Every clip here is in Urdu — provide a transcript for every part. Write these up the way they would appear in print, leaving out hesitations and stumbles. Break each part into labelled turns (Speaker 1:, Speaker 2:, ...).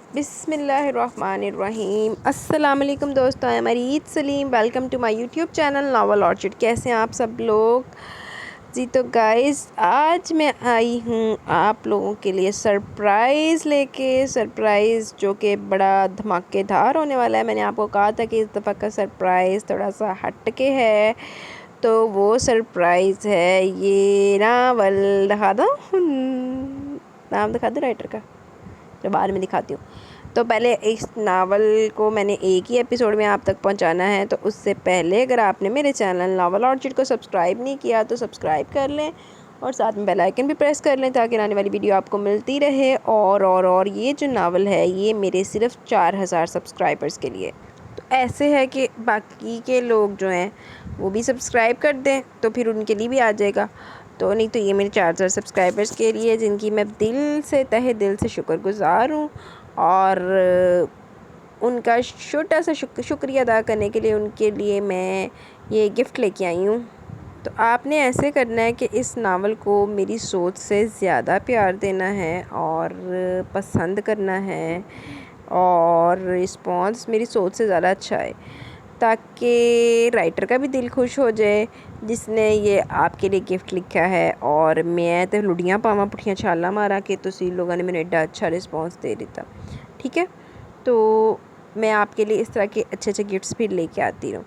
Speaker 1: بسم اللہ الرحمن الرحیم۔ السلام علیکم دوستوں، میں Mureed Saleem, welcome to my YouTube channel novel orchid. کیسے ہیں آپ سب لوگ؟ جی تو گائز، آج میں آئی ہوں آپ لوگوں کے لیے سرپرائز لے کے، سرپرائز جو کہ بڑا دھماکے دھار ہونے والا ہے۔ میں نے آپ کو کہا تھا کہ اس دفعہ کا سرپرائز تھوڑا سا ہٹ کے ہے، تو وہ سرپرائز ہے یہ ناول۔ دکھا دو نام، دکھا دو رائٹر کا، جو بعد میں دکھاتی ہوں۔ تو پہلے اس ناول کو میں نے ایک ہی ایپیسوڈ میں آپ تک پہنچانا ہے، تو اس سے پہلے اگر آپ نے میرے چینل ناول آرچڈ کو سبسکرائب نہیں کیا تو سبسکرائب کر لیں، اور ساتھ میں بیل آئیکن بھی پریس کر لیں تاکہ آنے والی ویڈیو آپ کو ملتی رہے۔ اور یہ جو ناول ہے یہ میرے صرف 4000 سبسکرائبرز کے لیے، تو ایسے ہے کہ باقی کے لوگ جو ہیں وہ بھی سبسکرائب کر دیں تو پھر ان کے لیے بھی آ جائے گا، تو نہیں تو یہ میرے 4000 سبسکرائبرز کے لیے، جن کی میں دل سے تہہ دل سے شکر گزار ہوں، اور ان کا چھوٹا سا شکریہ ادا کرنے کے لیے ان کے لیے میں یہ گفٹ لے کے آئی ہوں۔ تو آپ نے ایسے کرنا ہے کہ اس ناول کو میری سوچ سے زیادہ پیار دینا ہے اور پسند کرنا ہے، اور رسپانس میری سوچ سے زیادہ اچھا ہے، تاکہ رائٹر کا بھی دل خوش ہو جائے جس نے یہ آپ کے لیے گفٹ لکھا ہے، اور میں تو لڑیاں پاواں پٹھیاں چھالا مارا کہ تسی لوگوں نے میرے ایڈا اچھا رسپانس دے دیتا۔ ٹھیک ہے، تو میں آپ کے لیے اس طرح کے اچھے اچھے گفٹس بھی لے کے آتی ہوں۔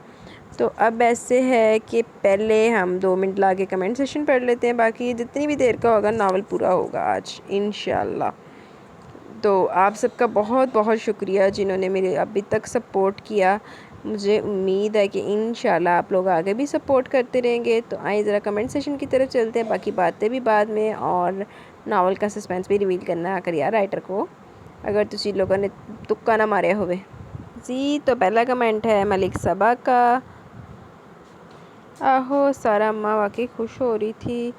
Speaker 1: تو اب ایسے ہے کہ پہلے ہم 2 منٹ لا کے کمنٹ سیشن پڑھ لیتے ہیں، باقی جتنی بھی دیر کا ہوگا ناول پورا ہوگا آج انشاءاللہ۔ تو آپ سب کا بہت بہت شکریہ جنہوں نے میرے ابھی تک سپورٹ کیا، مجھے امید ہے کہ انشاءاللہ آپ لوگ آگے بھی سپورٹ کرتے رہیں گے۔ تو آئیں ذرا کمنٹ سیشن کی طرف چلتے ہیں، باقی باتیں بھی بعد میں، اور ناول کا سسپینس بھی ریویل کرنا آ کر یار رائٹر کو، اگر تسی لوگوں نے تکا نہ مارے ہوئے۔ جی تو پہلا کمنٹ ہے ملک صبا کا۔ آہو سارا اماں واقعی خوش ہو رہی تھی،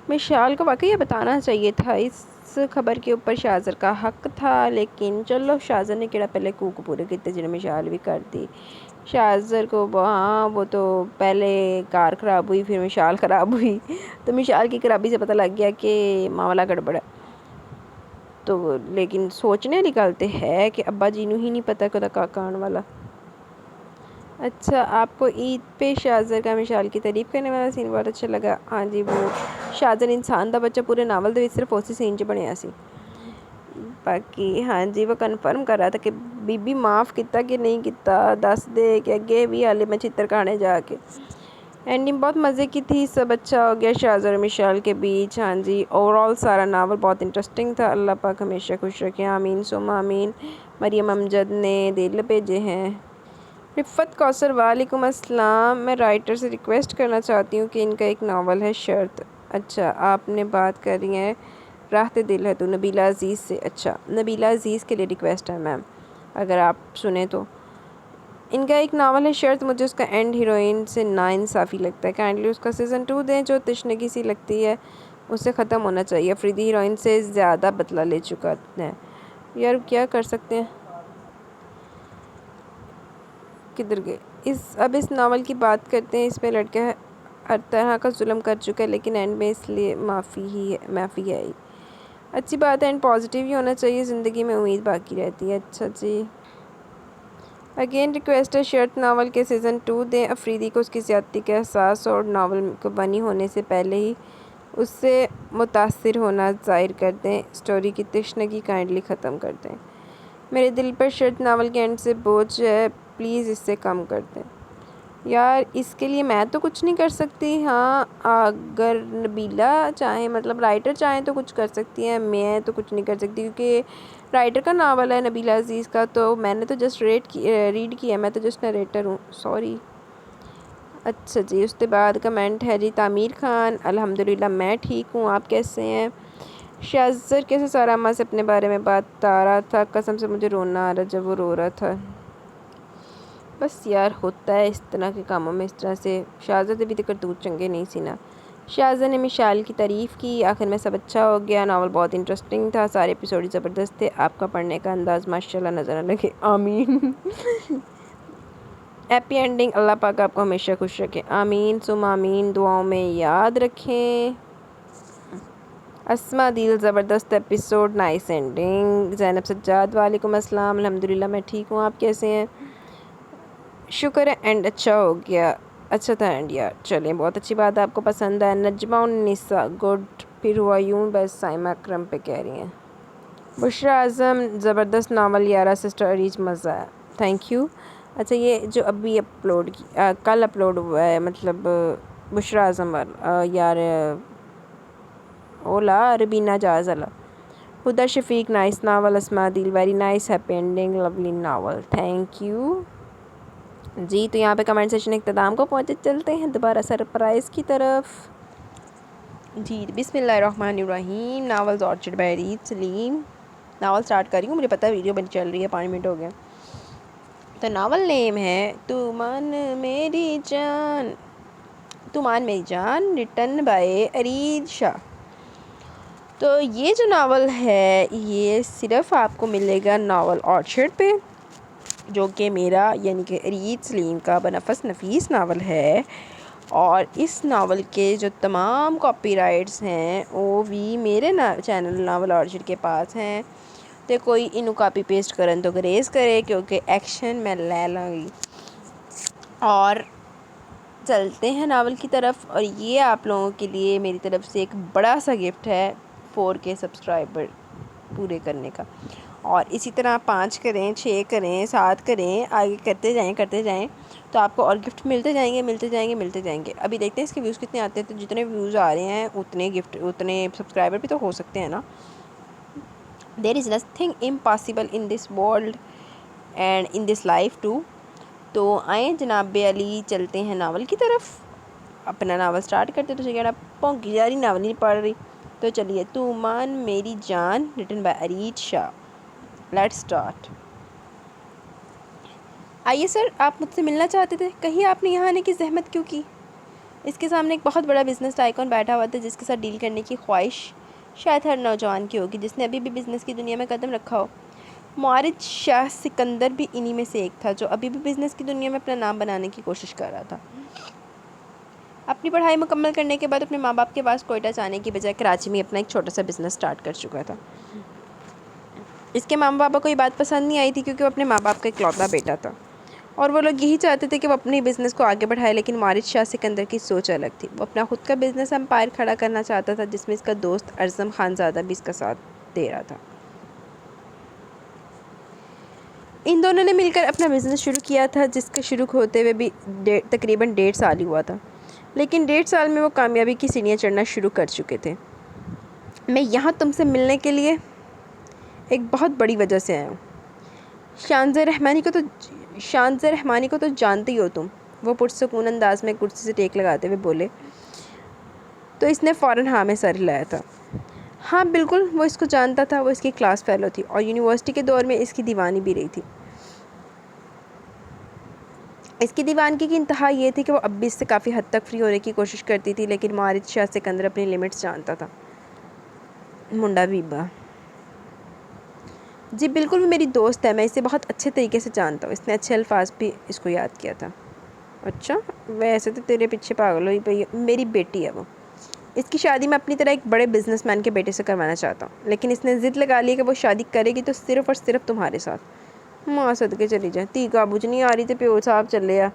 Speaker 1: مشال کو واقعی یہ بتانا چاہیے تھا، اس خبر کے اوپر شازر کا حق تھا، لیکن چلو شازر نے کیڑا پہلے کوک پورے کیتے جنہیں مشال بھی کر دی۔ شازر کو ہاں وہ تو پہلے کار خراب ہوئی پھر مشال خراب ہوئی، تو مشال کی خرابی سے پتہ لگ گیا کہ معاملہ گڑبڑ ہے، تو لیکن سوچنے نکالتے ہیں کہ ابا جی نوں ہی نہیں پتہ کہ کاکا آن والا۔ اچھا، آپ کو عید پہ شازر کا مشال کی تعریف کرنے والا سین بہت اچھا لگا؟ ہاں جی، وہ شازر انسان دا بچہ پورے ناول دے صرف اسی سین 'چ بنیا سی۔ باقی ہاں جی، وہ کنفرم کر رہا تھا کہ بی بی معاف کیتا کہ نہیں کیتا، دس دے کہ اگے بھی حالے میں چھتر کھانے جا کے۔ اینڈنگ بہت مزے کی تھی، سب اچھا ہو گیا شازر اور مشال کے بیچ۔ ہاں جی، اوورآل سارا ناول بہت انٹرسٹنگ تھا، اللہ پاک ہمیشہ خوش رکھے، آمین ثم آمین۔ مریم امجد نے دل بھیجے ہیں۔ رفت کوثر وعلیکم السلام، میں رائٹر سے ریکویسٹ کرنا چاہتی ہوں کہ ان کا ایک ناول ہے شرط۔ اچھا، آپ نے بات کر رہی ہیں راحت دل ہے تو نبیلہ عزیز سے۔ اچھا، نبیلہ عزیز کے لیے ریکویسٹ ہے میم، اگر آپ سنیں تو۔ ان کا ایک ناول ہے شرط، مجھے اس کا اینڈ ہیروئن سے ناانصافی لگتا ہے، کائنڈلی اس کا سیزن 2 دیں، جو تشنگی سی لگتی ہے اس سے ختم ہونا چاہیے، افریدی ہیروئن سے زیادہ بدلہ لے چکا ہے یار، کیا کر سکتے ہیں۔ کدھر گئے اب اس ناول کی بات کرتے ہیں، اس پہ لڑکا ہر طرح کا ظلم کر چکا ہے، لیکن اینڈ میں اس لیے معافی ہے ہی اچھی بات ہے، اینڈ پازیٹیو ہی ہونا چاہیے، زندگی میں امید باقی رہتی ہے۔ اچھا جی، اگین ریکویسٹ ہے شرط ناول کے سیزن 2 دیں، افریدی کو اس کی زیادتی کا احساس اور ناول کو بنی ہونے سے پہلے ہی اس سے متاثر ہونا ظاہر کر دیں، اسٹوری کی تشنگی کائنڈلی ختم کر دیں، میرے دل پر شرط ناول کے اینڈ سے بوجھ ہے، پلیز اس سے کم کر دیں۔ یار اس کے لیے میں تو کچھ نہیں کر سکتی، ہاں اگر نبیلہ چاہیں، مطلب رائٹر چاہیں تو کچھ کر سکتی ہیں، میں تو کچھ نہیں کر سکتی کیونکہ رائٹر کا ناول ہے نبیلہ عزیز کا، تو میں نے تو جسٹ ریڈ کیا، میں تو جسٹ نریٹر ہوں، سوری۔ اچھا جی، اس کے بعد کمنٹ ہے جی تعمیر خان، الحمدللہ میں ٹھیک ہوں، آپ کیسے ہیں؟ شازر کیسے سارا اماں سے اپنے بارے میں بتا رہا تھا، قسم سے مجھے رونا آ رہا جب وہ رو رہا تھا۔ بس یار ہوتا ہے اس طرح کے کاموں میں، اس طرح سے شازر سے بھی تو کرتوت چنگے نہیں سی نا۔ شازر نے مشال کی تعریف کی، آخر میں سب اچھا ہو گیا، ناول بہت انٹرسٹنگ تھا، سارے ایپیسوڈ زبردست تھے، آپ کا پڑھنے کا انداز ماشاءاللہ نظر نہ لگے، آمین۔ ہیپی اینڈنگ، اللہ پاک آپ کو ہمیشہ خوش رکھے، آمین ثم آمین، دعاؤں میں یاد رکھیں۔ اسما دل زبردست ایپیسوڈ، نائس اینڈنگ۔ زینب سجاد وعلیکم السلام، الحمدللہ میں ٹھیک ہوں، آپ کیسے ہیں؟ شکر ہے اینڈ اچھا ہو گیا، اچھا تھا اینڈ یار، چلیں بہت اچھی بات ہے، آپ کو پسند ہے۔ نجمہ النساء گڈ، پھر ہوا یوں، بس سائمہ اکرم پہ کہہ رہی ہیں۔ بشریٰ اعظم زبردست ناول یارا سسٹر اریج، مزہ ہے، تھینک یو۔ اچھا یہ جو ابھی کل اپلوڈ ہوا ہے، مطلب بشریٰ اعظم والا یار اولا ربینہ جاز اللہ، ہدا شفیق nice novel, Asma Dil very nice, happy ending, lovely novel, thank you ji. تو یہاں پہ کمنٹ سیشن اختتام کو پہنچے، چلتے ہیں دوبارہ سرپرائز کی طرف جی۔ بسم اللہ الرحمن الرحیم، novels orchid by Areed Saleem. Novel start کر رہی ہوں، مجھے پتہ ہے ویڈیو بن چل رہی ہے، 5 منٹ ہو گئے۔ تو ناول نیم ہے تو مان میری جان، تو مان میری جان، ریٹن بائی ارید شاہ۔ تو یہ جو ناول ہے یہ صرف آپ کو ملے گا ناول آرچڈ پہ، جو کہ میرا یعنی کہ ارید سلیم کا بنفس نفیس ناول ہے، اور اس ناول کے جو تمام کاپی رائٹس ہیں وہ بھی میرے چینل ناول آرچڈ کے پاس ہیں۔ تو کوئی انہوں کاپی پیسٹ کرن تو گریز کرے، کیونکہ ایکشن میں لے لوں گی۔ اور چلتے ہیں ناول کی طرف، اور یہ آپ لوگوں کے لیے میری طرف سے ایک بڑا سا گفٹ ہے 4K سبسکرائبر پورے کرنے کا، اور اسی طرح 5 کریں، 6 کریں، 7 کریں، آگے کرتے جائیں تو آپ کو اور گفٹ ملتے جائیں گے۔ ابھی دیکھتے ہیں اس کے ویوز کتنے آتے ہیں، تو جتنے ویوز آ رہے ہیں اتنے سبسکرائبر بھی تو ہو سکتے ہیں نا۔ There is nothing impossible in this world and in this life too۔ تو آئیں جناب علی، چلتے ہیں ناول کی طرف، اپنا ناول سٹارٹ کرتے۔ تو کہنا پونکی جا رہی، ناول نہیں پڑھ رہی، تو چلیے۔ تو مان میری جان، written by Areed Shah, let's start. آئیے سر، آپ مجھ سے ملنا چاہتے تھے، کہیں آپ نے یہاں آنے کی زحمت کیوں کی؟ اس کے سامنے ایک بہت بڑا بزنس آئیکن بیٹھا ہوا تھا، جس کے ساتھ ڈیل کرنے کی خواہش شاید ہر نوجوان کی ہوگی جس نے ابھی بھی بزنس کی دنیا میں قدم رکھا ہو۔ معارج شاہ سکندر بھی انہی میں سے ایک تھا، جو ابھی بھی بزنس کی دنیا میں اپنا نام بنانے کی کوشش کر رہا تھا۔ اپنی پڑھائی مکمل کرنے کے بعد اپنے ماں باپ کے پاس کوئٹہ جانے کی بجائے کراچی میں اپنا ایک چھوٹا سا بزنس سٹارٹ کر چکا تھا۔ اس کے ماں باپ کو یہ بات پسند نہیں آئی تھی، کیونکہ وہ اپنے ماں باپ کا اکلوتا بیٹا تھا، اور وہ لوگ یہی چاہتے تھے کہ وہ اپنے بزنس کو آگے بڑھائے، لیکن معارج شاہ سکندر کی سوچ الگ تھی۔ وہ اپنا خود کا بزنس امپائر کھڑا کرنا چاہتا تھا، جس میں اس کا دوست ارزم خان زادہ بھی اس کا ساتھ دے رہا تھا۔ ان دونوں نے مل کر اپنا بزنس شروع کیا تھا، جس کے شروع ہوتے ہوئے بھی تقریباً 1.5 سال ہی ہوا تھا، لیکن 1.5 سال میں وہ کامیابی کی سیڑھیاں چڑھنا شروع کر چکے تھے۔ میں یہاں تم سے ملنے کے لیے ایک بہت بڑی وجہ سے آیا ہوں۔ شانزِ رحمانی کو تو جانتے ہی ہو تم، وہ پرسکون انداز میں کرسی سے ٹیک لگاتے ہوئے بولے۔ تو اس نے فوراً ہاں میں سر ہلایا تھا۔ ہاں بالکل، وہ اس کو جانتا تھا، وہ اس کی کلاس فیلو تھی، اور یونیورسٹی کے دور میں اس کی دیوانی بھی رہی تھی۔ اس کی دیوانگی کی انتہا یہ تھی کہ وہ اب بھی اس سے کافی حد تک فری ہونے کی کوشش کرتی تھی، لیکن معارج شاہ سکندر اپنی لیمٹس جانتا تھا۔ منڈا بیبا جی بالکل، وہ میری دوست ہے، میں اسے بہت اچھے طریقے سے جانتا ہوں۔ اس نے اچھے الفاظ بھی اس کو یاد کیا تھا۔ اچھا، ویسے تو تیرے پیچھے پاگل ہوئی پئی ہے، میری بیٹی ہے وہ۔ اس کی شادی میں اپنی طرح ایک بڑے بزنس مین کے بیٹے سے کروانا چاہتا ہوں، لیکن اس نے ضد لگا لی کہ وہ شادی کرے گی تو صرف اور صرف تمہارے ساتھ۔ ماں صدقے چلی جائیں، تی قابو نہیں آ رہی تھی، پیو صاحب چلے آ۔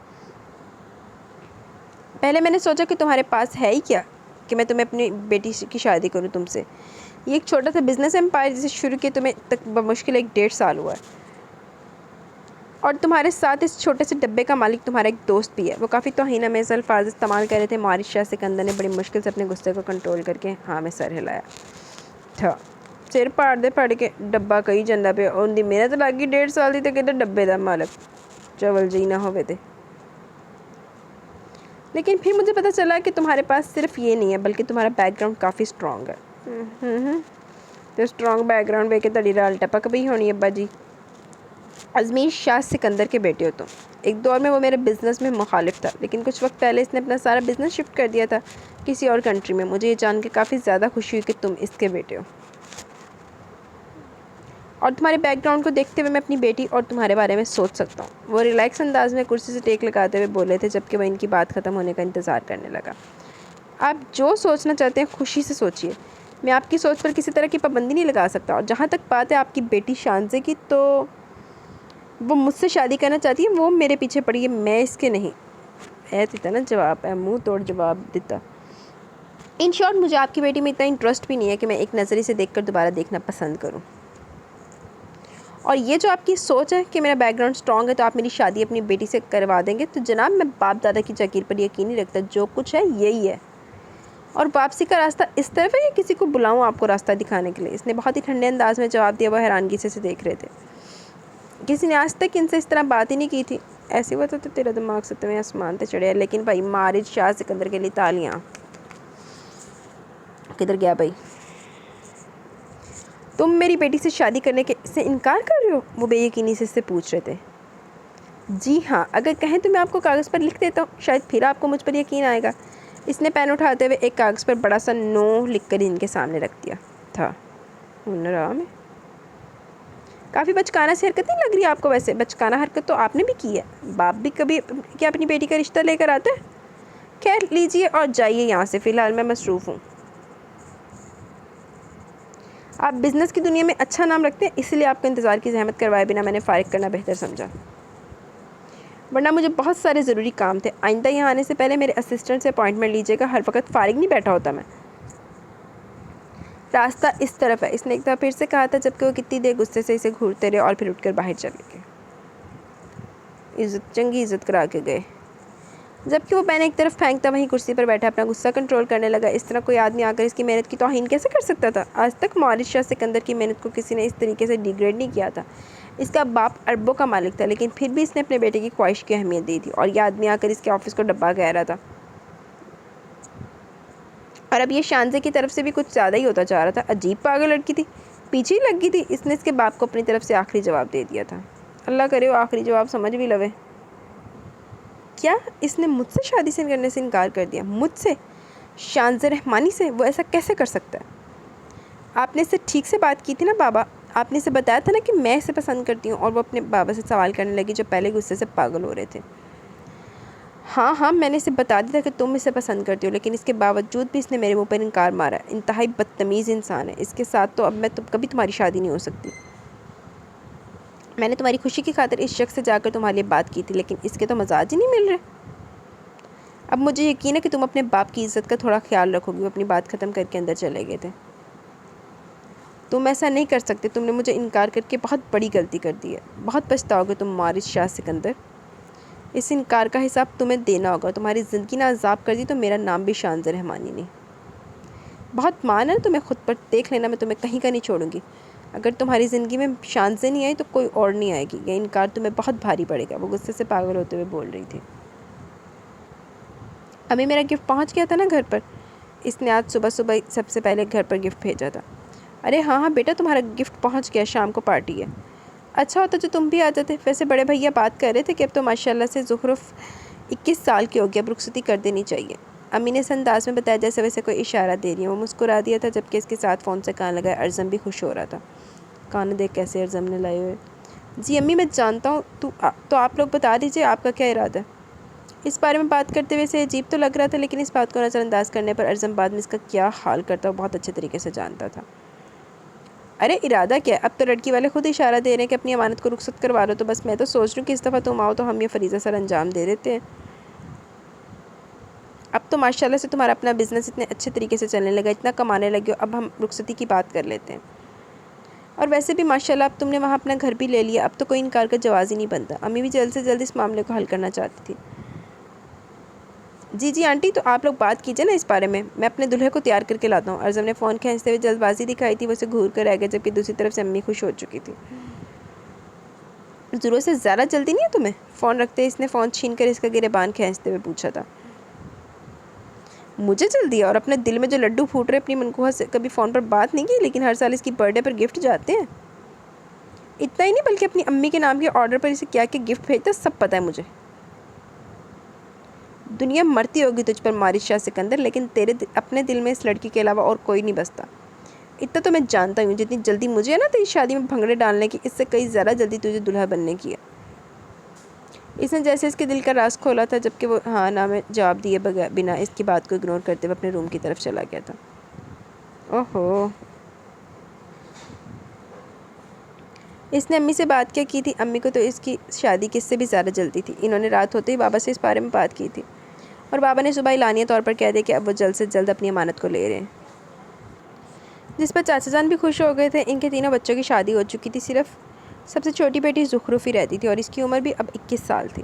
Speaker 1: پہلے میں نے سوچا کہ تمہارے پاس ہے ہی کیا کہ میں تمہیں اپنی بیٹی کی شادی کروں تم سے۔ یہ ایک چھوٹا سا بزنس امپائر جسے شروع کیے تمہیں تک بمشکل 1.5 سال ہوا ہے، اور تمہارے ساتھ اس چھوٹے سے ڈبے کا مالک تمہارا ایک دوست بھی ہے۔ وہ کافی توہین آمیز الفاظ استعمال کر رہے تھے۔ معارج شاہ سکندر نے بڑی مشکل سے اپنے غصے کو کنٹرول کر کے ہاں میں سر ہلایا تھا۔ سر پاڑ دے پڑ کے ڈبا کئی جاندہ پہ، اور ان دی محنت لگی 1.5 سال دی تے کہتے ڈبے دا مالک چول جی نہ ہوئے تھے۔ لیکن پھر مجھے پتہ چلا کہ تمہارے پاس صرف یہ نہیں ہے، بلکہ تمہارا بیک گراؤنڈ کافی سٹرونگ ہے۔ تو سٹرونگ بیک گراؤنڈ کے تڑی رال ٹپک بھی ہونی ابا جی۔ ازمیر شاہ سکندر کے بیٹے ہو تم۔ ایک دور میں وہ میرے بزنس میں مخالف تھا، لیکن کچھ وقت پہلے اس نے اپنا سارا بزنس شفٹ کر دیا تھا کسی اور کنٹری میں۔ مجھے یہ جان کے کافی زیادہ خوشی ہوئی کہ تم اس کے بیٹے ہو، اور تمہارے بیک گراؤنڈ کو دیکھتے ہوئے میں اپنی بیٹی اور تمہارے بارے میں سوچ سکتا ہوں۔ وہ ریلیکس انداز میں کرسی سے ٹیک لگاتے ہوئے بولے تھے، جبکہ وہ ان کی بات ختم ہونے کا انتظار کرنے لگا۔ آپ جو سوچنا چاہتے ہیں خوشی سے سوچئے، میں آپ کی سوچ پر کسی طرح کی پابندی نہیں لگا سکتا، اور جہاں تک بات ہے آپ کی بیٹی شانزے کی، تو وہ مجھ سے شادی کرنا چاہتی ہے، وہ میرے پیچھے پڑی ہے، میں اس کے نہیں۔ دیتا نا جواب، منہ توڑ جواب دیتا۔ ان شارٹ مجھے آپ کی بیٹی میں اتنا انٹرسٹ بھی نہیں ہے کہ میں ایک نظریے سے دیکھ کر دوبارہ دیکھنا پسند کروں۔ اور یہ جو آپ کی سوچ ہے کہ میرا بیک گراؤنڈ اسٹرانگ ہے تو آپ میری شادی اپنی بیٹی سے کروا دیں گے، تو جناب میں باپ دادا کی جاگیر پر یقین نہیں رکھتا، جو کچھ ہے یہی ہے۔ اور واپسی کا راستہ اس طرف ہے یا کسی کو بلاؤں آپ کو راستہ دکھانے کے لیے؟ اس نے بہت ہی ٹھنڈے انداز میں جواب دیا۔ وہ حیرانگی سے دیکھ رہے تھے۔ کسی نے آج تک ان سے اس طرح بات ہی نہیں کی تھی۔ ایسی ہوا تو تیرا دماغ 7ویں آسمان تے چڑھے، لیکن بھائی مارج شاہ سکندر کے لیے تالیاں۔ کدھر گیا بھائی؟ تم میری بیٹی سے شادی کرنے سے انکار کر رہے ہو؟ وہ بے یقینی سے اس سے پوچھ رہے تھے۔ جی ہاں، اگر کہیں تو میں آپ کو کاغذ پر لکھ دیتا ہوں، شاید پھر آپ کو مجھ پر یقین آئے گا۔ اس نے پین اٹھاتے ہوئے ایک کاغذ پر بڑا سا نو لکھ کر ان کے سامنے رکھ دیا تھا۔ میں کافی بچکانہ سی حرکت نہیں لگ رہی آپ کو؟ ویسے بچکانہ حرکت تو آپ نے بھی کی ہے، باپ بھی کبھی کیا اپنی بیٹی کا رشتہ لے کر آتا ہے؟ خیر لیجئے اور جائیے یہاں سے، فی الحال میں مصروف ہوں۔ آپ بزنس کی دنیا میں اچھا نام رکھتے ہیں، اس لیے آپ کو انتظار کی زحمت کروائے بنا میں نے فارغ کرنا بہتر سمجھا، ورنہ مجھے بہت سارے ضروری کام تھے۔ آئندہ یہاں آنے سے پہلے میرے اسسٹنٹ سے اپوائنٹمنٹ لیجیے گا، ہر وقت فارغ نہیں بیٹھا ہوتا میں۔ راستہ اس طرف ہے، اس نے ایک دفعہ پھر سے کہا تھا، جبکہ وہ کتنی دیر غصے سے اسے گھورتے رہے اور پھر اٹھ کر باہر چلے گئے۔ چنگی عزت کرا کے گئے۔ جبکہ وہ پین ایک طرف پھینکتا وہیں کرسی پر بیٹھا اپنا غصہ کنٹرول کرنے لگا۔ اس طرح کوئی آدمی آ کر اس کی محنت کی توہین کیسے کر سکتا تھا؟ آج تک مارج شاہ سکندر کی محنت کو کسی نے اس طریقے سے ڈیگریڈ نہیں کیا تھا۔ اس کا باپ اربوں کا مالک تھا، لیکن پھر بھی اس نے اپنے بیٹے کی خواہش کی اہمیت دی تھی، اور یہ آدمی آ کر اس کے آفس کو ڈبہ کہہ رہا تھا۔ اور اب یہ شانزے کی طرف سے بھی کچھ زیادہ ہی ہوتا جا رہا تھا۔ عجیب پاگل لڑکی تھی، پیچھے ہی لگ گئی تھی۔ اس نے اس کے باپ کو اپنی طرف سے آخری جواب دے دیا تھا۔ اللہ کرے وہ آخری جواب سمجھ بھی لوے۔ کیا اس نے مجھ سے شادی سے کرنے سے انکار کر دیا؟ مجھ سے؟ شانزے رحمانی سے؟ وہ ایسا کیسے کر سکتا ہے؟ آپ نے اس سے ٹھیک سے بات کی تھی نا بابا؟ آپ نے اسے بتایا تھا نا کہ میں اسے پسند کرتی ہوں؟ اور وہ اپنے بابا سے سوال کرنے لگی، جو پہلے غصے سے پاگل ہو رہے تھے۔ ہاں میں نے اسے بتا دیا تھا کہ تم اسے پسند کرتی ہو، لیکن اس کے باوجود بھی اس نے میرے منہ پر انکار مارا۔ انتہائی بدتمیز انسان ہے۔ اس کے ساتھ تو اب میں کبھی تمہاری شادی نہیں ہو سکتی۔ میں نے تمہاری خوشی کی خاطر اس شخص سے جا کر تمہارے لیے بات کی تھی، لیکن اس کے تو مزاج ہی نہیں مل رہے۔ اب مجھے یقین ہے کہ تم اپنے باپ کی عزت کا تھوڑا خیال رکھو گی۔ وہ اپنی بات ختم کر کے اندر چلے گئے تھے۔ تم ایسا نہیں کر سکتے، تم نے مجھے انکار کر کے بہت بڑی غلطی کر دی ہے، بہت پچھتاؤ گے تم مارج شاہ سکندر۔ اس انکار کا حساب تمہیں دینا ہوگا۔ تمہاری زندگی نے عذاب کر دی تو میرا نام بھی شانزے رحمانی نہیں۔ بہت مان ہے تمہیں خود پر، دیکھ لینا میں تمہیں کہیں کا نہیں چھوڑوں گی۔ اگر تمہاری زندگی میں شانزے نہیں آئی تو کوئی اور نہیں آئے گی۔ یہ انکار تمہیں بہت بھاری پڑے گا۔ وہ غصے سے پاگل ہوتے ہوئے بول رہی تھی۔ ابھی میرا گفٹ پہنچ گیا تھا نا گھر پر؟ اس نے آج صبح سب سے پہلے گھر پر گفٹ بھیجا تھا۔ ارے ہاں بیٹا، تمہارا گفٹ پہنچ گیا، شام کو پارٹی ہے۔ اچھا ہوتا جو تم بھی آ جاتے۔ ویسے بڑے بھیا بات کر رہے تھے کہ اب تو ماشاءاللہ سے زخرف 21 سال کی ہو گیا، اب رخصتی کر دینی چاہیے۔ امی نے اس انداز میں بتایا جیسے ویسے کوئی اشارہ دے رہی ہے۔ وہ مسکرا دیا تھا، جبکہ اس کے ساتھ فون سے کان لگائے ارزم بھی خوش ہو رہا تھا۔ کان دیکھ کیسے ارزم نے لائے ہوئے۔ جی امی میں جانتا ہوں، تو آپ لوگ بتا دیجیے آپ کا کیا ارادہ ہے؟ اس بارے میں بات کرتے ہوئے اسے عجیب تو لگ رہا تھا، لیکن اس بات کو نظر انداز کرنے پر ارزم بعد میں اس کا کیا حال کرتا وہ بہت اچھے طریقے سے جانتا تھا۔ ارے ارادہ کیا ہے؟ اب تو لڑکی والے خود اشارہ دے رہے ہیں کہ اپنی امانت کو رخصت کروا لو، تو بس میں تو سوچ رہی ہوں کہ اس دفعہ تم آؤ تو ہم یہ فریضہ سر انجام دے دیتے ہیں۔ اب تو ماشاءاللہ سے تمہارا اپنا بزنس اتنے اچھے طریقے سے چلنے لگا، اتنا کمانے لگے ہو، اب ہم رخصتی کی بات کر لیتے ہیں۔ اور ویسے بھی ماشاءاللہ اب تم نے وہاں اپنا گھر بھی لے لیا، اب تو کوئی انکار کا جواز ہی نہیں بنتا۔ امی بھی جلد سے جلد اس معاملے کو حل کرنا چاہتی تھی۔ جی آنٹی، تو آپ لوگ بات کیجیے نا اس بارے میں اپنے دلہے کو تیار کر کے لاتا ہوں۔ ارزم نے فون کھینچتے ہوئے جلد بازی دکھائی تھی، وہ اسے گھور کر رہ گیا، جبکہ دوسری طرف سے امی خوش ہو چکی تھی۔ ضرورت سے زیادہ جلدی نہیں ہے تمہیں؟ فون رکھتے اس نے فون چھین کر اس کا گریبان کھینچتے ہوئے پوچھا تھا۔ مجھے جلدی ہے، اور اپنے دل میں جو لڈو پھوٹ رہے اپنی منقوہ سے کبھی فون پر بات نہیں کی، لیکن ہر سال اس کی برتھ ڈے پر گفٹ جاتے ہیں۔ اتنا ہی نہیں بلکہ اپنی امی کے نام کے آرڈر پر اسے کیا گفٹ بھیجتا سب پتہ ہے مجھے۔ دنیا مرتی ہوگی تجھ پر مارج شاہ سکندر، لیکن تیرے اپنے دل میں اس لڑکی کے علاوہ اور کوئی نہیں بستا۔ اتنا تو میں جانتا ہوں، جتنی جلدی مجھے ہے نا تیری شادی میں بھنگڑے ڈالنے کی، اس سے کئی زیادہ جلدی تجھے دلہا بننے کی ہے۔ اس نے جیسے اس کے دل کا راز کھولا تھا، جبکہ وہ ہاں نہ میں جواب دیے بنا اس کی بات کو اگنور کرتے ہوئے اپنے روم کی طرف چلا گیا تھا۔ اوہو، اس نے امی سے بات کیا کی تھی؟ امی کو تو اس کی شادی کس سے بھی زیادہ جلدی تھی۔ انہوں نے رات ہوتے ہی بابا سے اس بارے میں بات کی تھی اور بابا نے صبح اعلانیہ طور پر کہہ دیا کہ اب وہ جلد سے جلد اپنی امانت کو لے رہے ہیں، جس پر چاچا جان بھی خوش ہو گئے تھے۔ ان کے تینوں بچوں کی شادی ہو چکی تھی، صرف سب سے چھوٹی بیٹی زخرف ہی رہتی تھی اور اس کی عمر بھی اب 21 سال تھی،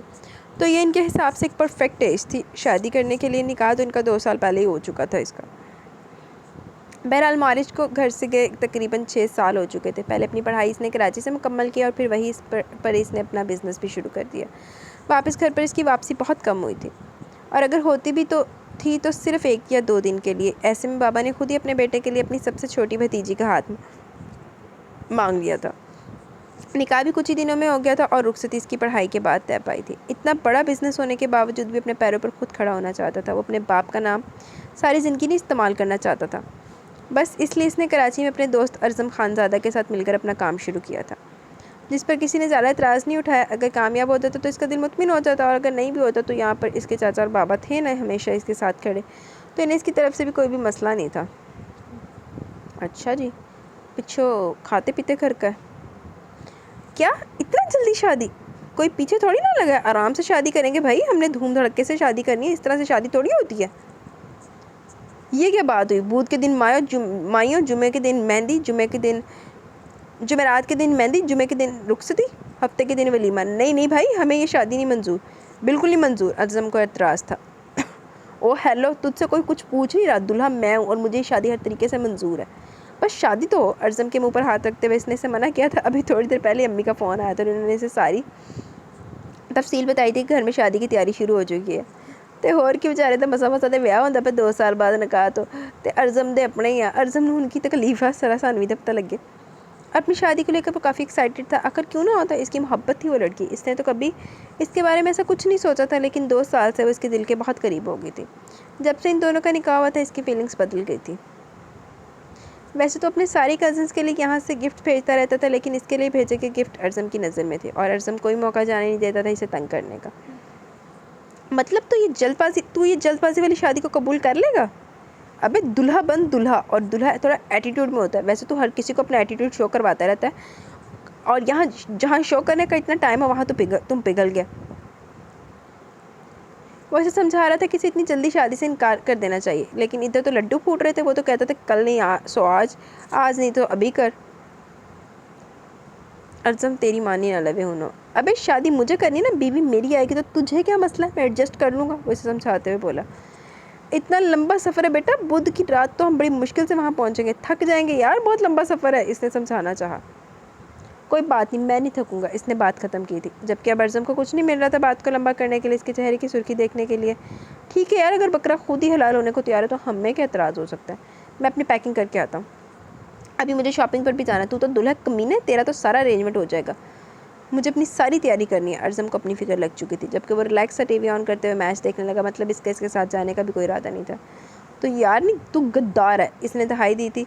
Speaker 1: تو یہ ان کے حساب سے ایک پرفیکٹ ایج تھی شادی کرنے کے لیے۔ نکاح تو ان کا 2 سال پہلے ہی ہو چکا تھا اس کا۔ بہرحال معارج کو گھر سے گئے تقریباً 6 سال ہو چکے تھے۔ پہلے اپنی پڑھائی اس نے کراچی سے مکمل کیا اور پھر وہی پر اس نے اپنا بزنس بھی شروع کر دیا۔ واپس گھر پر اس کی واپسی بہت کم ہوئی تھی، اور اگر ہوتی بھی تو صرف 1 یا 2 دن کے لیے۔ ایسے میں بابا نے خود ہی اپنے بیٹے کے لیے اپنی سب سے چھوٹی بھتیجی کا ہاتھ مانگ لیا تھا۔ نکاح بھی کچھ ہی دنوں میں ہو گیا تھا اور رخصتی اس کی پڑھائی کے بعد طے پائی تھی۔ اتنا بڑا بزنس ہونے کے باوجود بھی اپنے پیروں پر خود کھڑا ہونا چاہتا تھا۔ وہ اپنے باپ کا نام ساری زندگی نہیں استعمال کرنا چاہتا تھا، بس اس لیے اس نے کراچی میں اپنے دوست ارزم خان زادہ کے ساتھ مل کر اپنا کام شروع کیا تھا، جس پر کسی نے زیادہ اعتراض نہیں اٹھایا۔ اگر کامیاب ہوتا تو اس کا دل مطمئن ہو جاتا، اور اگر نہیں بھی ہوتا تو یہاں پر اس کے چاچا اور بابا تھے نا ہمیشہ اس کے ساتھ کھڑے، تو انہیں اس کی طرف سے بھی کوئی بھی مسئلہ نہیں تھا۔ اچھا جی، پچھو کھاتے پیتے گھر کا ہے کیا؟ اتنا جلدی شادی؟ کوئی پیچھے تھوڑی نہ لگا ہے؟ آرام سے شادی کریں گے بھائی، ہم نے دھوم دھڑکے سے شادی کرنی ہے، اس طرح سے شادی تھوڑی ہوتی ہے۔ یہ کیا بات ہوئی؟ بدھ کے دن مائیوں، جمعے کے دن مہندی، جمعرات کے دن مہندی، جمعے کے دن رخصتی، ہفتے کے دن ولیمہ۔ نہیں بھائی، ہمیں یہ شادی نہیں منظور، بالکل نہیں منظور۔ ارزم کو اعتراض تھا۔ او ہیلو، تجھ سے کوئی کچھ پوچھ نہیں رہا، دلہا میں ہوں اور مجھے یہ شادی ہر طریقے سے منظور ہے، بس شادی تو ہو۔ ارزم کے منہ پر ہاتھ رکھتے ہوئے اس نے اسے منع کیا تھا۔ ابھی تھوڑی دیر پہلے امی کا فون آیا تھا اور انہوں نے اسے ساری تفصیل بتائی تھی کہ گھر میں شادی کی تیاری شروع ہو چکی ہے، تے ہور کی بیچارے تے مسا تے ویاہ ہوندا پے 2 سال بعد نکاح تو تے ارزم دے اپنے ہی ارزم نے ان کی تکلیف سرا سانوی دے پتہ لگے۔ اپنی شادی کو لے کر وہ کافی ایکسائٹڈ تھا۔ آخر کیوں نہ ہوتا، اس کی محبت تھی وہ لڑکی، اس نے تو کبھی اس کے بارے میں ایسا کچھ نہیں سوچا تھا، لیکن 2 سال سے وہ اس کے دل کے بہت قریب ہو گئی تھی۔ جب سے ان دونوں کا نکاح ہوا تھا اس کی فیلنگز بدل گئی تھی۔ ویسے تو اپنے ساری کزنز کے لیے یہاں سے گفٹ بھیجتا رہتا تھا، لیکن اس کے لیے بھیجے گئے گفٹ ارزم کی نظر میں تھے اور ارزم کوئی موقع جانے نہیں دیتا تھا اسے تنگ کرنے کا۔ مطلب تو یہ جلد بازی والی شادی کو قبول کر لے گا؟ ابے دلہا بن دلہا، اور دلہا تھوڑا ایٹیٹیوڈ میں ہوتا ہے۔ ویسے تو ہر کسی کو اپنا ایٹیٹیوڈ شو کرواتا رہتا ہے، اور یہاں جہاں شو کرنے کا اتنا ٹائم ہے وہاں تو تم پگھل گیا۔ وہ اسے سمجھا رہا تھا کہ اسے اتنی جلدی شادی سے انکار کر دینا چاہیے، لیکن ادھر تو لڈو پھوٹ رہے تھے۔ وہ تو کہتا تھا کل نہیں سو آج نہیں تو ابھی کر۔ ارزم تیری مانی نہ لوے ہونو، ابے شادی مجھے کرنی نا، بیوی میری آئے گی تو تجھے کیا مسئلہ ہے، میں ایڈجسٹ کر لوں گا، وہ اسے سمجھاتے ہوئے بولا۔ اتنا لمبا سفر ہے بیٹا، بدھ کی رات تو ہم بڑی مشکل سے وہاں پہنچیں گے، تھک جائیں گے یار، بہت لمبا سفر ہے، اس نے سمجھانا چاہا۔ کوئی بات نہیں، میں نہیں تھکوں گا، اس نے بات ختم کی تھی، جبکہ اب ارزم کو کچھ نہیں مل رہا تھا بات کو لمبا کرنے کے لیے، اس کے چہرے کی سرخی دیکھنے کے لیے۔ ٹھیک ہے یار، اگر بکرا خود ہی حلال ہونے کو تیار ہے تو ہم میں کیا اعتراض ہو سکتا ہے، میں اپنی پیکنگ کر کے آتا ہوں، ابھی مجھے شاپنگ پر بھی جانا ہے، تو دلہا کمینے ہے، تیرا تو سارا ارینجمنٹ ہو جائے گا، مجھے اپنی ساری تیاری کرنی ہے۔ ارزم کو اپنی فکر لگ چکی تھی، جبکہ وہ ریلیکس سا ٹی وی آن کرتے ہوئے میچ دیکھنے لگا، مطلب اس کے ساتھ جانے کا بھی کوئی ارادہ نہیں تھا۔ تو یار نہیں، تو غدار ہے، اس نے دہائی دی تھی۔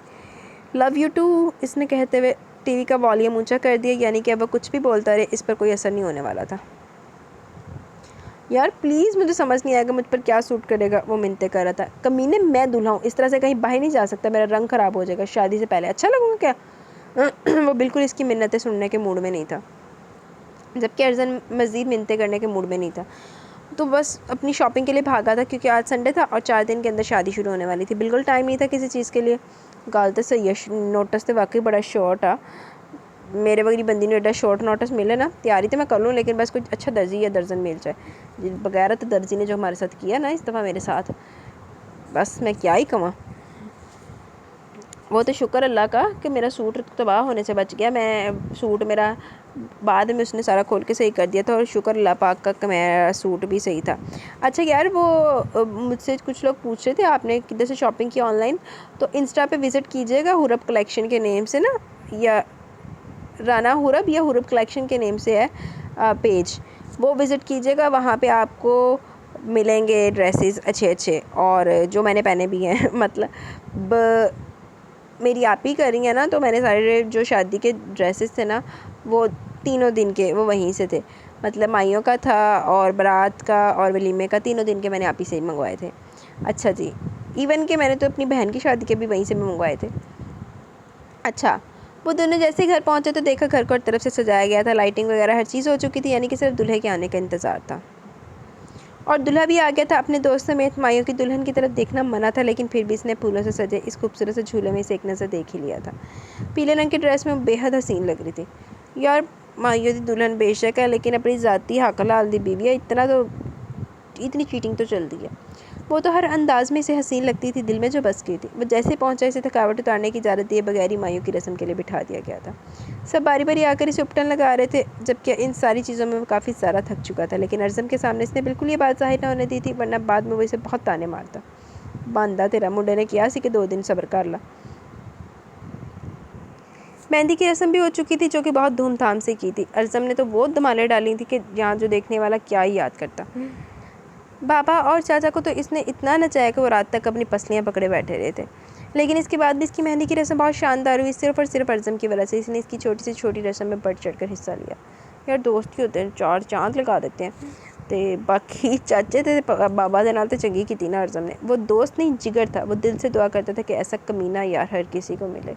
Speaker 1: لو یو ٹو، اس نے کہتے ہوئے ٹی وی کا والیوم اونچا کر دیا، یعنی کہ اب وہ کچھ بھی بولتا رہے اس پر کوئی اثر نہیں ہونے والا تھا۔ یار پلیز، مجھے سمجھ نہیں آئے گا مجھ پر کیا سوٹ کرے گا، وہ منتیں کر رہا تھا۔ کمینے، میں دلہا ہوں، اس طرح سے کہیں باہر نہیں جا سکتا، میرا رنگ خراب ہو جائے گا، شادی سے پہلے اچھا لگوں گا کیا؟ وہ بالکل اس کی منتیں سننے کے موڈ میں نہیں تھا، جبکہ ارزم مزید منتیں کرنے کے موڈ میں نہیں تھا، تو بس اپنی شاپنگ کے لیے بھاگا تھا، کیونکہ آج سنڈے تھا اور 4 دن کے اندر شادی شروع ہونے والی تھی۔ بالکل ٹائم نہیں تھا کسی چیز کے لیے۔ گال تو صحیح ہے، نوٹس تو واقعی بڑا شارٹ آ، میرے وغیرہ بندی نے ایڈا شارٹ نوٹس ملے نا، تیاری تو میں کر لوں، لیکن بس کچھ اچھا درزی یا درزن مل جائے۔ بغیر تو درزی نے جو ہمارے ساتھ کیا نا اس دفعہ میرے ساتھ، بس میں کیا ہی کہوں۔ وہ تو شکر اللہ کا کہ میرا سوٹ تباہ ہونے سے بچ گیا، میں سوٹ میرا بعد میں اس نے سارا کھول کے صحیح کر دیا تھا، اور شکر اللہ پاک کا کہ میرا سوٹ بھی صحیح تھا۔ اچھا یار، وہ مجھ سے کچھ لوگ پوچھ رہے تھے آپ نے کدھر سے شاپنگ کی آن لائن، تو انسٹا پہ وزٹ کیجیے گا حورب کلیکشن کے نیم سے نا، یا رانا حورب یا حورب کلیکشن کے نیم سے ہے پیج، وہ وزٹ کیجیے گا، وہاں پہ آپ کو ملیں گے ڈریسز اچھے، اور جو میں نے پہنے بھی ہیں، مطلب میری آپ ہی کر رہی ہیں نا، تو میں نے سارے جو شادی کے ڈریسز تھے نا وہ 3 دن کے وہ وہیں سے تھے، مطلب مائیوں کا تھا اور برات کا اور ولیمے کا، 3 دن کے میں نے آپ ہی سے ہی منگوائے تھے۔ اچھا جی، ایون کہ میں نے تو اپنی بہن کی شادی کے بھی وہیں سے منگوائے تھے۔ اچھا، وہ دونوں جیسے گھر پہنچے تو دیکھا گھر کو ہر طرف سے سجایا گیا تھا، لائٹنگ وغیرہ ہر چیز ہو چکی تھی، یعنی کہ صرف دلہے کے آنے کا انتظار تھا۔ اور دلہا بھی آ گیا تھا اپنے دوست سمیت۔ مایوں کی دلہن کی طرف دیکھنا منع تھا، لیکن پھر بھی اس نے پھولوں سے سجے اس خوبصورت سے جھولے میں اسے ایک نظر دیکھ ہی لیا تھا۔ پیلے رنگ کی ڈریس میں وہ بے حد حسین لگ رہی تھی۔ یار مایوں دی دلہن بے شک ہے، لیکن اپنی ذاتی حق حلال دی بیوی ہے، اتنی چیٹنگ تو چل دی ہے۔ وہ تو ہر انداز میں اسے حسین لگتی تھی، دل میں جو بس گئی تھی۔ وہ جیسے پہنچا اسے تھکاوٹ اتارنے کی اجازت دیے بغیر ہی مایوں کی رسم کے لیے بٹھا دیا گیا تھا۔ سب باری باری آ کر اسے اپٹن لگا رہے تھے، جبکہ ان ساری چیزوں میں وہ کافی زیادہ تھک چکا تھا، لیکن ارزم کے سامنے اس نے بالکل یہ بات ظاہر نہ ہونے دی تھی، ورنہ بعد میں وہ اسے بہت تانے مارتا۔ باندھا تیرا منڈے نے کیا سی کہ 2 دن صبر کر لا۔ مہندی کی رسم بھی ہو چکی تھی، جو کہ بہت دھوم دھام سے کی تھی۔ ارزم نے تو وہ دھمالیں ڈالی تھی کہ یہاں جو دیکھنے والا کیا ہی یاد کرتا۔ بابا اور چاچا کو تو اس نے اتنا نچایا کہ وہ رات تک اپنی پسلیاں پکڑے بیٹھے رہے تھے، لیکن اس کے بعد بھی اس کی مہندی کی رسم بہت شاندار ہوئی، صرف اور صرف ارزم کی وجہ سے۔ اس نے اس کی چھوٹی سے چھوٹی رسم میں بڑھ چڑھ کر حصہ لیا۔ یار دوست ہی ہوتے ہیں 4 چاند لگا دیتے ہیں۔ تے باقی چاچے تے بابا دے نال تے چنگی کی تھی نا ارزم نے۔ وہ دوست نہیں جگر تھا، وہ دل سے دعا کرتا تھا کہ ایسا کمینہ یار ہر کسی کو ملے۔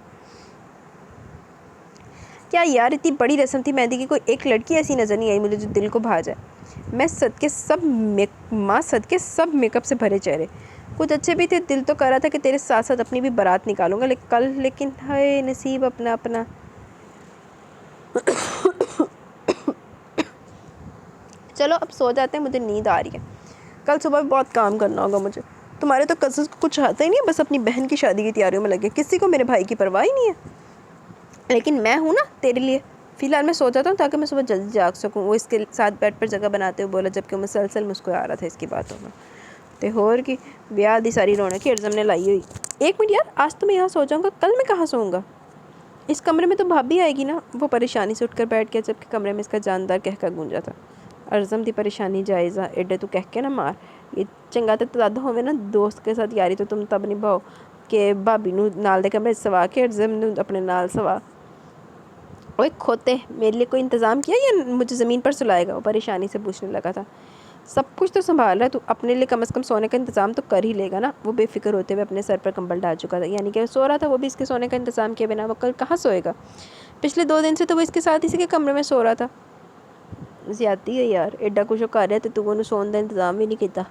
Speaker 1: کیا یار اتنی بڑی رسم تھی مہندی کی، کوئی ایک لڑکی ایسی نظر نہیں آئی مجھے جو دل کو بھا جائے۔ ماں صدقے سب میک اپ سے بھرے چہرے، کچھ اچھے بھی تھے۔ دل تو کر رہا تھا کہ تیرے ساتھ ساتھ اپنی بھی بارات نکالوں گا لیکن ہائے نصیب اپنا اپنا۔ چلو اب سو جاتے ہیں، مجھے نیند آ رہی ہے، کل صبح بھی بہت کام کرنا ہوگا مجھے۔ تمہارے تو کزنس کو کچھ آتا ہی نہیں ہے، بس اپنی بہن کی شادی کی تیاریوں میں لگے، کسی کو میرے بھائی کی پرواہ ہی نہیں ہے۔ لیکن میں ہوں نا تیرے لیے، فی الحال میں سو جاتا ہوں تاکہ میں صبح جلدی جاگ سکوں۔ وہ اس کے ساتھ بیڈ پر جگہ بناتے ہوئے بولا، جبکہ وہ مسلسل مسکرا رہا تھا اس کی باتوں میں۔ تے ہور کی بیاہ دی ساری رونقیں ارزم نے لائی ہوئی۔ 1 منٹ یار، آج تو میں یہاں سو جاؤں گا، کل میں کہاں سوؤں گا؟ اس کمرے میں تو بھابھی آئے گی نا؟ وہ پریشانی سے اٹھ کر بیٹھ گیا، جبکہ کمرے میں اس کا جاندار کہکا گونجا تھا۔ ارزم دی پریشانی جائزہ ایڈے تو کہہ کے نہ مار، یہ چنگا تے دادا ہوئے نا دوست کے ساتھ یاری تو تم تب نبھاؤ کہ بھابی نو نال دے کمرے سوا کے ارزم نو اپنے نال سوا۔ اوے کھوتے، میرے لیے کوئی انتظام کیا یا مجھے زمین پر سلائے گا؟ وہ پریشانی سے پوچھنے لگا تھا۔ سب کچھ تو سنبھال رہا ہے تو اپنے لیے کم از کم سونے کا انتظام تو کر ہی لے گا نا؟ وہ بے فکر ہوتے ہوئے اپنے سر پر کمبل ڈال چکا تھا، یعنی کہ وہ سو رہا تھا، وہ بھی اس کے سونے کا انتظام کیے بنا وہ کل کہاں سوئے گا؟ پچھلے 2 دن سے تو وہ اس کے ساتھ اسی کے کمرے میں سو رہا تھا۔ زیادتی ہے یار، ایڈا کچھ کر رہا ہے تو وہ سون کا انتظام بھی نہیں کیتا۔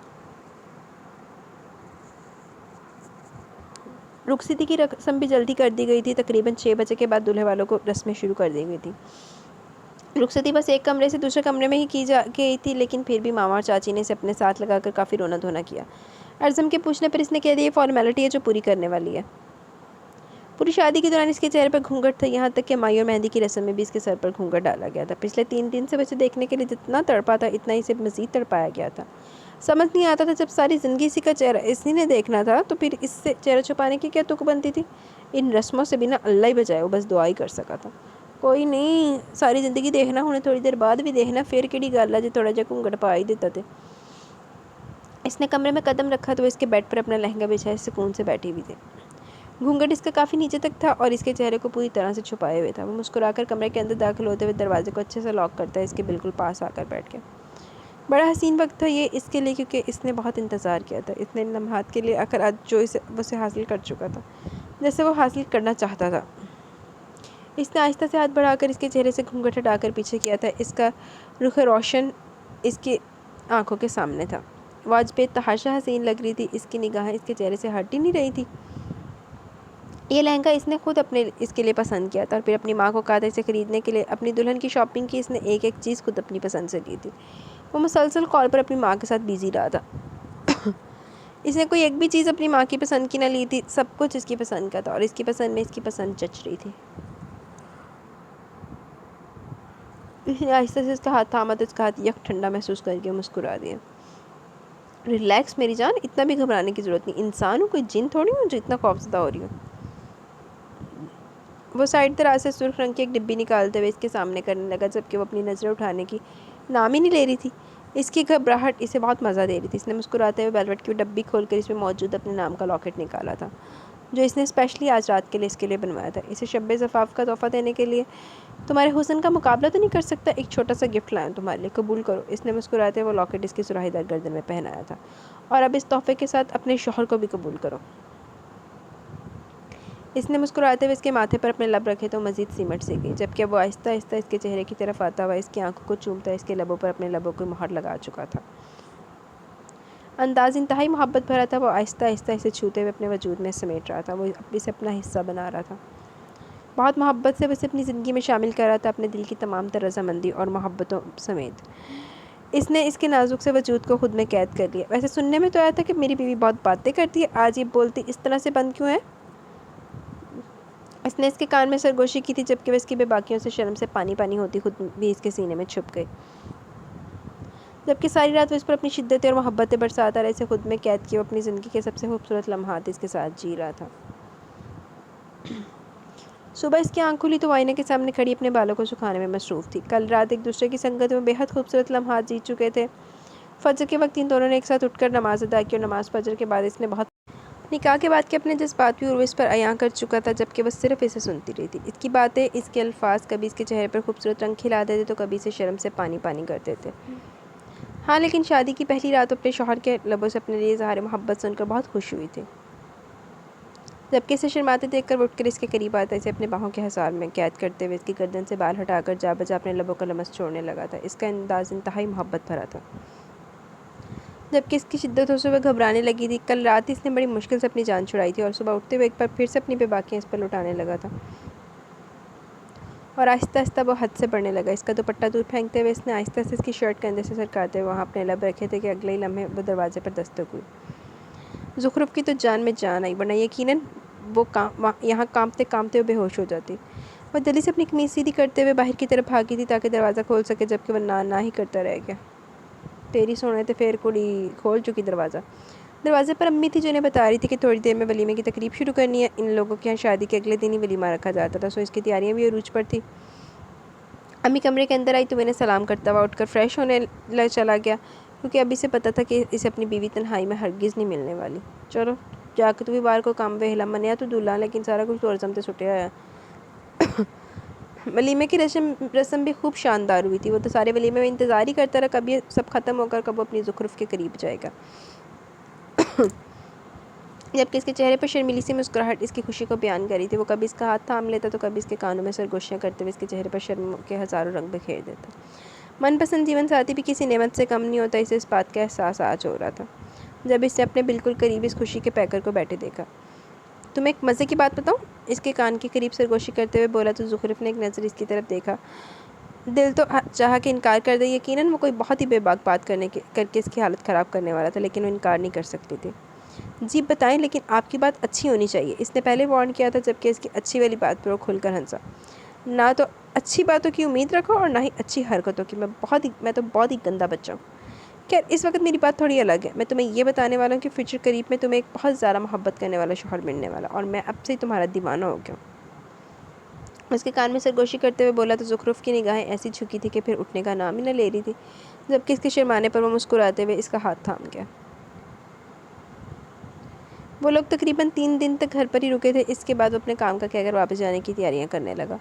Speaker 1: رخصتی کی رسم بھی جلدی کر دی گئی تھی، تقریباً 6 بجے کے بعد دلہے والوں کو رسمیں شروع کر دی گئی تھی۔ رخصتی بس ایک کمرے سے دوسرے کمرے میں ہی کی گئی تھی، لیکن پھر بھی ماما اور چاچی نے اسے اپنے ساتھ لگا کر کافی رونا دھونا کیا۔ ارزم کے پوچھنے پر اس نے کہہ دیا یہ فارمیلٹی ہے جو پوری کرنے والی ہے۔ پوری شادی کے دوران اس کے چہرے پر گھونگھٹ تھا، یہاں تک کہ مائی اور مہندی کی رسم میں بھی اس کے سر پر گھونگھٹ ڈالا گیا تھا۔ پچھلے 3 دن سے اسے دیکھنے کے لیے جتنا تڑپا تھا اتنا ہی اسے مزید تڑپایا گیا تھا۔ سمجھ نہیں آتا تھا جب ساری زندگی اسی کا چہرہ اسی نے دیکھنا تھا تو پھر اس سے چہرہ چھپانے کی کیا تک بنتی تھی؟ ان رسموں سے بنا اللہ ہی بچائے، وہ بس دعا ہی کر سکا تھا۔ کوئی نہیں، ساری زندگی دیکھنا، انہیں تھوڑی دیر بعد بھی دیکھنا، پھر کیڑی گل ہے جو تھوڑا جا گھونگھٹ پا ہی دیتا تھے۔ اس نے کمرے میں قدم رکھا تو اس کے بیڈ پر اپنا لہنگا بچھائے سکون سے بیٹھی ہوئی تھی۔ گھونگھٹ اس کا کافی نیچے تک تھا اور اس کے چہرے کو پوری طرح سے چھپائے ہوئے تھا۔ وہ مسکرا کر کمرے کے اندر داخل ہوتے ہوئے دروازے کو اچھے سے لاک کرتا ہے اس کے بالکل پاس آ کر بیٹھ گیا۔ بڑا حسین وقت تھا یہ اس کے لیے، کیونکہ اس نے بہت انتظار کیا تھا اتنے لمحات کے لیے، آخر آج جو اسے حاصل کر چکا تھا جیسے وہ حاصل کرنا چاہتا تھا۔ اس نے آہستہ سے ہاتھ بڑھا کر اس کے چہرے سے گھونگھٹ ہٹا کر پیچھے کیا تھا۔ اس کا رخ روشن اس کی آنکھوں کے سامنے تھا، وہ آج بے تحاشا حسین لگ رہی تھی، اس کی نگاہیں اس کے چہرے سے ہٹ ہی نہیں رہی تھی۔ یہ لہنگا اس نے خود اس کے لیے پسند کیا تھا اور پھر اپنی ماں کو کہا تھا اسے خریدنے کے لیے۔ اپنی دلہن کی شاپنگ کی اس نے ایک ایک چیز خود اپنی پسند سے لی تھی۔ وہ مسلسل کال پر اپنی ماں کے ساتھ بیزی رہا تھا۔ اس نے کوئی ایک بھی چیز اپنی ماں کی پسند کی نہ لی تھی، سب کچھ اس کی پسند کا تھا اور اس کی پسند میں اس کی پسند جچ رہی تھی۔ اس نے آہستہ سے اس کا ہاتھ تھاما تو اس کا ہاتھ یک ٹھنڈا محسوس کر کے مسکرا دیا۔ ریلیکس میری جان، اتنا بھی گھبرانے کی ضرورت نہیں، انسان ہوں کوئی جن تھوڑی ہوں جو اتنا خوفزدہ ہو رہی ہوں۔ وہ سائڈ دراز سے سرخ رنگ کی ایک ڈبی نکالتے ہوئے اس کے سامنے کرنے لگا، جبکہ وہ اپنی نظریں اٹھانے کی نام ہی نہیں لے رہی تھی۔ اس کی گھبراہٹ اسے بہت مزہ دے رہی تھی۔ اس نے مسکراتے ہوئے ویلوٹ کی ڈبی کھول کر اس میں موجود اپنے نام کا لاکٹ نکالا تھا۔ جو اس نے اسپیشلی آج رات کے لیے اس کے لیے بنوایا تھا۔ اسے شب زفاف کا تحفہ دینے کے لیے تمہارے حسن کا مقابلہ تو نہیں کر سکتا، ایک چھوٹا سا گفٹ لایا ہوں تمہارے لیے، قبول کرو۔ اس نے مسکراتے وہ لاکٹ اس کی سراہی دار گردن میں پہنایا تھا۔ اور اب اس تحفے کے ساتھ اپنے شوہر کو بھی قبول کرو۔ اس نے مسکراتے ہوئے اس کے ماتھے پر اپنے لب رکھے تو مزید سیمٹ سی گئی، جبکہ وہ آہستہ آہستہ اس کے چہرے کی طرف آتا ہوا اس کی آنکھوں کو چومتا اس کے لبوں پر اپنے لبوں کو مہر لگا چکا تھا۔ انداز انتہائی محبت بھرا تھا، وہ آہستہ آہستہ اسے چھوتے ہوئے اپنے وجود میں سمیٹ رہا تھا، وہ اسے اپنا حصہ بنا رہا تھا، بہت محبت سے اسے اپنی زندگی میں شامل کر رہا تھا، اپنے دل کی تمام تر رضامندی اور محبتوں سمیت۔ اس نے اس کے نازک سے وجود کو خود میں قید کر لیا۔ ویسے سننے میں تو آیا تھا کہ میری بیوی بہت باتیں کرتی ہے، آج یہ بولتی اس طرح سے بند کیوں ہے؟ اس نے اس کے کان میں سرگوشی کی تھی، جبکہ وہ اس کی بے باکیوں سے شرم سے پانی پانی ہوتی خود بھی اس کے سینے میں چھپ گئی، جبکہ ساری رات وہ اس پر اپنی شدتیں اور محبتیں برساتا رہا، اسے خود میں قید کیے وہ اپنی زندگی کے سب سے خوبصورت لمحات اس کے ساتھ جی رہا تھا۔ صبح اس کی آنکھ کھلی تو وہ آئینے کے سامنے کھڑی اپنے بالوں کو سکھانے میں مصروف تھی۔ کل رات ایک دوسرے کی سنگت میں بے حد خوبصورت لمحات جیت چکے تھے۔ فجر کے وقت ان دونوں نے ایک ساتھ اٹھ کر نماز ادا کی اور نماز فجر کے بعد اس نے بہت نکاح کے بعد کے اپنے جذبات بھی وہ اس پر عیاں کر چکا تھا، جبکہ وہ صرف اسے سنتی رہی تھی۔ اس کی باتیں، اس کے الفاظ کبھی اس کے چہرے پر خوبصورت رنگ کھلا دیتے تو کبھی اسے شرم سے پانی پانی کر دیتے۔ ہاں، لیکن شادی کی پہلی رات اپنے شوہر کے لبوں سے اپنے لیے اظہار محبت سن کر بہت خوش ہوئی تھی، جبکہ اسے شرماتے دیکھ کر وہ اٹھ کر اس کے قریب آتا، اسے اپنے باہوں کے حصار میں قید کرتے ہوئے اس کی گردن سے بال ہٹا کر جا بجا اپنے لبوں کا لمس چھوڑنے لگا تھا۔ اس کا انداز انتہائی محبت بھرا تھا، جبکہ اس کی شدتوں سے وہ گھبرانے لگی تھی۔ کل رات اس نے بڑی مشکل سے اپنی جان چھڑائی تھی اور صبح اٹھتے ہوئے ایک بار پھر سے اپنی بے باکیاں اس پر لٹانے لگا تھا، اور آہستہ آہستہ وہ حد سے بڑھنے لگا۔ اس کا دوپٹہ دور پھینکتے ہوئے اس نے آہستہ سے اس کی شرٹ کندھے سے سرکاتے ہوئے وہاں اپنے لب رکھے تھے کہ اگلے ہی لمحے وہ دروازے پر دستک ہوئی۔ زخرف کی تو جان میں جان آئی، ورنہ یقیناً وہ یہاں کانپتے کانپتے ہوئے بے ہوش ہو جاتی۔ وہ جلدی سے اپنی قمیص سیدھی کرتے ہوئے باہر کی طرف بھاگی تھی تاکہ دروازہ کھول سکے، جبکہ وہ نہ ہی کرتا رہ گیا۔ تیری سونے تے پھر کڑی کھول چکی دروازہ۔ دروازے پر امی تھی جو انہیں بتا رہی تھی کہ تھوڑی دیر میں ولیمے کی تقریب شروع کرنی ہے۔ ان لوگوں کے یہاں شادی کے اگلے دن ہی ولیمہ رکھا جاتا تھا، سو اس کی تیاریاں بھی عروج پر تھی۔ امی کمرے کے اندر آئی تو انہیں سلام کرتا ہوا اٹھ کر فریش ہونے چلا گیا، کیونکہ ابھی سے پتہ تھا کہ اسے اپنی بیوی تنہائی میں ہرگز نہیں ملنے والی۔ چلو جا کے تو بھی باہر کو کام وہلا منیا تو دلہا، لیکن سارا کچھ تو رسم تے سٹیا ہے۔ ولیمے کی رسم بھی خوب شاندار ہوئی تھی، وہ تو سارے ولیمے میں انتظار ہی کرتا رہا کب یہ سب ختم ہو کر کب وہ اپنی زخرف کے قریب جائے گا، جبکہ اس کے چہرے پر شرمیلی سی مسکراہٹ اس کی خوشی کو بیان کر رہی تھی۔ وہ کبھی اس کا ہاتھ تھام لیتا تو کبھی اس کے کانوں میں سرگوشیاں کرتے ہوئے اس کے چہرے پر شرم کے ہزاروں رنگ بکھیر دیتا۔ من پسند جیون ساتھی بھی کسی نعمت سے کم نہیں ہوتا، اسے اس بات کا احساس آج ہو رہا تھا جب اس نے اپنے بالکل قریب اس خوشی کے پیکر کو بیٹھے دیکھا۔ تمہیں ایک مزے کی بات بتاؤں؟ اس کے کان کے قریب سرگوشی کرتے ہوئے بولا تو زخرف نے ایک نظر اس کی طرف دیکھا۔ دل تو چاہا کہ انکار کر دے، یقیناً وہ کوئی بہت ہی بے باک بات کر کے اس کی حالت خراب کرنے والا تھا، لیکن وہ انکار نہیں کر سکتی تھی۔ جی بتائیں، لیکن آپ کی بات اچھی ہونی چاہیے، اس نے پہلے وارن کیا تھا، جبکہ اس کی اچھی والی بات پر وہ کھل کر ہنسا۔ نہ تو اچھی باتوں کی امید رکھو اور نہ ہی اچھی حرکتوں کی، میں تو بہت ہی گندا بچہ ہوں۔ خیر اس وقت میری بات تھوڑی الگ ہے، میں تمہیں یہ بتانے والا ہوں کہ فیوچر قریب میں تمہیں ایک بہت زیادہ محبت کرنے والا شوہر ملنے والا، اور میں اب سے ہی تمہارا دیوانہ ہو گیا ہوں۔ اس کے کان میں سرگوشی کرتے ہوئے بولا تو زخرف کی نگاہیں ایسی جھکی تھی کہ پھر اٹھنے کا نام ہی نہ لے رہی تھی، جبکہ اس کے شرمانے پر وہ مسکراتے ہوئے اس کا ہاتھ تھام گیا۔ وہ لوگ تقریباً 3 دن تک گھر پر ہی رکے تھے، اس کے بعد وہ اپنے کام کا کہہ کر واپس جانے کی تیاریاں کرنے لگا،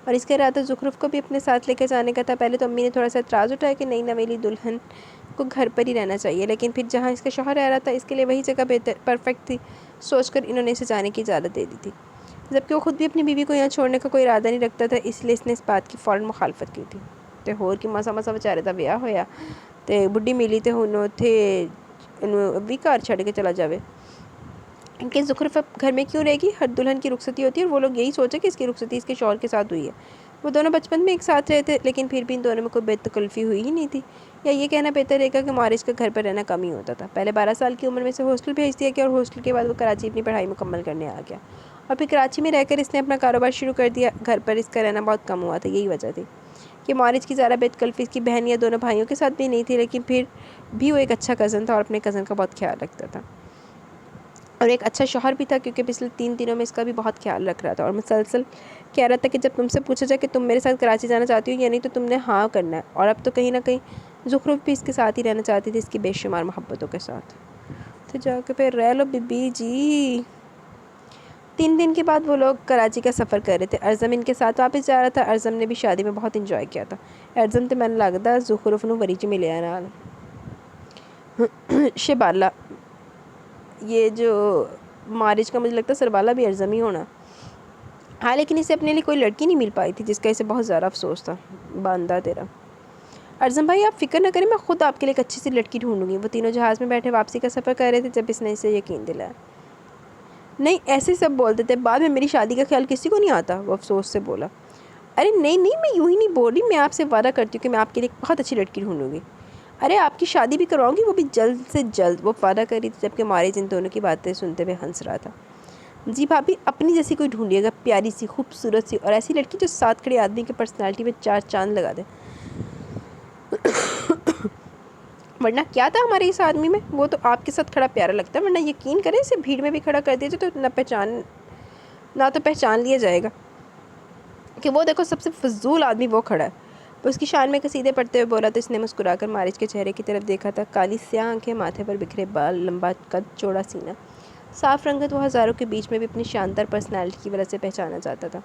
Speaker 1: اور اس کے ارادہ زخرف کو بھی اپنے ساتھ لے کے جانے کا تھا۔ پہلے تو امی نے تھوڑا سا اعتراض اٹھایا کہ نئی نویلی دلہن کو گھر پر ہی رہنا چاہیے، لیکن پھر جہاں اس کا شوہر رہ رہا تھا اس کے لیے وہی جگہ پرفیکٹ تھی سوچ کر انہوں نے اسے جانے کی اجازت دے دی تھی، جبکہ وہ خود بھی اپنی بیوی کو یہاں چھوڑنے کا کوئی ارادہ نہیں رکھتا تھا، اس لیے اس نے اس بات کی فوراً مخالفت کی تھی۔ تے ہور کی مسا بیچارے دا بیاہ ہویا تے بڈھی ملی تے ہن اوتھے بھی گھر چھڈ کے چلا جاوے کہ زخرف اب گھر میں کیوں رہے گی؟ ہر دلہن کی رخصتی ہوتی ہے، اور وہ لوگ یہی سوچے کہ اس کی رخصتی اس کے شوہر کے ساتھ ہوئی ہے۔ وہ دونوں بچپن میں ایک ساتھ رہے تھے، لیکن پھر بھی ان دونوں میں کوئی بے تکلفی ہوئی ہی نہیں تھی، یا یہ کہنا بہتر رہے گا کہ معارج کا گھر پر رہنا کم ہی ہوتا تھا۔ پہلے 12 سال کی عمر میں اسے ہاسٹل بھیج دیا گیا، اور ہاسٹل کے بعد وہ کراچی اپنی پڑھائی مکمل کرنے آ گیا، اور پھر کراچی میں رہ کر اس نے اپنا کاروبار شروع کر دیا۔ گھر پر اس کا رہنا بہت کم ہوا تھا، یہی وجہ تھی کہ معارج کی زیادہ بے تکلفی اس کی بہن یا دونوں بھائیوں کے ساتھ بھی نہیں تھی، لیکن پھر بھی وہ ایک اچھا کزن تھا اور اپنے کزن کا بہت خیال رکھتا تھا، اور ایک اچھا شوہر بھی تھا، کیونکہ پچھلے 3 دنوں میں اس کا بھی بہت خیال رکھ رہا تھا، اور مسلسل کہہ رہا تھا کہ جب تم سے پوچھا جائے کہ تم میرے ساتھ کراچی جانا چاہتی ہو یا نہیں تو تم نے ہاں کرنا ہے، اور اب تو کہیں نہ کہیں زخرف بھی اس کے ساتھ ہی رہنا چاہتی تھی، اس کی بے شمار محبتوں کے ساتھ۔ تو جا کے پھر رہ لو بی بی جی۔ 3 دن کے بعد وہ لوگ کراچی کا سفر کر رہے تھے. ارزم ان کے ساتھ واپس جا رہا تھا. ارزم نے بھی شادی میں بہت انجوائے کیا تھا. ارزم تے میں نے لگتا زخرف نو وریچ ملیا نال شبالا. یہ جو مارج کا مجھے لگتا ہے سربالا بھی ارزم ہی ہونا. ہاں لیکن اسے اپنے لیے کوئی لڑکی نہیں مل پائی تھی جس کا اسے بہت زیادہ افسوس تھا. باندھا تیرا. ارزم بھائی آپ فکر نہ کریں, میں خود آپ کے لیے ایک اچھی سی لڑکی ڈھونڈوں گی. وہ تینوں جہاز میں بیٹھے واپسی کا سفر کر رہے تھے جب اس نے اسے یقین دلایا. نہیں ایسے سب بولتے تھے, بعد میں میری شادی کا خیال کسی کو نہیں آتا, وہ افسوس سے بولا. ارے نہیں میں یوں ہی نہیں بول رہی, میں آپ سے وعدہ کرتی ہوں کہ میں آپ کے لیے ایک بہت اچھی لڑکی ڈھونڈوں گی. ارے آپ کی شادی بھی کرواؤں گی, وہ بھی جلد سے جلد, وہ وعدہ کر رہی تھی جبکہ مارج ان دونوں کی باتیں سنتے ہوئے ہنس رہا تھا. جی بھابھی اپنی جیسی کوئی ڈھونڈیے گا, پیاری سی, خوبصورت سی, اور ایسی لڑکی جو ساتھ کھڑے آدمی کی پرسنالٹی میں 4 چاند لگا دے. ورنہ کیا تھا ہمارے اس آدمی میں, وہ تو آپ کے ساتھ کھڑا پیارا لگتا ہے, ورنہ یقین کریں اسے بھیڑ میں بھی کھڑا کر دیتے تو نہ تو پہچان لیا جائے گا کہ وہ دیکھو سب سے فضول آدمی وہ کھڑا ہے. وہ اس کی شان میں قصیدے پڑھتے ہوئے بولا تو اس نے مسکرا کر مارج کے چہرے کی طرف دیکھا تھا. کالی سیاہ آنکھیں, ماتھے پر بکھرے بال, لمبا قد, چوڑا سینہ, صاف رنگت. وہ ہزاروں کے بیچ میں بھی اپنی شاندار پرسنالٹی کی وجہ سے پہچانا جاتا تھا.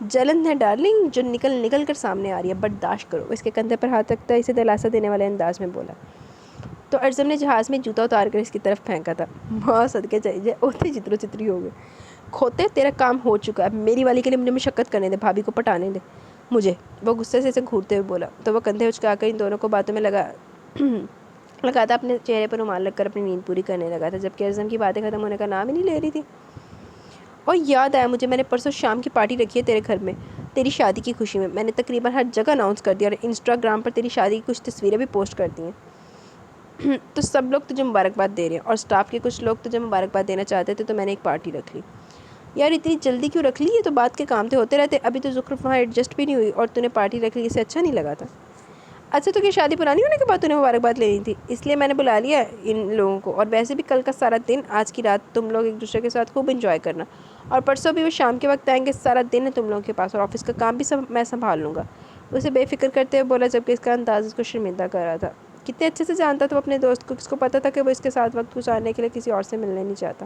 Speaker 1: جلن ہے ڈارلنگ جو نکل کر سامنے آ رہی ہے, برداشت کرو. اس کے کندھے پر ہاتھ رکھتا اسے دلاسا دینے والے انداز میں بولا. تو ارزم نے جہاز میں جوتا اتار کر اس کی طرف پھینکا تھا. ماں صدقے چاہیے اوتے چترو چتری ہو گئے. کھوتے تیرا کام ہو چکا ہے, میری والی کے لیے مجھے مشقت کرنے دے, بھابھی کو پٹانے دے مجھے, وہ غصے سے اسے گھورتے ہوئے بولا. تو وہ کندھے اچکا کر ان دونوں کو باتوں میں لگاتا اپنے چہرے پر رومال رکھ کر اپنی نیند پوری کرنے لگا تھا, جبکہ ارزم کی باتیں ختم ہونے کا نام ہی نہیں لے رہی تھی. اور یاد آیا مجھے, میں نے پرسوں شام کی پارٹی رکھی ہے تیرے گھر میں تیری شادی کی خوشی میں. میں نے تقریباً ہر جگہ اناؤنس کر دیا اور انسٹاگرام پر تیری شادی کی کچھ تصویریں بھی پوسٹ کر دی ہیں. تو سب لوگ تجھے مبارکباد دے رہے ہیں, اور اسٹاف کے کچھ لوگ تجھے مبارکباد دینا چاہتے تھے, تو میں نے ایک پارٹی رکھ لی. یار اتنی جلدی کیوں رکھ لی, یہ تو بات کے کام تھے ہوتے رہتے. ابھی تو زخرف وہاں ایڈجسٹ بھی نہیں ہوئی اور تو نے پارٹی رکھ لی, اسے اچھا نہیں لگا تھا. اچھا تو کہ شادی پرانی ہونے کے بعد تو نے مبارکباد لینی تھی, اس لیے میں نے بلا لیا ان لوگوں کو. اور ویسے بھی کل کا سارا دن, آج کی رات تم لوگ ایک دوسرے کے ساتھ خوب انجوائے کرنا, اور پرسوں بھی وہ شام کے وقت آئیں گے. سارا دن ہے تم لوگوں کے پاس, اور آفس کا کام بھی میں سنبھال لوں گا. اسے بے فکر کرتے ہوئے بولا, جبکہ اس کا انداز اس کو شرمندہ کر رہا تھا. کتنے اچھے سے جانتا تھا وہ اپنے دوست کو, کس کو پتہ تھا کہ وہ اس کے ساتھ وقت گزارنے کے لیے کسی اور سے ملنے نہیں چاہتا.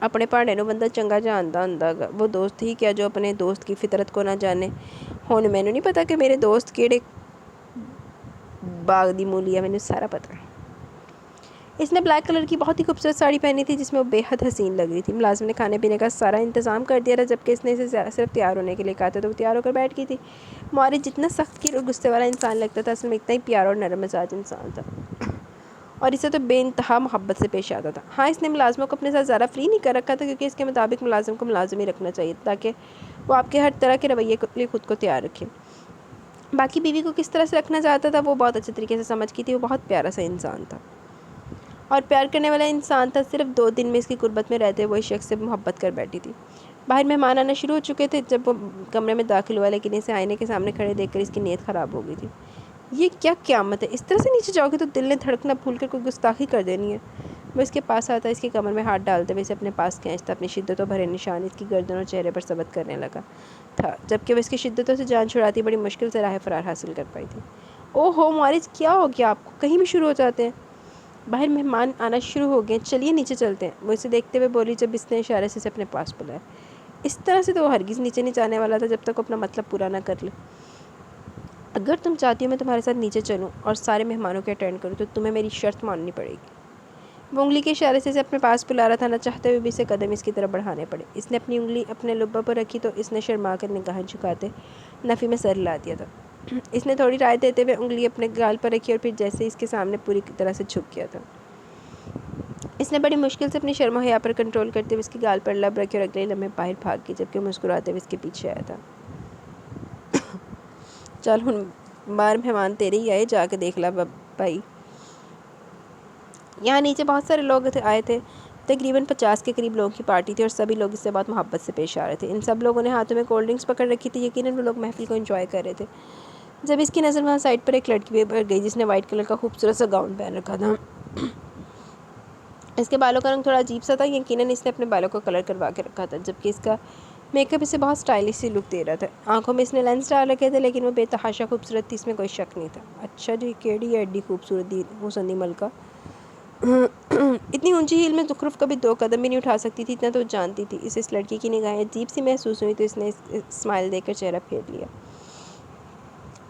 Speaker 1: اپنے پاڑے نو بندہ چنگا جانتا ہوندا گا, وہ دوست ہی کیا جو اپنے دوست کی فطرت کو نہ جانے. ہن مینوں نہیں پتا کہ میرے دوست کیڑے باغ دی مولی ہے, مینوں سارا پتہ. اس نے بلیک کلر کی بہت ہی خوبصورت ساڑی پہنی تھی جس میں وہ بے حد حسین لگ رہی تھی. ملازم نے کھانے پینے کا سارا انتظام کر دیا تھا, جبکہ اس نے اسے صرف تیار ہونے کے لیے کہا تھا, تو وہ تیار ہو کر بیٹھ گئی تھی. مارج جتنا سخت کی اور غصے والا انسان لگتا تھا, اصل میں اتنا ہی پیارا اور نرم مزاج انسان تھا, اور اسے تو بے انتہا محبت سے پیش آتا تھا. ہاں اس نے ملازموں کو اپنے ساتھ زیادہ فری نہیں کر رکھا تھا, کیونکہ اس کے مطابق ملازم کو ملازم ہی رکھنا چاہیے تاکہ وہ آپ کے ہر طرح کے رویے کے لیے خود کو تیار رکھے. باقی بیوی کو کس طرح سے رکھنا چاہتا تھا وہ بہت اچھے طریقے سے سمجھ کی تھی. وہ بہت پیارا سا انسان تھا اور پیار کرنے والا انسان تھا. صرف 2 دن میں اس کی قربت میں رہتے وہ اس شخص سے محبت کر بیٹھی تھی. باہر مہمان آنا شروع ہو چکے تھے جب وہ کمرے میں داخل ہوا, لیکن اسے آئینے کے سامنے کھڑے دیکھ کر اس کی نیت خراب ہو گئی تھی. یہ کیا قیامت ہے, اس طرح سے نیچے جاؤ گے تو دل نے دھڑکنا بھول کر کوئی گستاخی کر دینی ہے. وہ اس کے پاس آتا, اس کی کمر میں ہاتھ ڈالتے ہوئے اسے اپنے پاس کھینچتا, اپنی شدتوں بھرے نشان اس کی گردن اور چہرے پر ثبت کرنے لگا تھا, جبکہ وہ اس کی شدتوں سے جان چھڑاتی بڑی مشکل سے راہ فرار حاصل کر پائی تھی. او ہو مارج کیا ہو گیا آپ کو, کہیں بھی شروع ہو جاتے ہیں. باہر مہمان آنا شروع ہو گئے, چلیے نیچے چلتے ہیں, وہ اسے دیکھتے ہوئے بولی جب اس نے اشارے سے اسے اپنے پاس بلایا. اس طرح سے تو وہ ہرگز نیچے نہیں جانے والا تھا جب تک وہ اپنا مطلب پورا نہ کر لے. اگر تم چاہتی ہو میں تمہارے ساتھ نیچے چلوں اور سارے مہمانوں کے اٹینڈ کروں, تو تمہیں میری شرط ماننی پڑے گی. وہ انگلی کے اشارے سے اسے اپنے پاس بلا رہا تھا, نہ چاہتے ہوئے بھی اسے قدم اس کی طرف بڑھانے پڑے. اس نے اپنی انگلی اپنے لبوں پر رکھی تو اس نے شرما کر نگاہیں جھکاتے نفی میں سر ہلا دیا تھا. اس نے تھوڑی رائے دیتے ہوئے انگلی اپنے گال پر رکھی اور پھر جیسے اس کے سامنے پوری طرح سے جھک گیا تھا. اس نے بڑی مشکل سے اپنی شرم و حیا پر کنٹرول کرتے ہوئے اس کی گال پر لب رکھے اور اگلے لمحے باہر بھاگ گئی, جبکہ مسکراتے ہوئے اس کے پیچھے آیا تھا. چل ہن بار مہمان تیرے ہی آئے, جا کے دیکھ لا بھائی. یہاں نیچے بہت سارے لوگ آئے تھے, تقریباً 50 کے قریب لوگوں کی پارٹی تھی, اور سبھی لوگ اس سے بہت محبت سے پیش آ رہے تھے. ان سب لوگوں نے ہاتھوں میں کولڈ ڈرنکس پکڑ رکھی تھی. یقیناً وہ لوگ محفل کو انجوائے کر رہے تھے, جب اس کی نظر وہاں سائڈ پر ایک لڑکی پر گئی جس نے وائٹ کلر کا خوبصورت سا گاؤن پہن رکھا تھا. اس کے بالوں کا رنگ تھوڑا عجیب سا تھا, یقیناً اس نے اپنے بالوں کو کلر کروا کے رکھا تھا, جبکہ اس کا میک اپ اسے بہت اسٹائلش سی لک دے رہا تھا. آنکھوں میں اس نے لینس ڈال رکھے تھے, لیکن وہ بے تحاشا خوبصورت تھی, اس میں کوئی شک نہیں تھا. اچھا جی کیڑی ایڈی خوبصورت دی حسن دی ملکہ, اتنی اونچی ہیل میں زخرف کبھی 2 قدم بھی نہیں اٹھا سکتی تھی، اتنا تو جانتی تھی۔ اس لڑکی کی نگاہیں عجیب سی محسوس ہوئی تو اس نے اسمائل دے کر چہرہ پھیر لیا۔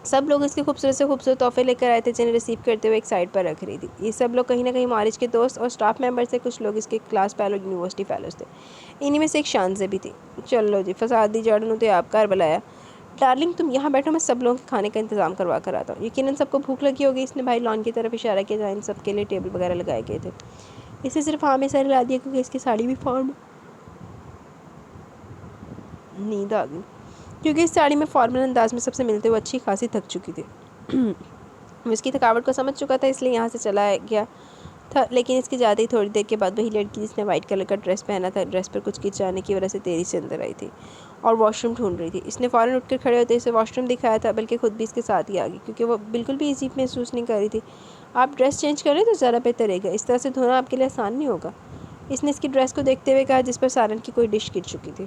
Speaker 1: سب لوگ اس کے خوبصورت سے خوبصورت تحفے لے کر آئے تھے جنہیں ریسیو کرتے ہوئے ایک سائڈ پر رکھ رہی تھی۔ یہ سب لوگ کہیں نہ کہیں معارج کے دوست اور سٹاف ممبرز تھے، کچھ لوگ اس کے کلاس فیلو یونیورسٹی فیلوز تھے، انہی میں سے ایک شانزے بھی تھی۔ چلو جی فسادی جڑنوں تو آپ کار بلایا، ڈارلنگ تم یہاں بیٹھو، میں سب لوگوں کے کھانے کا انتظام کروا کر آتا ہوں۔ یقیناً سب کو بھوک لگی ہوگی۔ اس نے بھائی لان کی طرف اشارہ کیا جہاں ان سب کے لیے ٹیبل وغیرہ لگائے گئے تھے۔ اس نے صرف ہاں میں سر ہلا دیا کیونکہ اس کی ساڑی بھی نیند آ گئی کیونکہ اس ساڑی میں فارمل انداز میں سب سے ملتے ہوئے اچھی خاصی تھک چکی تھی۔ وہ اس کی تھکاوٹ کو سمجھ چکا تھا، اس لیے یہاں سے چلا گیا تھا، لیکن اس کے جاتے ہی تھوڑی دیر کے بعد وہی لڑکی جس نے وائٹ کلر کا ڈریس پہنا تھا، ڈریس پر کچھ کچھ جانے کی وجہ سے تیزی سے اندر آئی تھی اور واش روم ڈھونڈ رہی تھی۔ اس نے فوراً اٹھ کر کھڑے ہوتے اسے واش روم دکھایا تھا، بلکہ خود بھی اس کے ساتھ ہی آ گئی کیونکہ وہ بالکل بھی ایزی محسوس نہیں کر رہی تھی۔ آپ ڈریس چینج کر لیں تو زیادہ بہتر رہے گا، اس طرح سے دھونا آپ کے لیے آسان نہیں ہوگا، اس نے اس کی ڈریس کو دیکھتے ہوئے کہا جس پر سالن کی کوئی ڈش گر چکی تھی۔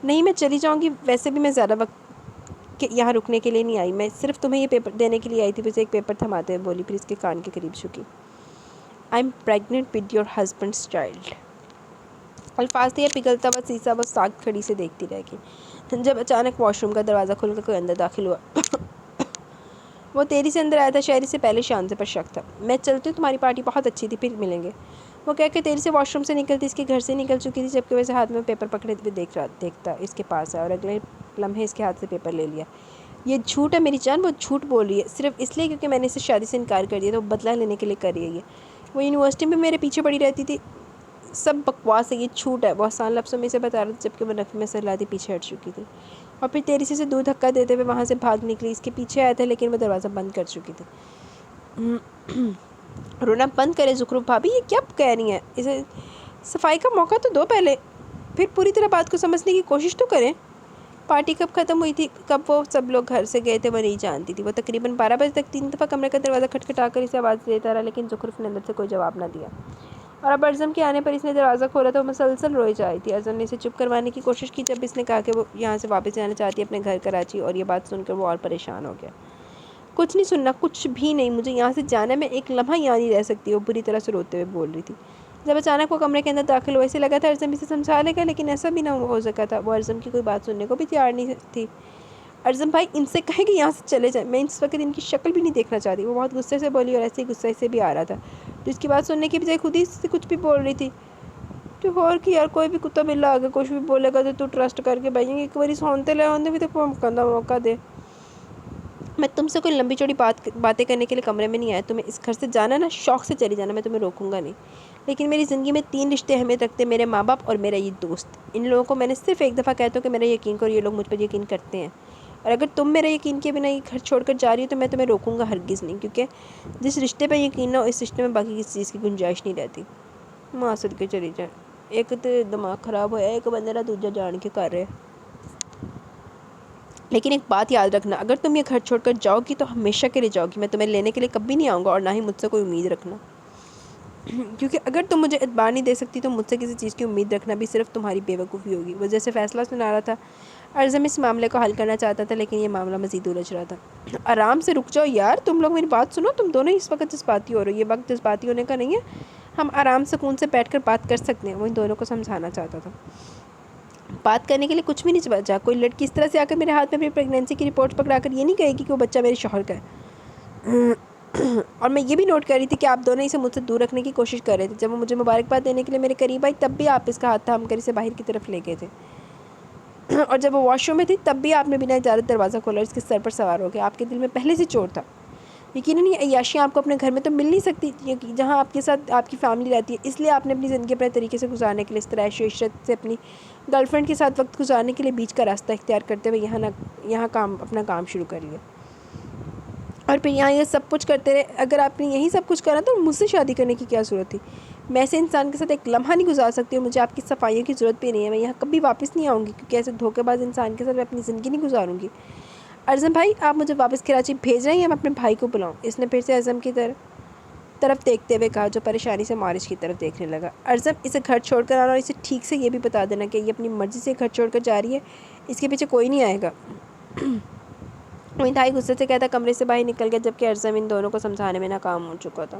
Speaker 1: نہیں میں چلی جاؤں گی، ویسے بھی میں زیادہ وقت یہاں رکنے کے لیے نہیں آئی، میں صرف تمہیں یہ پیپر دینے کے لیے آئی تھی۔ پھر ایک پیپر تھماتے ہوئے بولی، پھر اس کے کان کے قریب جھکی۔ I am pregnant with your husband's child. الفاظ تھے یہ پگھلتا ہوا سیسا، وہ ساکت کھڑی سے دیکھتی رہ گئی جب اچانک واش روم کا دروازہ کھل کر کوئی اندر داخل ہوا۔ وہ تیزی سے اندر آیا تھا، شاید اسے پہلے شانزے پر شک تھا۔ میں چلتی ہوں، تمہاری پارٹی بہت اچھی تھی، پھر ملیں گے، وہ کہہ کے تیزی سے واش روم سے نکلتی اس کے گھر سے نکل چکی تھی جبکہ ویسے ہاتھ میں پیپر پکڑے ہوئے دیکھتا اس کے پاس آیا اور اگلے لمحے اس کے ہاتھ سے پیپر لے لیا۔ یہ جھوٹ ہے میری جان، وہ جھوٹ بول رہی ہے صرف اس لیے کیونکہ میں نے اسے شادی سے انکار کر دیا تھا، وہ بدلہ لینے کے لیے کر رہی ہے یہ، وہ یونیورسٹی میں میرے پیچھے پڑی رہتی تھی، سب بکواس ہے، یہ جھوٹ ہے، وہ آسان لفظوں میں اسے بتا رہا تھا جبکہ وہ نفی میں سر ہلاتی پیچھے ہٹ چکی تھی اور پھر تیزی سے دور دھکا دیتے ہوئے وہاں سے بھاگ نکلی۔ اس کے پیچھے آیا تھا لیکن وہ دروازہ بند کر چکی تھی۔ رونا بند کرے زخرف بھابی، یہ کیا کہہ رہی ہیں، اسے صفائی کا موقع تو دو پہلے، پھر پوری طرح بات کو سمجھنے کی کوشش تو کریں۔ پارٹی کب ختم ہوئی تھی، کب وہ سب لوگ گھر سے گئے تھے وہ نہیں جانتی تھی۔ وہ تقریباً 12 بجے تک 3 دفعہ کمرے کا دروازہ کھٹکھٹا کر اسے آواز دیتا رہا لیکن زخرف نے اندر سے کوئی جواب نہ دیا، اور اب ارزم کے آنے پر اس نے دروازہ کھولا تو وہ مسلسل روئی جا رہی تھی۔ ارزم نے اسے چپ کروانے کی کوشش کی جب اس نے کہا کہ وہ یہاں سے واپس جانا چاہتی ہے اپنے گھر کراچی، اور یہ بات سن کر وہ اور پریشان ہو گیا۔ کچھ نہیں سننا، کچھ بھی نہیں، مجھے یہاں سے جانا ہے، میں ایک لمحہ یہاں نہیں رہ سکتی، وہ بری طرح سے روتے ہوئے بول رہی تھی۔ جب اچانک وہ کمرے کے اندر داخل ہوا اسے لگا تھا ارزم اسے سمجھا لے گا لیکن ایسا بھی نہ ہو سکا تھا، وہ ارزم کی کوئی بات سننے کو بھی تیار نہیں تھی۔ ارزم بھائی ان سے کہیں کہ یہاں سے چلے جائیں، میں اس وقت ان کی شکل بھی نہیں دیکھنا چاہتی، وہ بہت غصے سے بولی اور ایسے ہی غصہ اسے بھی آ رہا تھا تو اس کی بات سننے کی بجائے خود ہی سے کچھ بھی بول رہی تھی۔ تو اور کہ یار کوئی بھی کتا بلا آگے کچھ بھی بولے گا تو ٹرسٹ کر کے بھائی ایک باری سونتے لے ہوندے بھی تو کندہ موقع دے۔ میں تم سے کوئی لمبی چوڑی باتیں کرنے کے لیے کمرے میں نہیں آیا، تمہیں اس گھر سے جانا نا شوق سے چلی جانا، میں تمہیں روکوں گا نہیں، لیکن میری زندگی میں 3 رشتے اہمیت رکھتے ہیں، میرے ماں باپ اور میرا یہ دوست۔ ان لوگوں کو میں نے صرف ایک دفعہ کہتا ہوں کہ میرا یقین کرو، یہ لوگ مجھ پر یقین کرتے ہیں، اور اگر تم میرے یقین کے بنا یہ گھر چھوڑ کر جا رہی ہو تو میں تمہیں روکوں گا ہرگز نہیں، کیونکہ جس رشتے پہ یقین نہ ہو اس رشتے میں باقی کسی چیز کی گنجائش نہیں رہتی۔ ماں صدقے چلی جائے، ایک تو دماغ خراب ہوا ہے، ایک بندہ دوجا جان کے کر رہے، لیکن ایک بات یاد رکھنا، اگر تم یہ گھر چھوڑ کر جاؤ گی تو ہمیشہ کے لیے جاؤ گی، میں تمہیں لینے کے لیے کبھی نہیں آؤں گا اور نہ ہی مجھ سے کوئی امید رکھنا، کیونکہ اگر تم مجھے اعتبار نہیں دے سکتی تو مجھ سے کسی چیز کی امید رکھنا بھی صرف تمہاری بے وقوفی ہوگی۔ وہ جیسے فیصلہ سنا رہا تھا، ارزم اس معاملے کو حل کرنا چاہتا تھا لیکن یہ معاملہ مزید الجھ رہا تھا۔ آرام سے رک جاؤ یار، تم لوگ میری بات سنو، تم دونوں اس وقت جذباتی ہو رہے ہو، یہ وقت جذباتی ہونے کا نہیں ہے، ہم آرام سکون سے بیٹھ کر بات کر سکتے ہیں، وہ ان دونوں کو سمجھانا چاہتا تھا۔ بات کرنے کے لیے کچھ بھی نہیں بچا، کوئی لڑکی اس طرح سے آ کر میرے ہاتھ میں اپنی پریگنینسی کی رپورٹ پکڑا کر یہ نہیں کہے گی کہ وہ بچہ میرے شوہر کا ہے، اور میں یہ بھی نوٹ کر رہی تھی کہ آپ دونوں اسے مجھ سے دور رکھنے کی کوشش کر رہے تھے، جب وہ مجھے مبارکباد دینے کے لیے میرے قریب آئی تب بھی آپ اس کا ہاتھ تھام کر اسے باہر کی طرف لے گئے تھے، اور جب وہ واش روم میں تھی تب بھی آپ نے بنا اجازت دروازہ کھولا اور اس کے سر پر سوار ہو گیا، آپ کے دل میں پہلے سے چور تھا، یقیناً یہ عیاشیاں آپ کو اپنے گھر میں تو مل نہیں سکتی جہاں آپ کے ساتھ آپ کی فیملی رہتی ہے، اس لیے آپ نے اپنی زندگی اپنے طریقے سے گزارنے کے لیے اس طرح عیش و عشرت سے اپنی گرل فرینڈ کے ساتھ وقت گزارنے کے لیے بیچ کا راستہ اختیار کرتے ہوئے یہاں اپنا کام شروع کر لیا، اور پھر یہاں یہ سب کچھ کرتے رہے۔ اگر آپ نے یہی سب کچھ کرا تو مجھ سے شادی کرنے کی کیا ضرورت تھی؟ میں ایسے انسان کے ساتھ ایک لمحہ نہیں گزار سکتی اور مجھے آپ کی صفائیوں کی ضرورت بھی نہیں ہے، میں یہاں کبھی واپس نہیں آؤں گی کیونکہ ایسے دھوکے باز انسان کے ساتھ میں اپنی زندگی نہیں گزاروں گی۔ ارزم بھائی آپ مجھے واپس کراچی بھیج رہے ہیں یا میں اپنے بھائی کو بلاؤں؟ اس نے پھر سے ارزم کی طرف دیکھتے ہوئے کہا جو پریشانی سے معارج کی طرف دیکھنے لگا۔ ارزم اسے گھر چھوڑ کر آنا اور اسے ٹھیک سے یہ بھی بتا دینا کہ یہ اپنی مرضی سے گھر چھوڑ کر جا رہی ہے، اس کے پیچھے کوئی نہیں آئے گا۔ وہ انتہائی غصے سے کہتا کمرے سے باہر نکل گیا جبکہ ارزم ان دونوں کو سمجھانے میں ناکام ہو چکا تھا۔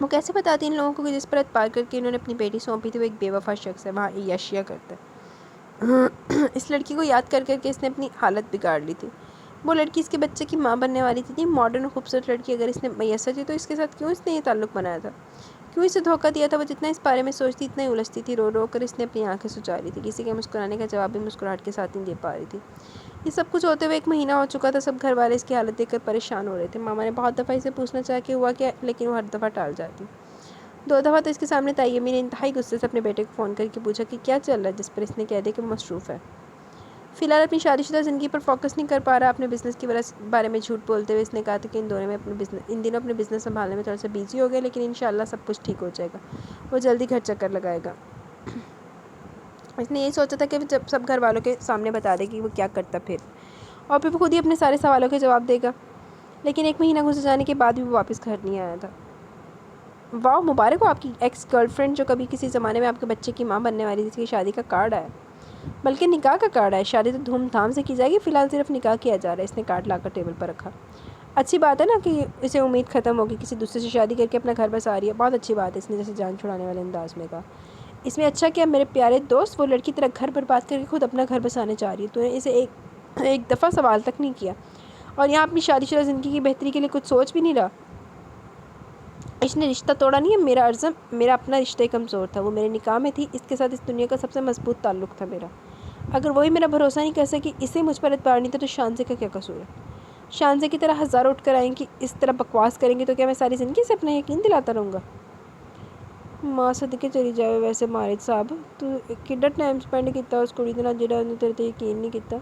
Speaker 1: وہ کیسے بتاتی ان لوگوں کو کہ جس پر اعتبار کر کے انہوں نے اپنی بیٹی سونپی تھی وہ ایک بے وفا شخص ہے، وہاں عیاشیاں کرتا ہے۔ اس لڑکی کو یاد کر کے اس نے اپنی حالت بگاڑ لی تھی۔ وہ لڑکی اس کے بچے کی ماں بننے والی تھی، ماڈرن اور خوبصورت لڑکی اگر اس نے میسر تھی تو اس کے ساتھ کیوں اس نے یہ تعلق بنایا تھا، کیوں اسے دھوکہ دیا تھا؟ وہ جتنا اس بارے میں سوچتی اتنا ہی الجھتی تھی، رو رو کر اس نے اپنی آنکھیں سجاری تھی، کسی کے مسکرانے کا جواب بھی مسکراہٹ کے ساتھ نہیں دے پا رہی تھی۔ یہ سب کچھ ہوتے ہوئے 1 مہینہ ہو چکا تھا، سب گھر والے اس کی حالت دیکھ کر پریشان ہو رہے تھے۔ ماما نے بہت دفعہ اسے پوچھنا چاہا کہ ہوا کیا، لیکن وہ ہر دفعہ ٹال جاتی۔ 2 دفعہ تو اس کے سامنے تائی امی نے انتہائی غصے سے اپنے بیٹے کو فون کر کے پوچھا کہ کیا چل رہا ہے، جس پر اس نے کہہ دیا کہ وہ مصروف ہے، فی الحال اپنی شادی شدہ زندگی پر فوکس نہیں کر پا رہا۔ اپنے بزنس کی بارے میں جھوٹ بولتے ہوئے اس نے کہا تھا کہ ان دنوں اپنے بزنس سنبھالنے میں تھوڑا سا بیزی ہو گیا، لیکن انشاءاللہ سب کچھ ٹھیک ہو جائے گا، وہ جلدی گھر چکر لگائے گا۔ اس نے یہی سوچا تھا کہ جب سب گھر والوں کے سامنے بتا دے کہ وہ کیا کرتا پھر، اور پھر وہ خود ہی اپنے سارے سوالوں کے جواب دے گا۔ لیکن 1 مہینہ گزر جانے کے بعد بھی وہ واپس گھر نہیں آیا تھا۔ واؤ، مبارک ہو آپ کی ایکس گرل فرینڈ جو کبھی کسی زمانے میں آپ کے بچے کی ماں بننے والی تھی، اس کی شادی کا کارڈ آیا، بلکہ نکاح کا کارڈ ہے۔ شادی تو دھوم دھام سے کی جائے گی، فی الحال صرف نکاح کیا جا رہا ہے۔ اس نے کارڈ لا کر ٹیبل پر رکھا۔ اچھی بات ہے نا کہ اسے امید ختم ہوگی، کسی دوسرے سے شادی کر کے اپنا گھر بسا رہی ہے، بہت اچھی بات ہے، اس نے جیسے جان چھڑانے والے انداز میں کہا۔ اس میں اچھا کیا میرے پیارے دوست، وہ لڑکی تیرا گھر برباد کر کے خود اپنا گھر بسانے چاہ رہی ہے، تو نے اسے ایک دفعہ سوال تک نہیں کیا، اور یہاں اپنی شادی شدہ زندگی کی بہتری کے لیے کچھ سوچ بھی نہیں رہا۔ اس نے رشتہ توڑا نہیں ہے، میرا عرضم میرا اپنا رشتہ کمزور تھا، وہ میرے نکاح میں تھی، اس کے ساتھ اس دنیا کا سب سے مضبوط تعلق تھا میرا۔ اگر وہی میرا بھروسہ نہیں کر سکی، اسے مجھ پر اعتبار نہیں تھا، تو شانزے کا کیا قصور ہے؟ شانزے کی طرح ہزاروں اٹھ کر آئیں گی، اس طرح بکواس کریں گے، تو کیا میں ساری زندگی سے اپنا یقین دلاتا رہوں گا؟ ماں صدقے چلی جائے ویسے مارد صاحب، تو کڈا ٹائم سپینڈ کیتا اس کڑی دے نال جہاں انہیں تیرے تے یقین نہیں کیتا۔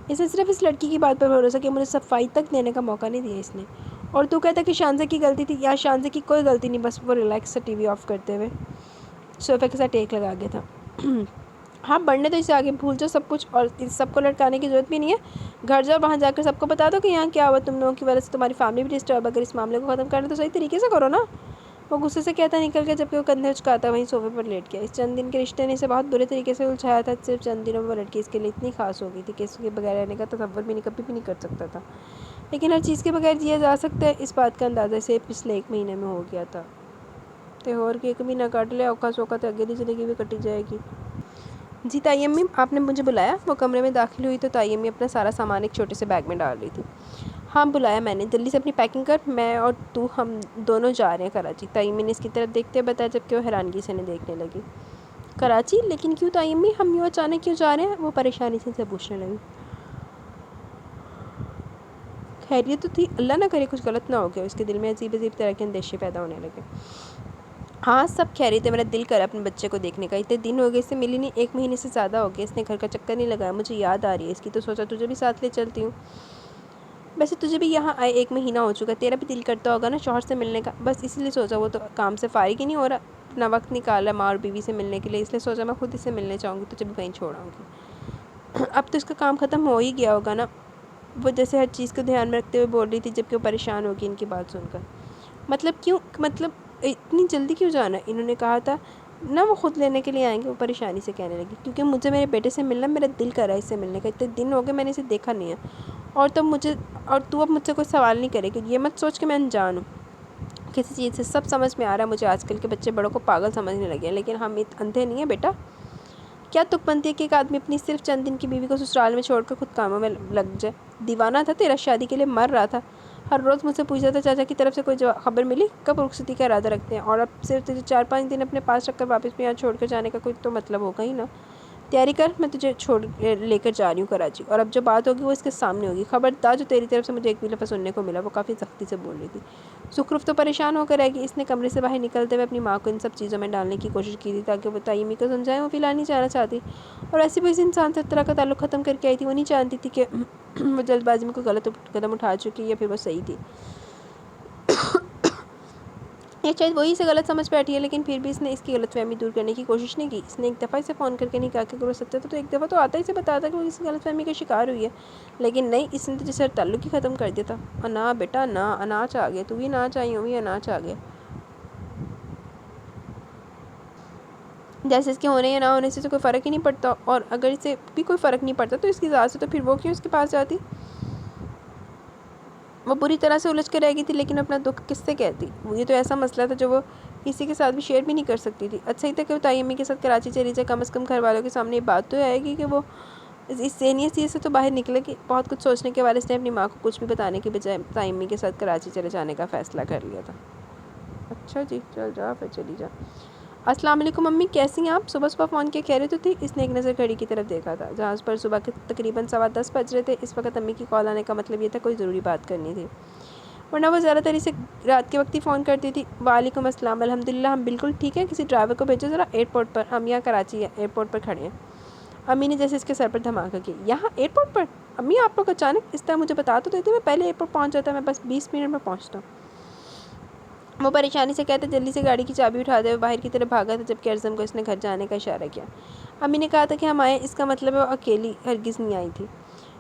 Speaker 1: اس نے صرف اس لڑکی کی بات پر بھروسہ کیا، مجھے صفائی تک دینے کا موقع نہیں دیا اس نے۔ اور تو کہتا کہ شانزے کی غلطی تھی، یا شانزے کی کوئی غلطی نہیں، بس وہ ریلیکس سے ٹی وی آف کرتے ہوئے صوفے کے ساتھ ٹیک لگا گیا تھا۔ ہاں، بڑھنے تو اسے آگے بھول جاؤ سب کچھ، اور اس سب کو لٹکانے کی ضرورت بھی نہیں ہے۔ گھر جاؤ، وہاں جا کر سب کو بتا دو کہ یہاں کیا ہوا، تم لوگوں کی وجہ سے تمہاری فیملی بھی ڈسٹرب، اگر اس معاملے کو ختم کرنا تو صحیح طریقے سے کرو نا۔ وہ غصے سے کہتا نکل گیا، جبکہ وہ کندھے اچکاتا وہیں صوفے پر لیٹ گیا۔ اس چند دن کے رشتے نے اسے بہت برے طریقے سے الجھایا تھا، صرف چند دنوں میں وہ لڑکی اس کے لیے اتنی خاص ہو گئی تھی کہ اس کے بغیر رہنے کا تصور بھی کبھی بھی نہیں کر سکتا تھا۔ لیکن ہر چیز کے بغیر جیا جا سکتا ہے، اس بات کا اندازہ اسے پچھلے 1 مہینے میں ہو گیا تھا۔ تے اور کہ 1 مہینہ کاٹ لے، اوکھا سوکھا تے اگے دی زندگی بھی کٹی جائے گی۔ جی تائی امی، آپ نے مجھے بلایا؟ وہ کمرے میں داخل ہوئی تو تائی امی اپنا سارا سامان ایک چھوٹے سے بیگ میں ڈال رہی تھی۔ ہاں بلایا میں نے، جلدی سے اپنی پیکنگ کر، میں اور تو ہم دونوں جا رہے ہیں کراچی۔ تائی امی نے اس کی طرف دیکھتے ہوئے بتایا، جبکہ وہ حیرانگی سے انہیں دیکھنے لگی۔ کراچی؟ لیکن کیوں تائی امی، ہم یوں اچانک کیوں جا رہے ہیں؟ وہ پریشانی سے پوچھنے لگی۔ خیریت تو تھی، اللہ نہ کرے کچھ غلط نہ ہو گیا۔ اس کے دل میں عجیب طرح کے اندیشے پیدا ہونے لگے۔ ہاں سب خیریت ہے، میرا دل کرا اپنے بچے کو دیکھنے کا، اتنے دن ہو گئے اس سے ملی نہیں، 1 مہینے سے زیادہ ہو گیا، اس نے گھر کا چکر نہیں لگایا، مجھے یاد آ رہی ہے اس کی، تو سوچا تجھے بھی ساتھ لے چلتی ہوں۔ ویسے تجھے بھی یہاں آئے 1 مہینہ ہو چکا ہے، تیرا بھی دل کرتا ہوگا نا شوہر سے ملنے کا، بس اس لیے سوچا، وہ تو کام سے فارغ ہی نہیں ہو رہا، اپنا وقت نکالا ماں اور بیوی سے ملنے کے لیے، اس لیے سوچا میں خود اس سے ملنے جاؤں گی، تجھے بھی وہیں چھوڑ آؤں گی۔ اب تو اس کا کام ختم ہو ہی گیا ہوگا نا؟ وہ جیسے ہر چیز کو دھیان میں رکھتے ہوئے بول رہی تھی، جبکہ وہ پریشان ہوگی ان کی بات سن کر۔ مطلب کیوں، مطلب اتنی جلدی کیوں جانا ہے؟ انہوں نے کہا تھا نہ وہ خود لینے کے لیے آئیں گے، وہ پریشانی سے کہنے لگی، کیونکہ مجھے میرے بیٹے سے ملنا، میرا دل کر رہا ہے اس سے ملنے کا، اتنے دن ہو گئے میں نے اسے دیکھا نہیں ہے، اور تو اب مجھ سے کوئی سوال نہیں کرے گی، یہ مت سوچ کہ میں انجان ہوں کسی چیز سے، سب سمجھ میں آ رہا ہے مجھے، آج کل کے بچے بڑوں کو پاگل سمجھنے لگے ہیں، لیکن ہم اندھے نہیں ہیں بیٹا۔ کیا تک بنتی ہے کہ ایک آدمی اپنی صرف چند دن کی بیوی کو سسرال میں چھوڑ کر خود کاموں میں لگ جائے؟ دیوانہ تھا تیرا، شادی کے لیے مر رہا تھا، ہر روز مجھ سے پوچھتا تھا چاچا کی طرف سے کوئی خبر ملی، کب رخصتی کا ارادہ رکھتے ہیں، اور اب صرف تجھے 4-5 دن اپنے پاس رکھ کر واپس بھی یہاں چھوڑ کر جانے کا کوئی تو مطلب ہوگا ہی نا۔ تیاری کر، میں تجھے لے کر جا رہی ہوں کراچی، اور اب جو بات ہوگی وہ اس کے سامنے ہوگی، خبردار جو تیری طرف سے مجھے ایک بھی لفظ سننے کو ملا۔ وہ کافی سختی سے بول رہی تھی۔ زخرف تو پریشان ہو کر رہ گئی، اس نے کمرے سے باہر نکلتے ہوئے اپنی ماں کو ان سب چیزوں میں ڈالنے کی کوشش کی تھی تاکہ وہ تائی امی کو سمجھائیں، وہ فی الحال نہیں جانا چاہتی، اور ایسے بھی اس انسان سے اس طرح کا تعلق ختم کر کے آئی تھی، وہ نہیں جانتی تھی کہ وہ جلد بازی میں کوئی غلط قدم اٹھا چکی یا پھر وہ صحیح تھی، یہ شاید وہی سے غلط سمجھ بیٹھی ہے، لیکن پھر بھی اس نے اس کی غلط فہمی دور کرنے کی کوشش نہیں کی۔ اس نے ایک دفعہ اسے فون کر کے نہیں کہا کہ اگر وہ سچا تھا تو ایک دفعہ تو آتا ہی اسے بتاتا کہ وہ کسی غلط فہمی کا شکار ہوئی ہے، لیکن نہیں، اس نے تو جسے تعلق ہی ختم کر دیا تھا۔ انا بیٹا انا، اناچ آ گیا، تو بھی اناچ آئی ہوں، اناچ آ گیا، جیسے اس کے ہونے یا نہ ہونے سے کوئی فرق ہی نہیں پڑتا، اور اگر اسے بھی کوئی فرق نہیں پڑتا تو اس کی ذات سے، تو پھر وہ کیوں اس کے پاس جاتی؟ وہ بری طرح سے الجھ کے رہ گئی تھی، لیکن اپنا دکھ کس سے کہتی؟ یہ تو ایسا مسئلہ تھا جو وہ کسی کے ساتھ بھی شیئر بھی نہیں کر سکتی تھی۔ اچھا ہی تھا کہ وہ تائی امی کے ساتھ کراچی چلی جائے، کم از کم گھر والوں کے سامنے یہ بات تو آئے گی کہ وہ اس ذہنی چیز سے تو باہر نکلے گی۔ بہت کچھ سوچنے کے بعد اس نے اپنی ماں کو کچھ بھی بتانے کے بجائے تائی امی کے ساتھ کراچی چلے جانے کا فیصلہ کر لیا تھا۔ اچھا جی، چل جا پھر چلی جا۔ السلام علیکم امی، کیسی ہیں آپ؟ صبح صبح فون کے کہہ رہے تو تھی۔ اس نے ایک نظر گھڑی کی طرف دیکھا تھا جہاں اس پر صبح کے تقریباً 10:15 بج رہے تھے۔ اس وقت امی کی کال آنے کا مطلب یہ تھا کوئی ضروری بات کرنی تھی، ورنہ وہ زیادہ تر اسے رات کے وقت ہی فون کرتی تھی۔ وعلیکم السلام، الحمدللہ ہم بالکل ٹھیک ہیں، کسی ڈرائیور کو بھیجو ذرا ایئرپورٹ پر، ہم یہاں کراچی ایئرپورٹ پر کھڑے ہیں۔ امی نے جیسے اس کے سر پر دھماکہ کیا، یہاں ایئرپورٹ پر؟ امی آپ لوگ اچانک اس طرح مجھے بتا تو دیتے، میں پہلے ایئرپورٹ پہنچ جاتا، میں بس 20 منٹ میں پہنچتا ہوں۔ وہ پریشانی سے کہتے جلدی سے گاڑی کی چابی اٹھاتے ہوئے باہر کی طرف بھاگا تھا، جبکہ ارزم کو اس نے گھر جانے کا اشارہ کیا۔ امی نے کہا تھا کہ ہم آئیں، اس کا مطلب ہے وہ اکیلی ہرگز نہیں آئی تھی،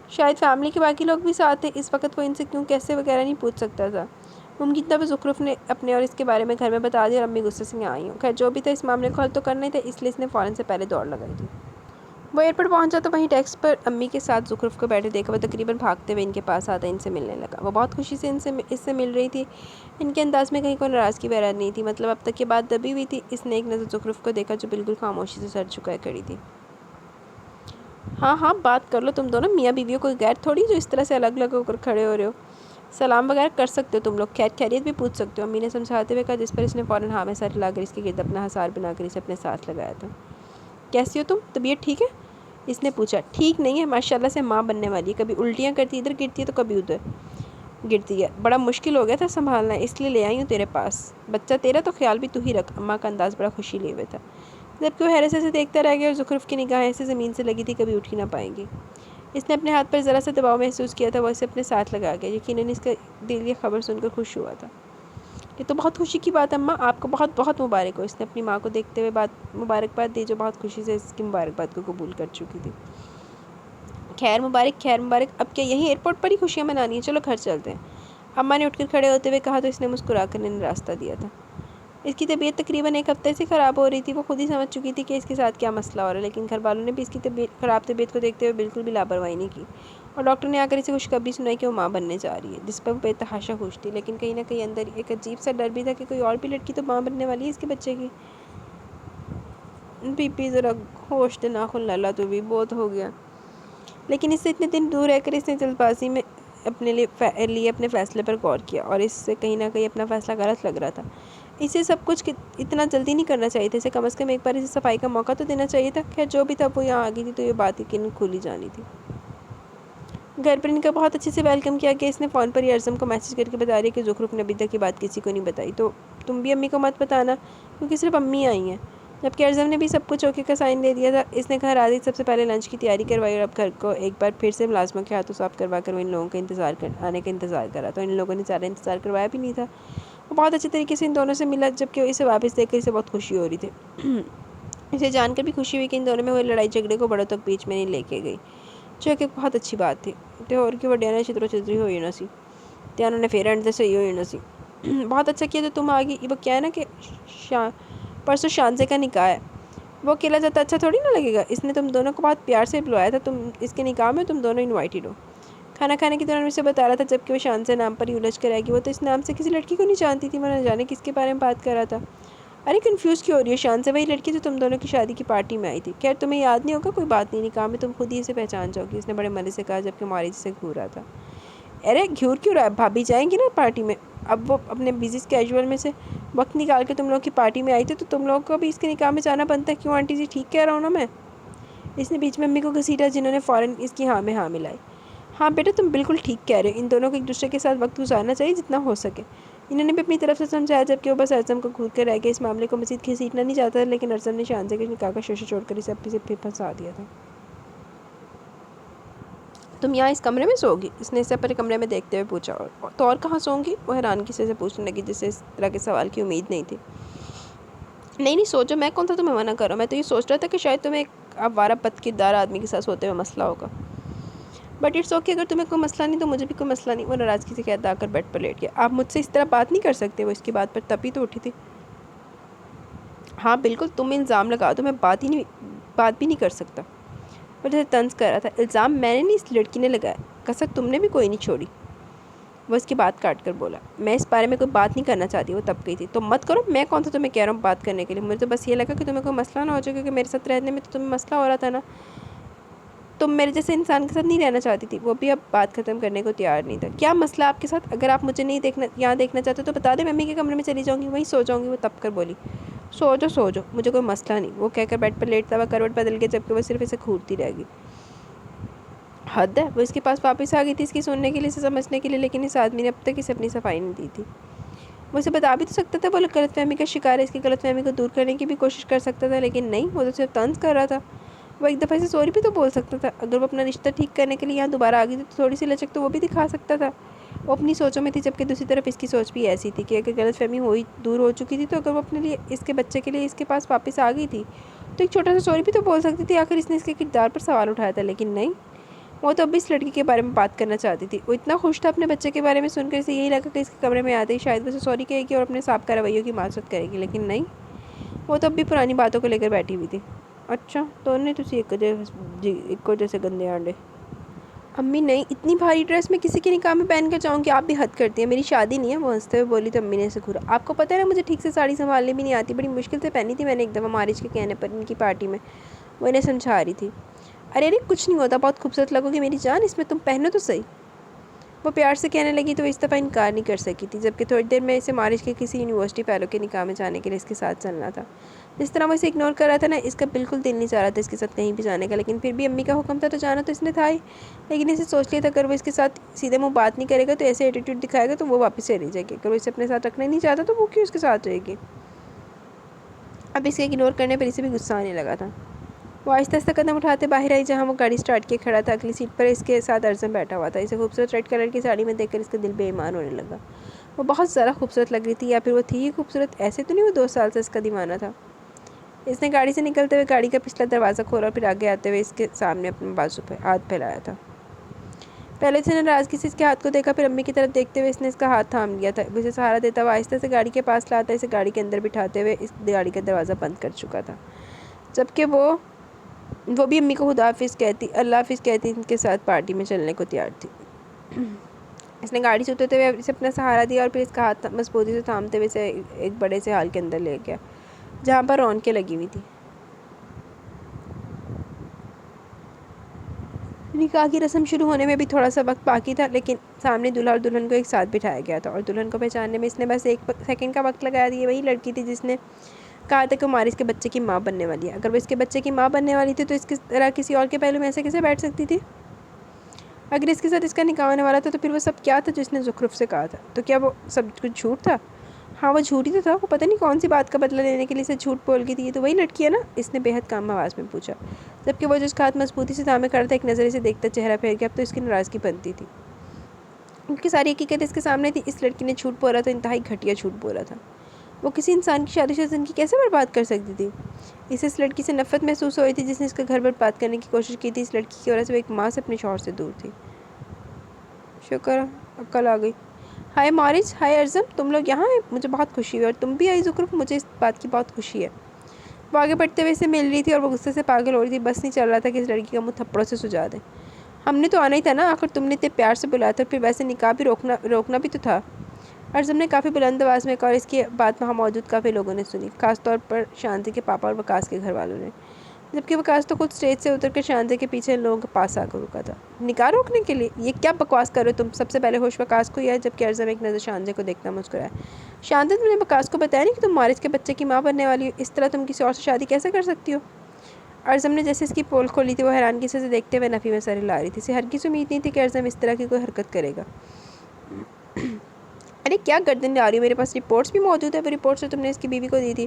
Speaker 1: شاید فیملی کے باقی لوگ بھی ساتھ تھے۔ اس وقت وہ ان سے کیوں کیسے وغیرہ نہیں پوچھ سکتا تھا، ممکن تھا وہ زخرف نے اپنے اور اس کے بارے میں گھر میں بتا دیا اور امی غصے سے یہاں آئی ہوں۔ خیر جو بھی تھا، اس معاملے کو حل تو کرنا ہی تھا، اس لیے اس نے فوراً سے پہلے دوڑ لگائی تھی۔ وہ ایئرپورٹ پہنچا تو وہیں ڈیسک پر امی کے ساتھ زخرف کو بیٹھے دیکھا، وہ تقریباً بھاگتے ہوئے ان کے پاس آتا ان سے ملنے لگا۔ وہ بہت خوشی سے اس سے مل رہی تھی، ان کے انداز میں کہیں کوئی ناراضگی وغیرہ نہیں تھی، مطلب اب تک یہ بات دبی ہوئی تھی۔ اس نے ایک نظر زخرف کو دیکھا جو بالکل خاموشی سے سر جھکائے کھڑی تھی۔ ہاں ہاں بات کر لو تم دونوں، میاں بیویوں کوئی غیر تھوڑی جو اس طرح سے الگ الگ ہو کر کھڑے ہو رہے ہو، سلام وغیرہ کر سکتے ہو تم لوگ، خیریت بھی پوچھ سکتے ہو، امی نے سمجھاتے ہوئے کہا، جس پر اس نے فوراً ہاں میں سر ہلا کر اس کے گرد اپنا ہثار بنا کر اسے اپنے ساتھ لگایا تھا۔ کیسی ہو تم؟ طبیعت ٹھیک ہے؟ اس نے پوچھا۔ ٹھیک نہیں ہے، ماشاءاللہ سے ماں بننے والی ہے، کبھی الٹیاں کرتی ادھر گرتی ہے تو کبھی ادھر گرتی ہے، بڑا مشکل ہو گیا تھا سنبھالنا، اس لیے لے آئی ہوں تیرے پاس۔ بچہ تیرا تو خیال بھی تو ہی رکھ، اماں کا انداز بڑا خوشی لیے ہوئے تھا، جبکہ وہ حیرت سے دیکھتا رہ گیا اور زخرف کی نگاہیں اسے زمین سے لگی تھی، کبھی اٹھ ہی نہ پائیں گی۔ اس نے اپنے ہاتھ پر ذرا سا دباؤ محسوس کیا تھا، وہ اسے اپنے ساتھ لگا گیا، یقیناً اس کا دل یہ خبر سن کر خوش ہوا تھا۔ یہ تو بہت خوشی کی بات ہے اماں، آپ کو بہت بہت مبارک ہو، اس نے اپنی ماں کو دیکھتے ہوئے مبارکباد دی جو بہت خوشی سے اس کی مبارکباد کو قبول کر چکی تھی۔ خیر مبارک، خیر مبارک، اب کیا یہیں ایئرپورٹ پر ہی خوشیاں منانی ہیں؟ چلو گھر چلتے ہیں، اماں نے اٹھ کر کھڑے ہوتے ہوئے کہا تو اس نے مسکرا کر انہیں راستہ دیا تھا۔ اس کی طبیعت تقریباً ایک ہفتے سے خراب ہو رہی تھی، وہ خود ہی سمجھ چکی تھی کہ اس کے ساتھ کیا مسئلہ ہو رہا ہے، لیکن گھر والوں نے بھی اس کی خراب طبیعت کو دیکھتے ہوئے بالکل بھی لاپرواہی نہیں کی، اور ڈاکٹر نے آ کر اسے خوشخبری سنائی کہ وہ ماں بننے جا رہی ہے، جس پر وہ بے تحاشا خوش تھی، لیکن کہیں نہ کہیں اندر ایک عجیب سا ڈر بھی تھا کہ کوئی اور بھی لڑکی تو ماں بننے والی ہے اس کے بچے کی۔ پی پی ذرا ہوش دے ناخن لالا، تو بھی بہت ہو گیا، لیکن اس سے اتنے دن دور رہ کر اس نے جلد بازی میں اپنے فیصلے پر غور کیا، اور اس سے کہیں نہ کہیں اپنا فیصلہ غلط لگ رہا تھا۔ اسے سب کچھ اتنا جلدی نہیں کرنا چاہیے تھا، اسے کم از کم ایک بار اسے صفائی کا موقع تو دینا چاہیے تھا۔ خیر جو بھی تھا وہ یہاں آ گئی تھی تو یہ بات یقیناً کھلی جانی تھی۔ گھر پر ان کا بہت اچھے سے ویلکم کیا گیا، اس نے فون پر ہی ارزم کو میسج کر کے بتا دیا کہ زخرف نے ابھی تک کی بات کسی کو نہیں بتائی، تو تم بھی امی کو مت بتانا کیونکہ صرف امی آئی ہیں، جبکہ ارزم نے بھی سب کچھ اوکے کا سائن دے دیا تھا۔ اس نے گھر آتے سب سے پہلے لنچ کی تیاری کروائی اور اب گھر کو ایک بار پھر سے ملازموں کے ہاتھوں صاف کروا کر وہ ان لوگوں کے آنے کا انتظار کرا، تو ان لوگوں نے زیادہ انتظار کروایا بھی نہیں تھا۔ وہ بہت اچھے طریقے سے ان دونوں سے ملا، جبکہ اسے واپس دیکھ کر اسے بہت خوشی ہو رہی تھی۔ اسے جان کر بھی خوشی ہوئی کہ ان دونوں میں ہوئے لڑائی جھگڑے کو بڑوں تک بیچ میں نہیں لے کے گئی، جو کہ بہت اچھی بات تھی۔ اور کہ وڈیا نے چترو چتری ہوئی نہ سی، انہوں نے پھر انڈے صحیح ہوئی نہ سی۔ بہت اچھا کیا تو تم آ گئی، وہ کیا ہے نا کہ پرسوں شانزے کا نکاح ہے، وہ اکیلا جاتا اچھا تھوڑی نہ لگے گا، اس نے تم دونوں کو بہت پیار سے بلوایا تھا، تم اس کے نکاح میں تم دونوں انوائٹڈ ہو۔ کھانا کھانے کے دوران اسے بتا رہا تھا، جبکہ وہ شانزے نام پر ہی الجھ کر رہ گی، وہ تو اس نام سے کسی لڑکی کو نہیں جانتی تھی، وہ نہ جانے کس کے بارے میں بات کر رہا تھا۔ ارے کنفیوز کیوں ہو رہی ہے؟ شانزے وہی لڑکی جو تم دونوں کی شادی کی پارٹی میں آئی تھی، خیر تمہیں یاد نہیں ہوگا، کوئی بات نہیں، نکاح میں تم خود ہی اسے پہچان جاؤ گی، اس نے بڑے مزے سے کہا، جبکہ معارض سے گھور رہا تھا۔ ارے گھور کیوں رہا ہے، بھابھی جائیں گی نا پارٹی میں، اب وہ اپنے بزی کیجول میں سے وقت نکال کے تم لوگ کی پارٹی میں آئی تھی، تو تم لوگوں کو بھی اس کے نکاح میں جانا بنتا ہے، کیوں آنٹی جی ٹھیک کہہ رہا ہوں نا میں؟ اس نے بیچ میں امی کو گھسیٹا، جنہوں نے فوراً اس کی ہاں میں ہاں ملائی۔ ہاں بیٹا تم بالکل ٹھیک کہہ رہے ہو، ان دونوں کو ایک دوسرے کے ساتھ وقت گزارنا چاہیے جتنا ہو سکے، انہوں نے بھی اپنی طرف سے سمجھایا، جبکہ وہ بس ارزم کو گھور کر رہ گئے، اس معاملے کو مزید گھسیٹنا نہیں چاہتا تھا، لیکن ارزم نے شانزے کے نکاح کا شوشہ چھوڑ کر اسے اپنی سے پھر پھنسا دیا تھا۔ تم یہاں اس کمرے میں سو گی؟ اس نے اسے اپنے کمرے میں دیکھتے ہوئے پوچھا، تو اور کہاں سوں گی؟ وہ حیرانگی سے پوچھنے لگی، جسے اس طرح کے سوال کی امید نہیں تھی۔ نہیں نہیں سوچو، میں کون سا تمہیں منع کر رہا ہوں، میں تو یہ سوچ رہا تھا کہ شاید تمہیں ایک آوارہ بد کردار آدمی کے ساتھ سوتے ہوئے مسئلہ ہوگا، بٹ اٹس اوکے، اگر تمہیں کوئی مسئلہ نہیں تو مجھے بھی کوئی مسئلہ نہیں۔ وہ ناراضگی سے کہتا آ کر بیڈ پر لیٹ گیا۔ آپ مجھ سے اس طرح بات نہیں کر سکتے، وہ اس کی بات پر تپی تو اٹھی تھی۔ ہاں بالکل، تم الزام لگا دو، میں بات بھی نہیں کر سکتا، وہ جیسے طنز کر رہا تھا۔ الزام میں نے نہیں، اس لڑکی نے لگایا، کسر تم نے بھی کوئی نہیں چھوڑی۔ وہ اس کی بات کاٹ کر بولا، میں اس بارے میں کوئی بات نہیں کرنا چاہتی، وہ تب گئی تھی۔ تم مت کرو، میں کون سا تمہیں کہہ رہا ہوں بات کرنے کے لیے، مجھے تو بس یہ لگا کہ تمہیں کوئی مسئلہ نہ ہو جائے، کیونکہ میرے ساتھ رہنے میں تو تمہیں مسئلہ ہو رہا تھا نا، تم میرے جیسے انسان کے ساتھ نہیں رہنا چاہتی تھی۔ وہ بھی اب بات ختم کرنے کو تیار نہیں تھا۔ کیا مسئلہ آپ کے ساتھ؟ اگر آپ مجھے نہیں یہاں دیکھنا چاہتے تو بتا دیں، میں امی کے کمرے میں چلی جاؤں گی، وہیں سو جاؤں گی۔ وہ تب کر بولی، سو جاؤ، مجھے کوئی مسئلہ نہیں۔ وہ کہہ کر بیڈ پر لیٹتا ہوا کروٹ بدل کے، جبکہ وہ صرف اسے گھورتی رہ گئی۔ حد ہے، وہ اس کے پاس واپس آ گئی تھی اس کی سننے کے لیے، اسے سمجھنے کے لیے، لیکن اس آدمی نے اب تک اسے اپنی صفائی نہیں دی تھی۔ وہ اسے بتا بھی تو سکتا تھا وہ غلط فہمی کا شکار ہے، اس کی غلط فہمی کو دور کرنے کی بھی کوشش کر سکتا تھا، لیکن نہیں، وہ تو صرف طنز کر رہا تھا۔ وہ ایک دفعہ سے سوری بھی تو بول سکتا تھا۔ اگر وہ اپنا رشتہ ٹھیک کرنے کے لیے یہاں دوبارہ آ گئی تو تھوڑی سی لچک تو وہ بھی دکھا سکتا تھا۔ وہ اپنی سوچوں میں تھی، جبکہ دوسری طرف اس کی سوچ بھی ایسی تھی کہ اگر غلط فہمی دور ہو چکی تھی تو اگر وہ اپنے لیے اس کے بچے کے لیے اس کے پاس واپس آ گئی تھی تو ایک چھوٹا سا سوری بھی تو بول سکتی تھی۔ آخر اس نے اس کے کردار پر سوال اٹھایا تھا، لیکن نہیں، وہ تو اب بھی اس لڑکی کے بارے میں بات کرنا چاہتی تھی۔ وہ اتنا خوش تھا اپنے بچے کے بارے میں سن کر، اسے یہی لگا کہ اس کے کمرے میں آتے ہی شاید وہ اسے سوری کہے گی اور اپنے سابقہ رویوں کی معذرت کرے گی، لیکن نہیں، وہ تو اب بھی پرانی باتوں کو لے کر بیٹھی ہوئی تھی۔ اچھا تو نہیں تسی ایک جیسے گندے آنڈے؟ امی نہیں، اتنی بھاری ڈریس میں کسی کے نکاح میں پہن کر جاؤں گی؟ آپ بھی حد کرتی ہیں، میری شادی نہیں ہے۔ وہ ہنستے ہوئے بولی تو امی نے اسے گھورا۔ آپ کو پتہ ہے نا مجھے ٹھیک سے ساڑی سنبھالنی بھی نہیں آتی، بڑی مشکل سے پہنی تھی میں نے ایک دفعہ مارج کے کہنے پر ان کی پارٹی میں۔ وہ انہیں سمجھا رہی تھی۔ ارے کچھ نہیں ہوتا، بہت خوبصورت لگو گی میری جان، اس میں تم پہنو تو صحیح۔ وہ پیار سے کہنے لگی تو وہ اس دفعہ انکار نہیں کر سکی تھی، جبکہ تھوڑی دیر میں اسے مارج کے کسی یونیورسٹی فیلو کے نکاح میں جانے کے لیے اس کے ساتھ چلنا تھا۔ جس طرح وہ اسے اگنور کر رہا تھا نا، اس کا بالکل دل نہیں چاہ رہا تھا اس کے ساتھ کہیں بھی جانے کا، لیکن پھر بھی امی کا حکم تھا تو جانا تو اس نے تھا ہی۔ لیکن اسے سوچ لیا تھا اگر وہ اس کے ساتھ سیدھے منہ بات نہیں کرے گا تو ایسے ایٹیٹیوڈ دکھائے گا تو وہ واپس چلی جائے گی۔ اگر وہ اسے اپنے ساتھ رکھنا ہی نہیں چاہتا تو وہ کیوں اس کے ساتھ رہے گی؟ اب اسے اگنور کرنے پر اسے بھی غصہ آنے لگا تھا۔ وہ آہستہ آہستہ قدم اٹھاتے باہر آئی جہاں وہ گاڑی سٹارٹ کیے کھڑا تھا۔ اگلی سیٹ پر اس کے ساتھ ارزم بیٹھا ہوا تھا۔ اسے خوبصورت ریڈ کلر کی ساڑی میں دیکھ کر اس کا دل بے ایمان ہونے لگا۔ وہ بہت زیادہ خوبصورت لگ رہی تھی، یا پھر وہ تھی ہی خوبصورت؟ ایسے تو نہیں وہ 2 سال سے اس کا دیوانہ تھا؟ اس نے گاڑی سے نکلتے ہوئے گاڑی کا پچھلا دروازہ کھولا اور پھر آگے آتے ہوئے اس کے سامنے اپنے بازو پہ ہاتھ پھیلایا تھا۔ پہلے سے ناراضگی سے اس کے ہاتھ کو دیکھا، پھر امی کی طرف دیکھتے ہوئے اس نے اس کا ہاتھ تھام لیا تھا۔ وہ اسے سہارا دیتا ہوا آہستہ سے گاڑی کے پاس لاتا، اسے گاڑی کے اندر بٹھاتے ہوئے اس گاڑی کا دروازہ بند کر چکا تھا، جبکہ وہ بھی امی کو اللہ حافظ کہتی ان کے ساتھ پارٹی میں چلنے کو تیار تھی۔ اس نے گاڑی سے اترتے ہوئے اسے اپنا سہارا دیا اور پھر اس کا ہاتھ مضبوطی سے تھامتے ہوئے اسے ایک بڑے سے ہال کے اندر لے گیا جہاں پر رونقیں لگی ہوئی تھی۔ نکاح کی رسم شروع ہونے میں بھی تھوڑا سا وقت باقی تھا، لیکن سامنے دلہا اور دلہن کو ایک ساتھ بٹھایا گیا تھا اور دلہن کو پہچاننے میں اس نے بس 1 سیکنڈ کا وقت لگایا تھا۔ یہ وہی لڑکی تھی جس نے کہا تھا کہ ہماری اس کے بچے کی ماں بننے والی ہے۔ اگر وہ اس کے بچے کی ماں بننے والی تھی تو اس کی طرح کسی اور کے پہلو میں ایسے کیسے بیٹھ سکتی تھی؟ اگر اس کے ساتھ اس کا نکاح ہونے والا تھا تو پھر وہ سب کیا تھا جو اس نے زخرف سے کہا تھا؟ تو کیا وہ سب کچھ جھوٹ تھا؟ ہاں، وہ جھوٹ ہی تو تھا۔ وہ پتہ نہیں کون سی بات کا بدلہ لینے کے لیے اسے جھوٹ بول گئی تھی۔ یہ تو وہی لڑکی ہے نا؟ اس نے بے حد کام آواز میں پوچھا، جبکہ وہ جو اس کا ہاتھ مضبوطی سے تھامے کھڑا تھا ایک نظر اسے دیکھتا چہرہ پھیر گیا۔ اب تو اس کی ناراضگی بنتی تھی کیونکہ ساری حقیقت اس کے سامنے تھی۔ اس لڑکی نے جھوٹ بولا تو انتہائی گھٹیا جھوٹ بولا تھا۔ وہ کسی انسان کی شادی شدہ زندگی کیسے برباد کر سکتی تھی؟ اسے اس لڑکی سے نفرت محسوس ہو رہی تھی جس نے اس کا گھر برباد کرنے کی کوشش کی تھی۔ اس لڑکی کی وجہ سے وہ ایک ماں سے اپنے شوہر سے دور تھی۔ شکر عقل آ گئی۔ ہائے مارج، ہائے ارزم، تم لوگ یہاں ہیں، مجھے بہت خوشی ہوئی، اور تم بھی آئی زخرف، مجھے اس بات کی بہت خوشی ہے۔ وہ آگے بڑھتے ہوئے اسے مل رہی تھی اور وہ غصے سے پاگل ہو رہی تھی، بس نہیں چل رہا تھا کہ اس لڑکی کا منہ تھپڑوں سے سجا دے۔ ہم نے تو آنا ہی تھا نا، آخر تم نے اتنے پیار سے بلایا تھا، پھر ویسے نکاح بھی روکنا بھی تو تھا۔ ارزم نے کافی بلند آواز میں کہا اور اس کی بات وہاں موجود کافی لوگوں نے سنی، خاص طور پر شانتی کے پاپا اور وکاس کے گھر والوں نے، جبکہ وکاس تو خود اسٹیج سے اتر کر شانتی کے پیچھے ان لوگوں کے پاس آ کر رکا تھا۔ نکاح روکنے کے لیے؟ یہ کیا بکواس کر رہے ہو تم؟ سب سے پہلے ہوش وکاس کو ہی آیا، جبکہ ارزم ایک نظر شانتی کو دیکھتا مسکرایا۔ شانتی، تم نے وکاس کو بتایا نہیں کہ تم مارج کے بچے کی ماں بننے والی ہو؟ اس طرح تم کسی اور سے شادی کیسے کر سکتی ہو؟ ارزم نے جیسے اس کی پول کھولی تھی، وہ حیرانگی سے اسے دیکھتے ہوئے نفی میں سر ہلا رہی تھی۔ اسے ہرگز امید نہیں تھی کہ ارزم اس طرح کی کوئی حرکت کرے گا۔ ارے کیا گردن لا رہی ہو؟ میرے پاس رپورٹس بھی موجود ہے، وہ رپورٹس جو تم نے اس کی بیوی کو دی تھی،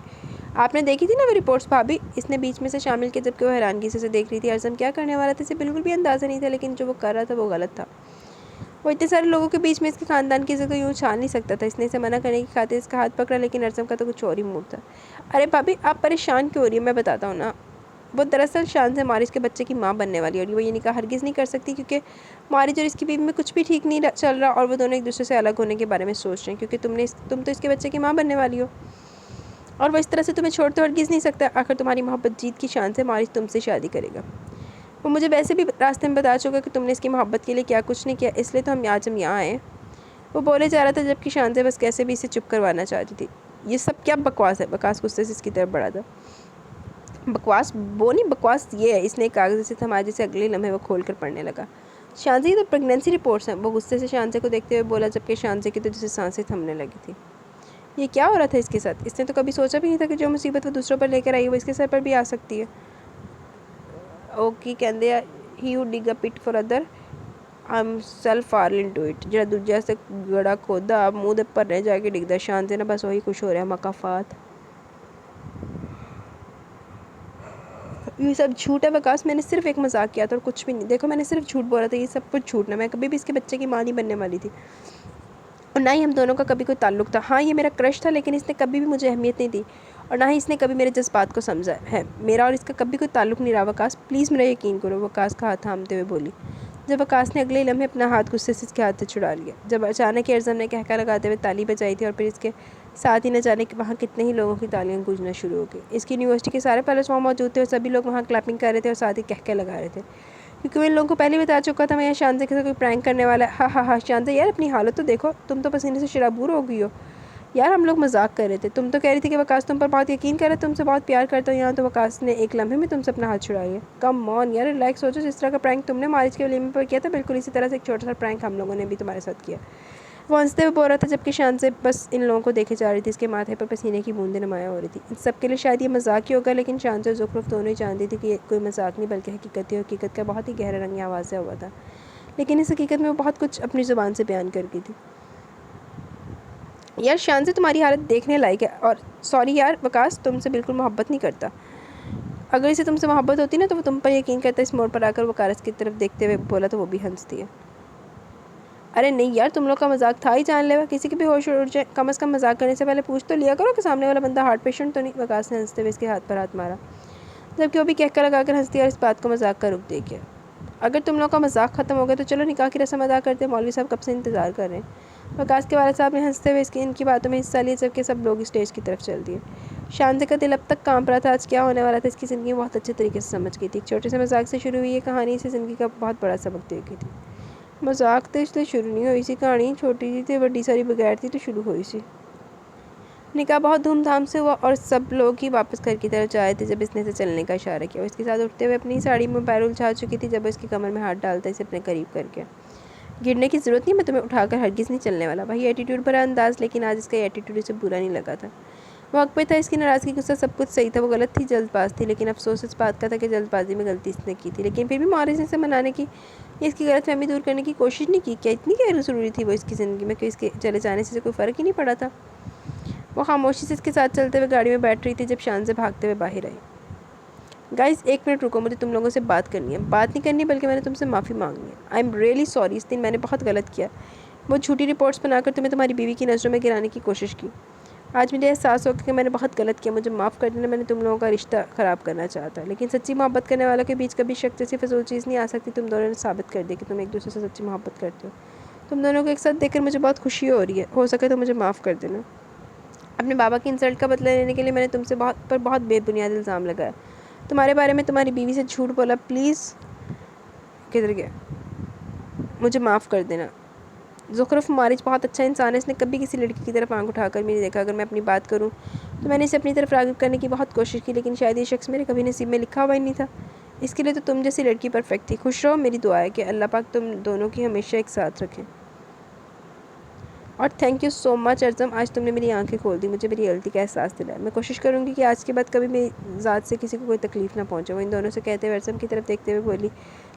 Speaker 1: آپ نے دیکھی تھی نا وہ رپورٹس بھابھی؟ اس نے بیچ میں سے شامل کیا، جبکہ وہ حیرانگی سے اسے دیکھ رہی تھی۔ ارزم کیا کرنے والا تھا اسے بالکل بھی اندازہ نہیں تھا، لیکن جو وہ کر رہا تھا وہ غلط تھا۔ وہ اتنے سارے لوگوں کے بیچ میں اس کے خاندان کی عزت کو یوں چھان نہیں سکتا تھا۔ اس نے اسے منع کرنے کی خاطر اس کا ہاتھ پکڑا، لیکن ارزم کا تو کچھ اور ہی موڈ تھا۔ ارے بھابھی، آپ پریشان کیوں ہو رہی ہیں؟ میں بتاتا ہوں نا۔ وہ دراصل شان سے مارج کے بچے کی ماں بننے والی ہے اور وہ یہ نکاح ہرگز نہیں کر سکتی کیونکہ مارج اور اس کی بیوی میں کچھ بھی ٹھیک نہیں چل رہا اور وہ دونوں ایک دوسرے سے الگ ہونے کے بارے میں سوچ رہے ہیں، کیونکہ تم تو اس کے بچے کی ماں بننے والی ہو اور وہ اس طرح سے تمہیں چھوڑ تو ہرگز نہیں سکتا۔ آخر تمہاری محبت جیت کی شان سے مارج تم سے شادی کرے گا۔ وہ مجھے ویسے بھی راستے میں بتا چکا کہ تم نے اس کی محبت کے لیے کیا کچھ نہیں کیا، اس لیے تو آج ہم یہاں آئے۔ وہ بولے جا رہا تھا جبکہ شانزہ بس کیسے بھی اسے چپ کروانا چاہتی تھی۔ یہ سب کیا بکواس ہے؟ وقاص غصے سے اس کی طرف بڑھا تھا۔ بکواس وہ نہیں، بکواس یہ ہے۔ اس نے کاغذ سے تھما جسے اگلے لمحے وہ کھول کر پڑھنے لگا۔ شانزہ، یہ تو پریگنینسی رپورٹس ہیں، وہ غصے سے شانزہ کو دیکھتے ہوئے بولا، جبکہ شانزہ کی تو جسے سانسیں تھمنے لگی تھی۔ یہ کیا ہو رہا تھا اس کے ساتھ؟ اس نے تو کبھی سوچا بھی نہیں تھا کہ جو مصیبت وہ دوسروں پر لے کر آئی وہ اس کے سر پر بھی آ سکتی ہے۔ اوکی کہندے ہی who dig a pit for other himself fall into it۔ جڑا دوجہ سے گڑا کھودا آپ منہ دے پرنے جا کے ڈگدا۔ شانزہ نہ بس وہی خوش ہو رہا ہے مقافات۔ یہ سب جھوٹ ہے وقاص، میں نے صرف ایک مذاق کیا تھا اور کچھ بھی نہیں۔ دیکھو میں نے صرف جھوٹ بولا تھا، یہ سب کچھ جھوٹ نہ، میں کبھی بھی اس کے بچے کی ماں نہیں بننے والی تھی، اور نہ ہی ہم دونوں کا کبھی کوئی تعلق تھا۔ ہاں یہ میرا کرش تھا، لیکن اس نے کبھی بھی مجھے اہمیت نہیں دی، اور نہ ہی اس نے کبھی میرے جذبات کو سمجھا ہے۔ میرا اور اس کا کبھی کوئی تعلق نہیں رہا وقاص، پلیز میرا یقین کرو، وقاص کا ہاتھ تھامتے ہوئے بولی۔ جب وقاص نے اگلے لمحے اپنا ہاتھ غصے سے اس کے ہاتھ سے چھڑا لیا، جب اچانک ارزم نے کہکا لگاتے ہوئے تالی بجائی تھی، اور پھر اس کے ساتھ ہی نہ جانے کہ وہاں کتنے ہی لوگوں کی تالیاں گونجنا شروع ہو گئی۔ اس کی یونیورسٹی کے سارے پیلوس وہاں موجود تھے، اور سبھی لوگ وہاں کلیپنگ کر رہے تھے اور ساتھ ہی کہکے لگا رہے تھے، کیونکہ وہ ان لوگوں کو پہلے بتا چکا تھا میں یہاں شانزہ کے ساتھ کوئی پرینک کرنے والا ہے۔ ہاں ہاں ہاں شانزہ یار اپنی حالت تو دیکھو، تم تو پسینے سے شرابور ہو گئی ہو یار، ہم لوگ مذاق کر رہے تھے، تم تو کہہ رہی تھی کہ وقاص تم پر بہت یقین کرے، تم سے بہت پیار کرتا ہوں، یہاں تو وقاص نے ایک لمحے میں تم سے اپنا ہاتھ چھڑا لیا۔ کم آن یار ریلیکس ہو جاؤ، جس طرح کا پرینک تم نے مارچ کے ولیمے پر کیا تھا بالکل اسی طرح سے ایک چھوٹا سا پرینک ہم لوگوں نے بھی تمہارے ساتھ کیا۔ وہ ہنستے ہوئے بول رہا تھا، جبکہ شانزہ بس ان لوگوں کو دیکھے جا رہی تھی، اس کے ماتھے پر پسینے کی بوندیں نمایاں ہو رہی تھی۔ ان سب کے لیے شاید یہ مذاق ہی ہوگا، لیکن شانزہ اور زخرف دونوں ہی جانتی تھی کہ یہ کوئی مذاق نہیں بلکہ حقیقت تھی، اور حقیقت کا بہت ہی گہرا رنگ یہاں واضح ہوا تھا، لیکن اس حقیقت میں وہ بہت کچھ اپنی زبان سے بیان کر گئی تھی۔ یار شانزہ تمہاری حالت دیکھنے لائق ہے، اور سوری یار وقاص تم سے بالکل محبت نہیں کرتا، اگر اسے تم سے محبت ہوتی نا تو وہ تم پر یقین کرتا۔ اس موڑ پر آ کر وہ کارس کی طرف دیکھتے ہوئے بولا تو وہ بھی ہنستی ہے۔ ارے نہیں یار تم لوگ کا مذاق تھا ہی جان لیوا، کسی کے بھی ہوش اڑ جائے، کم از کم مذاق کرنے سے پہلے پوچھ تو لیا کرو کہ سامنے والا بندہ ہارٹ پیشنٹ تو نہیں۔ وقاص نے ہنستے ہوئے اس کے ہاتھ پر ہاتھ مارا، جبکہ وہ بھی کہکا لگا کر ہنستی اور اس بات کو مذاق کا رخ دے گیا۔ اگر تم لوگ کا مذاق ختم ہو گیا تو چلو نکاح کی رسم ادا کرتے ہیں، مولوی صاحب کب سے انتظار کر رہے ہیں۔ وقاص کے والد صاحب نے ہنستے ہوئے ان کی باتوں میں حصہ لیا، جبکہ سب لوگ اسٹیج کی طرف چل دیے۔ شانزہ کا دل اب تک کانپ رہا تھا، آج کیا ہونے والا تھا اس کی زندگی میں بہت اچھے طریقے سے سمجھ گئی تھی۔ ایک چھوٹے سے مذاق سے شروع ہوئی یہ کہانی اسے زندگی کا بہت بڑا سبق دے گئی تھی۔ مذاق تو اس لیے شروع نہیں ہوئی سی، کہانی چھوٹی سی تھی، بڑی ساری بغیر تھی تو شروع ہوئی سی۔ نکاح بہت دھوم دھام سے ہوا اور سب لوگ ہی واپس گھر کی طرف جا رہے تھے جب اس نے اسے چلنے کا اشارہ کیا۔ وہ اس کے ساتھ اٹھتے ہوئے اپنی ساڑی میں پیر الجھا چکی تھی، جب وہ اس کی کمر میں ہاتھ ڈالتا اسے اپنے قریب کر کے۔ گرنے کی ضرورت نہیں، میں تمہیں اٹھا کر ہرگز نہیں چلنے والا۔ وہی ایٹیٹیوڈ بھرا انداز، لیکن آج اس کا یہ ایٹیٹیوڈ اسے برا نہیں لگا تھا، وہ حق پہ تھا۔ اس کی ناراضگی غصہ سب کچھ صحیح تھا، وہ غلط تھی، جلد باز تھی، لیکن افسوس اس بات کا تھا کہ جلد بازی میں غلطی اس نے کی تھی، لیکن پھر بھی معارض نے اسے منانے کی یا اس کی غلط فہمی دور کرنے کی کوشش نہیں کی۔ کیا اتنی غیر ضروری تھی وہ اس کی زندگی میں کہ اس کے چلے جانے سے کوئی فرق ہی نہیں پڑا تھا؟ وہ خاموشی سے اس کے ساتھ چلتے ہوئے گاڑی میں بیٹھ رہی تھی جب شانزہ بھاگتے ہوئے باہر آئی۔ گائز ایک منٹ رکو، مجھے تم لوگوں سے بات کرنی ہے، بات نہیں کرنی بلکہ میں نے تم سے معافی مانگنی ہے۔ آئی ایم ریئلی سوری، اس دن میں نے بہت غلط کیا، وہ جھوٹی رپورٹس بنا کر تمہیں تمہاری بیوی کی نظروں میں گرانے کی کوشش کی۔ آج مجھے احساس ہو کہ میں نے بہت غلط کیا، مجھے معاف کر دینا، میں نے تم لوگوں کا رشتہ خراب کرنا چاہتا، لیکن سچی محبت کرنے والوں کے بیچ کبھی شک جیسی فضول چیز نہیں آ سکتی۔ تم دونوں نے ثابت کر دیا کہ تم ایک دوسرے سے سچی محبت کرتے ہو۔ تم دونوں کو ایک ساتھ دیکھ کر مجھے بہت خوشی ہو رہی ہے، ہو سکے تو مجھے معاف کر دینا۔ اپنے بابا کی انسلٹ کا بدلہ لینے کے لیے میں نے تم سے بہت بے بنیاد الزام لگایا، تمہارے بارے میں تمہاری بیوی سے جھوٹ بولا، پلیز کدھر گیا، مجھے معاف کر دینا۔ زخرف مارچ بہت اچھا انسان ہے، اس نے کبھی کسی لڑکی کی طرف آنکھ اٹھا کر بھی نہیں دیکھا۔ اگر میں اپنی بات کروں تو میں نے اسے اپنی طرف راغب کرنے کی بہت کوشش کی، لیکن شاید یہ شخص میرے کبھی نصیب میں لکھا ہوا ہی نہیں تھا، اس کے لیے تو تم جیسی لڑکی پرفیکٹ تھی۔ خوش رہو، میری دعا ہے کہ اللہ پاک تم دونوں کی ہمیشہ ایک ساتھ رکھیں، اور تھینک یو سو مچ ارزم، آج تم نے میری آنکھیں کھول دی، مجھے میری غلطی کا احساس دلایا۔ میں کوشش کروں گی کہ آج کے بعد کبھی میری ذات سے کسی کو کوئی تکلیف نہ پہنچے۔ وہ ان دونوں سے کہتے ہوئے ارزم کی طرف دیکھتے ہوئے بولی،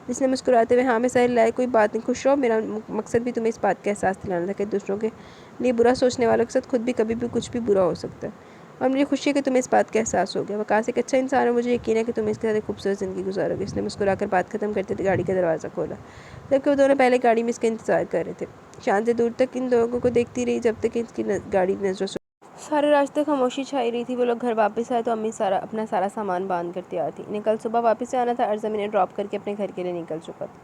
Speaker 1: جس نے مسکراتے ہوئے ہاں میں سر ہلایا، کوئی بات نہیں، خوش رہو، میرا مقصد بھی تمہیں اس بات کا احساس دلانا تھا کہ دوسروں کے لیے برا سوچنے والوں کے ساتھ خود بھی کبھی بھی کچھ بھی برا ہو سکتا ہے، اور مجھے خوشی ہے کہ تمہیں اس بات کا احساس ہو گیا۔ وقاص ایک اچھا انسان ہے، مجھے یقین ہے کہ تم اس کے ساتھ ایک خوبصورت زندگی گزارو گے۔ اس نے مسکرا کر بات ختم کرتے ہوئے گاڑی کا دروازہ کھولا، جبکہ وہ دونوں پہلے گاڑی میں اس کا انتظار کر رہے تھے۔ شانزہ دور تک ان لوگوں کو دیکھتی رہی جب تک اس کی گاڑی نظروں سے سارے راستے خاموشی چھائی رہی تھی۔ وہ لوگ گھر واپس آئے تو امی اپنا سارا سامان باندھ کر تیار تھی، انہیں کل صبح واپس سے آنا تھا۔ ارزم انہیں ڈراپ کر کے اپنے گھر کے لیے نکل چکا تھا،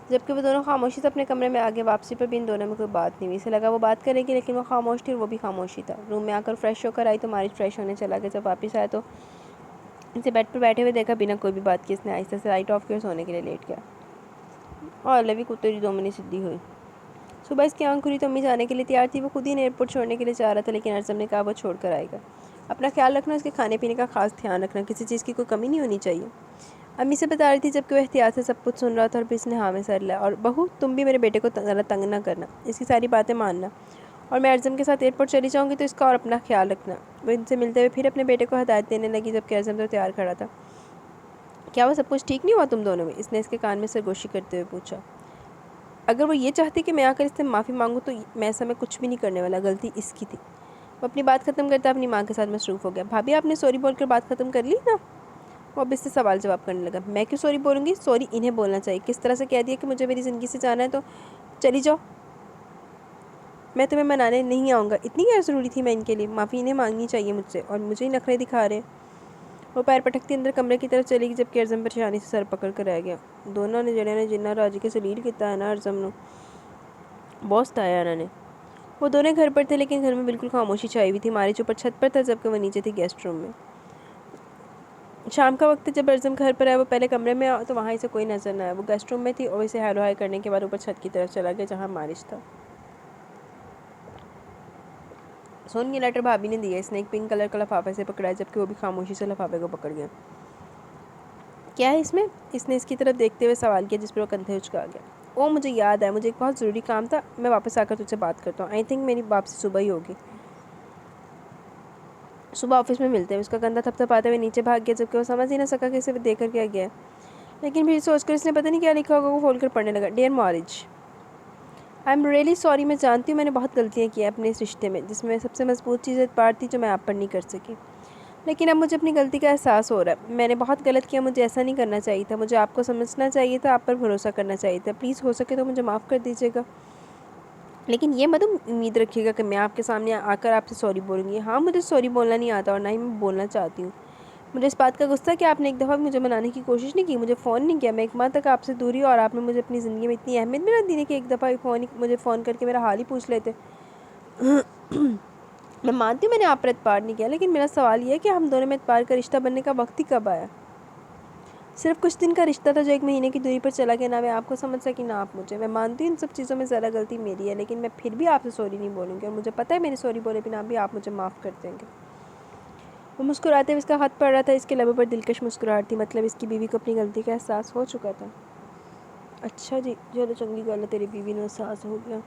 Speaker 1: جبکہ وہ دونوں خاموشی سے اپنے کمرے میں آگے۔ واپسی پر بھی ان دونوں میں کوئی بات نہیں ہوئی، اسے لگا وہ بات کرے گی، لیکن وہ خاموش تھی اور وہ بھی خاموش ہی تھا۔ روم میں آ کر فریش ہو کر آئی تو مارچ فریش ہونے چلا گیا۔ جب واپس آیا تو اسے بیڈ پر بیٹھے ہوئے دیکھا، بنا کوئی بھی بات کی اس نے آہستہ سے لائٹ آف کی اور سونے کے لیے لیٹ گیا۔ اور لوی کتے دی 2 منی سدھی ہوئی، صبح اس کی آنکھ کھلی تو امی جانے کے لیے تیار تھی. وہ خود ہی ایئرپورٹ چھوڑنے کے لیے چاہ رہا تھا, لیکن ارزم نے کہا وہ چھوڑ کر آئے گا. اپنا خیال رکھنا, اس کے کھانے پینے کا خاص دھیان رکھنا, کسی چیز کی کوئی کمی نہیں ہونی چاہیے. امی سے بتا رہی تھی جبکہ وہ احتیاط سے سب کچھ سن رہا تھا, اور پھر اس نے ہاں میں سر لیا. اور بہو تم بھی میرے بیٹے کو ذرا تنگ نہ کرنا, اس کی ساری باتیں ماننا, اور میں ارزم کے ساتھ ایئرپورٹ چلی جاؤں گی تو اس کا اور اپنا خیال رکھنا. وہ ان سے ملتے ہوئے پھر اپنے بیٹے کو ہدایت دینے لگی, جبکہ ارزم تو تیار کھڑا تھا. کیا وہ سب کچھ ٹھیک نہیں ہوا تم دونوں میں؟ اس نے اس کے کان میں سرگوشی کرتے ہوئے پوچھا. اگر وہ یہ چاہتی کہ میں آ کر اس سے معافی مانگوں تو میں ایسا میں کچھ بھی نہیں کرنے والا, غلطی اس کی تھی. وہ اپنی بات ختم کرتا اپنی ماں کے ساتھ مصروف ہو گیا. بھابھی آپ نے سوری بول کر بات ختم کر لی نا؟ وہ اب اس سے سوال جواب کرنے لگا. میں کیوں سوری بولوں گی؟ سوری انہیں بولنا چاہیے. کس طرح سے کہہ دیا کہ مجھے میری زندگی سے جانا ہے تو چلی جاؤ, میں تمہیں منانے نہیں آؤں گا. اتنی کیا ضروری تھی میں ان کے لیے؟ معافی انہیں مانگنی چاہیے مجھ سے, اور مجھے ہی نخرے دکھا رہے ہیں. وہ پیر پٹکتی اندر کمرے کی طرف چلی گئی, جبکہ ارزم پریشانی سے سر پکڑ کر رہ گیا. دونوں نے جڑے نے جنہ راجی کے سلیل کیتا ہے نا ارزم نو, بہت ستایا انہوں نے. وہ دونوں گھر پر تھے, لیکن گھر میں بالکل خاموشی چھائی ہوئی تھی. مارچ اوپر چھت پر تھا جبکہ وہ نیچے تھی گیسٹ روم میں. شام کا وقت جب ارزم گھر پر آیا, وہ پہلے کمرے میں تو وہاں اسے کوئی نظر نہ آیا. وہ گیسٹ روم میں تھی, اور اسے ہیلو ہائی کرنے کے بعد اوپر چھت کی طرف چلا گیا جہاں مارچ تھا. سون یہ لیٹر بھابھی نے دیا. اس نے ایک پنک کلر کا لفافہ سے پکڑا, جبکہ وہ بھی خاموشی سے لفافے کو پکڑ گیا. کیا ہے اس میں؟ اس نے اس کی طرف دیکھتے ہوئے سوال کیا, جس پر وہ کندھے اچکا گیا. او مجھے یاد ہے, مجھے ایک بہت ضروری کام تھا, میں واپس آ کر تجھ سے بات کرتا ہوں. آئی تھنک میری واپسی صبح ہی ہوگی. صبح آفس میں ملتے ہیں. اس کا کندھا تھپتھپاتے ہوئے نیچے بھاگ گیا, جبکہ وہ سمجھ ہی نہ سکا کہ اسے دیکھ کر کیا گیا ہے. لیکن پھر سوچ کر اس نے پتہ نہیں کیا لکھا ہوگا, وہ کھول کر پڑھنے لگا. Dear Marij, I am really sorry. میں جانتی ہوں میں نے بہت غلطیاں کی ہیں اپنے اس رشتے میں, جس میں سب سے مضبوط چیز اعتبار تھی جو میں آپ پر نہیں کر سکی. لیکن اب مجھے اپنی غلطی کا احساس ہو رہا ہے. میں نے بہت غلط کیا, مجھے ایسا نہیں کرنا چاہیے تھا. مجھے آپ کو سمجھنا چاہیے تھا, آپ پر بھروسہ کرنا چاہیے تھا. پلیز ہو سکے تو مجھے معاف کر دیجیے گا. لیکن یہ مت امید رکھیے گا کہ میں آپ کے سامنے آ کر آپ سے سوری بولوں گی. ہاں مجھے سوری بولنا نہیں آتا, اور نہ ہی میں بولنا چاہتی ہوں. مجھے اس بات کا غصہ ہے کہ آپ نے ایک دفعہ مجھے منانے کی کوشش نہیں کی, مجھے فون نہیں کیا. میں ایک ماہ تک آپ سے دوری, اور آپ نے مجھے اپنی زندگی میں اتنی اہمیت بھی نہ دی کہ ایک دفعہ مجھے فون کر کے میرا حال ہی پوچھ لیتے. میں مانتی ہوں میں نے آپ پر اعتبار نہیں کیا, لیکن میرا سوال یہ ہے کہ ہم دونوں میں اعتبار کا رشتہ بننے کا وقت ہی کب آیا؟ صرف کچھ دن کا رشتہ تھا جو ایک مہینے کی دوری پر چلا گیا. نہ میں آپ کو سمجھ سکی نہ آپ مجھے. میں مانتی ہوں ان سب چیزوں میں ذرا غلطی میری ہے, لیکن میں پھر بھی آپ سے سوری نہیں بولوں گی, اور مجھے پتہ ہے میری سوری بولے بنا بھی آپ مجھے معاف کر دیں گے. وہ مسکراتے ہوئے اس کا ہاتھ پڑ رہا تھا. اس کے لبوں پر دلکش مسکراہٹ تھی, مطلب اس کی بیوی کو اپنی غلطی کا احساس ہو چکا تھا. اچھا جی, چلو چنگی گل ہے, تیری بیوی نے احساس ہو گیا.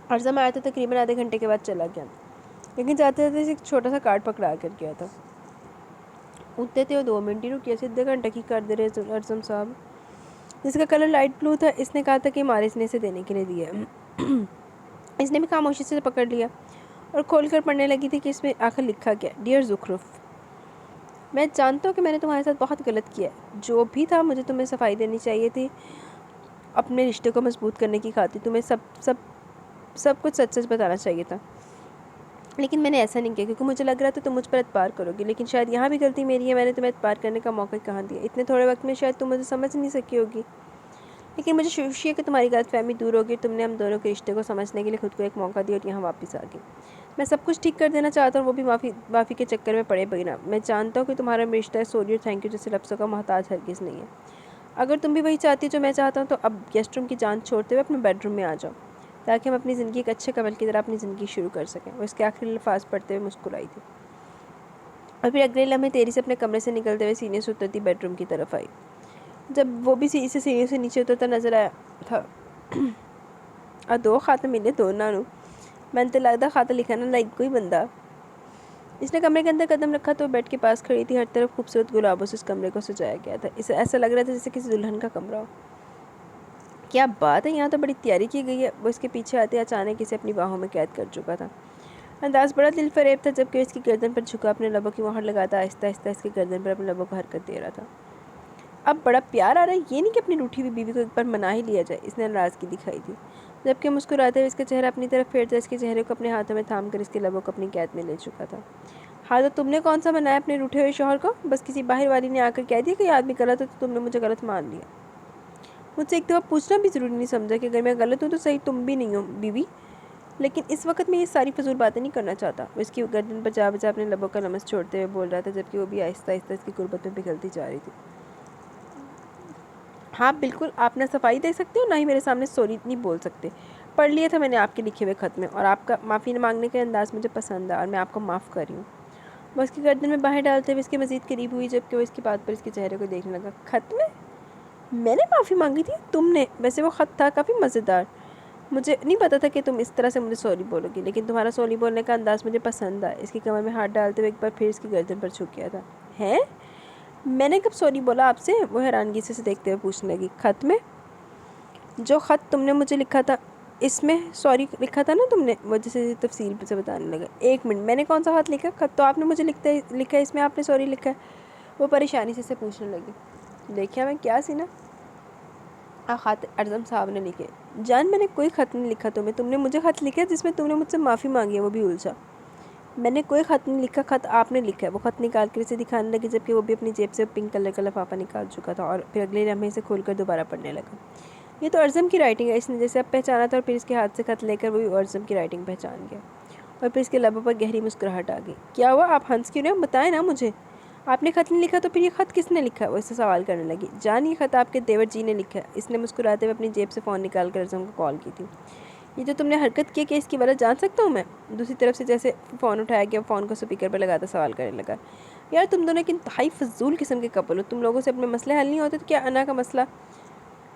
Speaker 1: ارزم آیا تو تقریباً آدھے گھنٹے کے بعد چلا گیا, لیکن جاتے جاتے ایک چھوٹا سا کارڈ پکڑا کر گیا تھا. اٹھتے تھے وہ 2 منٹ ہی رکے, سیدھے گھنٹے کی کر دے رہے ارزم صاحب, جس کا کلر لائٹ بلو تھا. اس نے کہا تھا کہ مارس نے اسے دینے کے لیے دیا ہے. اس نے بھی خاموشی سے پکڑ لیا اور کھول کر پڑھنے لگی تھی کہ اس میں آخر لکھا کیا. ڈیئر زخرف, میں جانتا ہوں کہ میں نے تمہارے ساتھ بہت غلط کیا ہے. جو بھی تھا مجھے تمہیں صفائی دینی چاہیے تھی اپنے رشتے کو مضبوط کرنے کی خاطر. تمہیں سب کچھ سچ سچ بتانا چاہیے تھا, لیکن میں نے ایسا نہیں کیا کیونکہ مجھے لگ رہا تھا تم مجھ پر اعتبار کرو گی. لیکن شاید یہاں بھی غلطی میری ہے, میں نے تمہیں اعتبار کرنے کا موقع کہاں دیا. اتنے تھوڑے وقت میں شاید تم مجھے سمجھ نہیں سکی ہوگی, لیکن مجھے خوشی ہے کہ تمہاری غلط فہمی دور ہوگی. تم نے ہم دونوں کے رشتے کو سمجھنے کے لیے خود کو ایک موقع دیا اور یہاں واپس آ گئی. میں سب کچھ ٹھیک کر دینا چاہتا ہوں, وہ بھی معافی کے چکر میں پڑے بغیر. میں جانتا ہوں کہ تمہارا رشتہ ہے سوری اور تھینک یو جیسے لفظوں کا محتاج ہرگز نہیں ہے. اگر تم بھی وہی چاہتی ہو جو میں چاہتا ہوں تو اب گیسٹ روم کی جان چھوڑتے ہوئے اپنے بیڈ روم میں آ جاؤ, تاکہ ہم اپنی زندگی ایک اچھے کپل کی طرح اپنی زندگی شروع کر سکیں. وہ اس کے آخری الفاظ پڑھتے ہوئے مسکرائی تھی, اور پھر اگلے لمحے تیزی سے اپنے کمرے سے نکلتے ہوئے سینے سے اترتی بیڈ روم کی طرف آئی. جب وہ بھی سینے سے نیچے اترتا نظر آیا تھا, دو خاتم ملے دونوں نو, میں نے لگتا خاتم لکھا نہ لائک کوئی بندہ. اس نے کمرے کے اندر قدم رکھا تو بیڈ کے پاس کھڑی تھی. ہر طرف خوبصورت گلابوں سے اس کمرے کو سجایا گیا تھا. اسے ایسا لگ رہا تھا جیسے کسی دلہن کا کمرہ ہو. کیا بات ہے, یہاں تو بڑی تیاری کی گئی ہے. وہ اس کے پیچھے آتے اچانک اسے اپنی باہوں میں قید کر چکا تھا. انداز بڑا دل فریب تھا, جبکہ اس کی گردن پر جھکا اپنے لبوں کی مہر لگاتا آہستہ آہستہ اس کی گردن پر اپنے لبوں کو حرکت دے رہا تھا. اب بڑا پیار آ رہا ہے, یہ نہیں کہ اپنی روٹھی ہوئی بیوی کو ایک بار منا ہی لیا جائے. اس نے ناراضگی دکھائی تھی, جبکہ مسکراتے ہوئے اس کا چہرہ اپنی طرف پھیرتا اس کے چہرے کو اپنے ہاتھوں میں تھام کر اس کے لبوں کو اپنی قید میں لے چکا تھا. ہاں تو تم نے کون سا بنایا اپنے روٹھے ہوئے شوہر کو؟ بس کسی باہر والی نے آ کر کہہ دیا کہ یہ آدمی غلط ہے تو تم نے مجھے غلط مان لیا. مجھ سے ایک دفعہ پوچھنا بھی ضروری نہیں سمجھا کہ اگر میں غلط ہوں تو صحیح تم بھی نہیں ہو بیوی, لیکن اس وقت میں یہ ساری فضول باتیں نہیں کرنا چاہتا. وہ اس کی گردن پر جا بجا اپنے لبوں کا لمس چھوڑتے ہوئے بول رہا تھا, جبکہ وہ بھی آہستہ آہستہ اس کی قربت میں پگھلتی جا رہی تھی. ہاں بالکل، آپ نہ صفائی دے سکتے ہو نہ ہی میرے سامنے سوری نہیں بول سکتے۔ پڑھ لیا تھا میں نے آپ کے لکھے ہوئے خط میں، اور آپ کا معافی مانگنے کا انداز مجھے پسند ہے اور میں آپ کو معاف کر رہی ہوں۔ وہ اس کی گردن میں باہیں ڈالتے ہوئے اس کے مزید قریب ہوئی، جبکہ وہ اس کی بات پر اس کے چہرے کو دیکھنے لگا۔ خط میں نے معافی مانگی تھی؟ تم نے؟ ویسے وہ خط تھا کافی مزیدار۔ مجھے نہیں پتا تھا کہ تم اس طرح سے مجھے سوری بولو گی، لیکن تمہارا سوری بولنے کا انداز مجھے پسند ہے۔ اس کی کمر میں ہاتھ ڈالتے ہوئے ایک بار پھر اس کی گردن پر چھو گیا تھا۔ ہیں؟ میں نے کب سوری بولا آپ سے؟ وہ حیرانگی سے دیکھتے ہوئے پوچھنے لگی۔ خط میں؟ جو خط تم نے مجھے لکھا تھا اس میں سوری لکھا تھا نا تم نے؟ وہ جسے تفصیل سے بتانے لگا۔ ایک منٹ، میں نے کون سا خط لکھا؟ خط تو آپ نے مجھے لکھا ہے، اس میں آپ نے سوری لکھا ہے۔ وہ پریشانی سے پوچھنے لگی۔ دیکھیا میں کیا سی نا خط اعظم صاحب نے لکھے۔ جان میں نے کوئی خط نہیں لکھا تمہیں، تم نے مجھے خط لکھا ہے جس میں تم نے مجھ سے معافی مانگی ہے، وہ بھی الجھا۔ میں نے کوئی خط نہیں لکھا، خط آپ نے لکھا ہے۔ وہ خط نکال کر اسے دکھانے لگی، جبکہ وہ بھی اپنی جیب سے پنک کلر کا لفافہ نکال چکا تھا اور پھر اگلے لمحے اسے کھول کر دوبارہ پڑھنے لگا۔ یہ تو اعظم کی رائٹنگ ہے، اس نے جیسے اب پہچانا تھا، اور پھر اس کے ہاتھ سے خط لے کر وہ بھی اعظم کی رائٹنگ پہچان گیا، اور پھر اس کے لبوں پر گہری مسکراہٹ آ گئی۔ کیا ہوا؟ آپ ہنس کیوں رہے ہو؟ بتائیں نا مجھے۔ آپ نے خط نہیں لکھا تو پھر یہ خط کس نے لکھا؟ وہ اس سے سوال کرنے لگی۔ جان یہ خط آپ کے دیور جی نے لکھا ہے۔ اس نے مسکراتے ہوئے اپنی جیب سے فون نکال کر اعظم کو کال کی تھی۔ یہ جو تم نے حرکت کی کہ اس کی وجہ جان سکتا ہوں میں؟ دوسری طرف سے جیسے فون اٹھایا گیا، وہ فون کو اسپیکر پر لگاتا سوال کرنے لگا۔ یار تم دونوں ایک انتہائی فضول قسم کے کپل ہو، تم لوگوں سے اپنے مسئلے حل نہیں ہوتے تو کیا انا کا مسئلہ،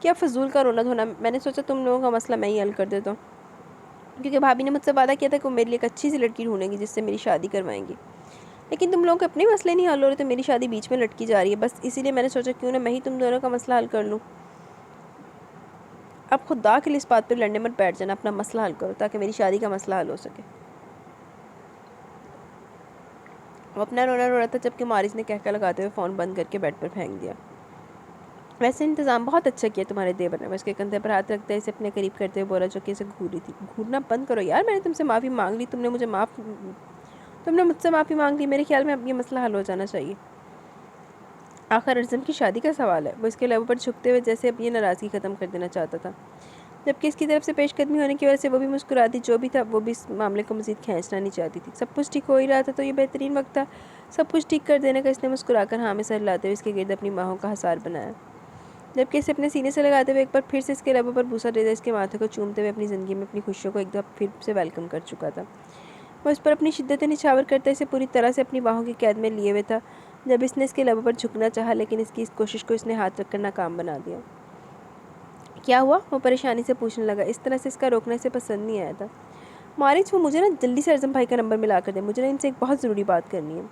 Speaker 1: کیا فضول کا رونا دھونا؟ میں نے سوچا تم لوگوں کا مسئلہ میں ہی حل کر دیتا ہوں، کیونکہ بھابھی نے مجھ سے وعدہ کیا تھا کہ وہ میرے لیے ایک اچھی سی لڑکی ڈھونڈیں گی جس سے میری شادی کروائیں گی، لیکن تم لوگوں کے اپنے مسئلے نہیں حل ہو رہے تو میری شادی بیچ میں لٹکی جا رہی ہے۔ بس اسی لیے میں نے سوچا کیوں نہ میں ہی تم دونوں کا مسئلہ حل کر لوں۔ اب خدا کے لیے اس بات پہ لڑنے مت بیٹھ جانا، اپنا مسئلہ حل کرو تاکہ میری شادی کا مسئلہ حل ہو سکے۔ وہ اپنا رونا رو رہا تھا، جبکہ مارج نے کہکا لگاتے ہوئے فون بند کر کے بیڈ پر پھینک دیا۔ ویسے انتظام بہت اچھا کیا تمہارے دیور نے، وہ اس کے کندھے پر ہاتھ رکھتے اسے اپنے قریب کرتے ہوئے بولا، جو کہ اسے گھور رہی تھی۔ گھورنا بند کرو یار، میں نے تم سے معافی مانگ لی، تم نے مجھ سے معافی مانگ لی، میرے خیال میں اب یہ مسئلہ حل ہو جانا چاہیے۔ آخر اعظم کی شادی کا سوال ہے۔ وہ اس کے لبوں پر جھکتے ہوئے جیسے اب یہ ناراضگی ختم کر دینا چاہتا تھا، جبکہ اس کی طرف سے پیش قدمی ہونے کی وجہ سے وہ بھی مسکراتی، جو بھی تھا وہ بھی اس معاملے کو مزید کھینچنا نہیں چاہتی تھی۔ سب کچھ ٹھیک ہو ہی رہا تھا تو یہ بہترین وقت تھا سب کچھ ٹھیک کر دینے کا۔ اس نے مسکرا کر ہاں میں سر لاتے ہوئے اس کے گرد اپنی باہوں کا حصار بنایا، جبکہ اسے اپنے سینے سے لگاتے ہوئے ایک بار پھر سے اس کے لبوں پر بوسہ دیتا اس کے ماتھے کو چومتے ہوئے اپنی زندگی میں اپنی خوشیوں کو ایک دفعہ پھر سے ویلکم کر چکا تھا۔ وہ اس پر اپنی شدت نچھاور کرتے اسے پوری طرح سے اپنی باہوں کی قید میں لیے ہوئے تھا، جب اس نے اس کے لبوں پر جھکنا چاہا، لیکن اس کی اس کوشش کو اس نے ہاتھ رکھ کر ناکام بنا دیا۔ کیا ہوا؟ وہ پریشانی سے پوچھنے لگا۔ اس طرح سے اس کا روکنا اسے پسند نہیں آیا تھا۔ مارج وہ مجھے نا جلدی سے اعظم بھائی کا نمبر ملا کر دے، مجھے نا ان سے ایک بہت ضروری بات کرنی ہے۔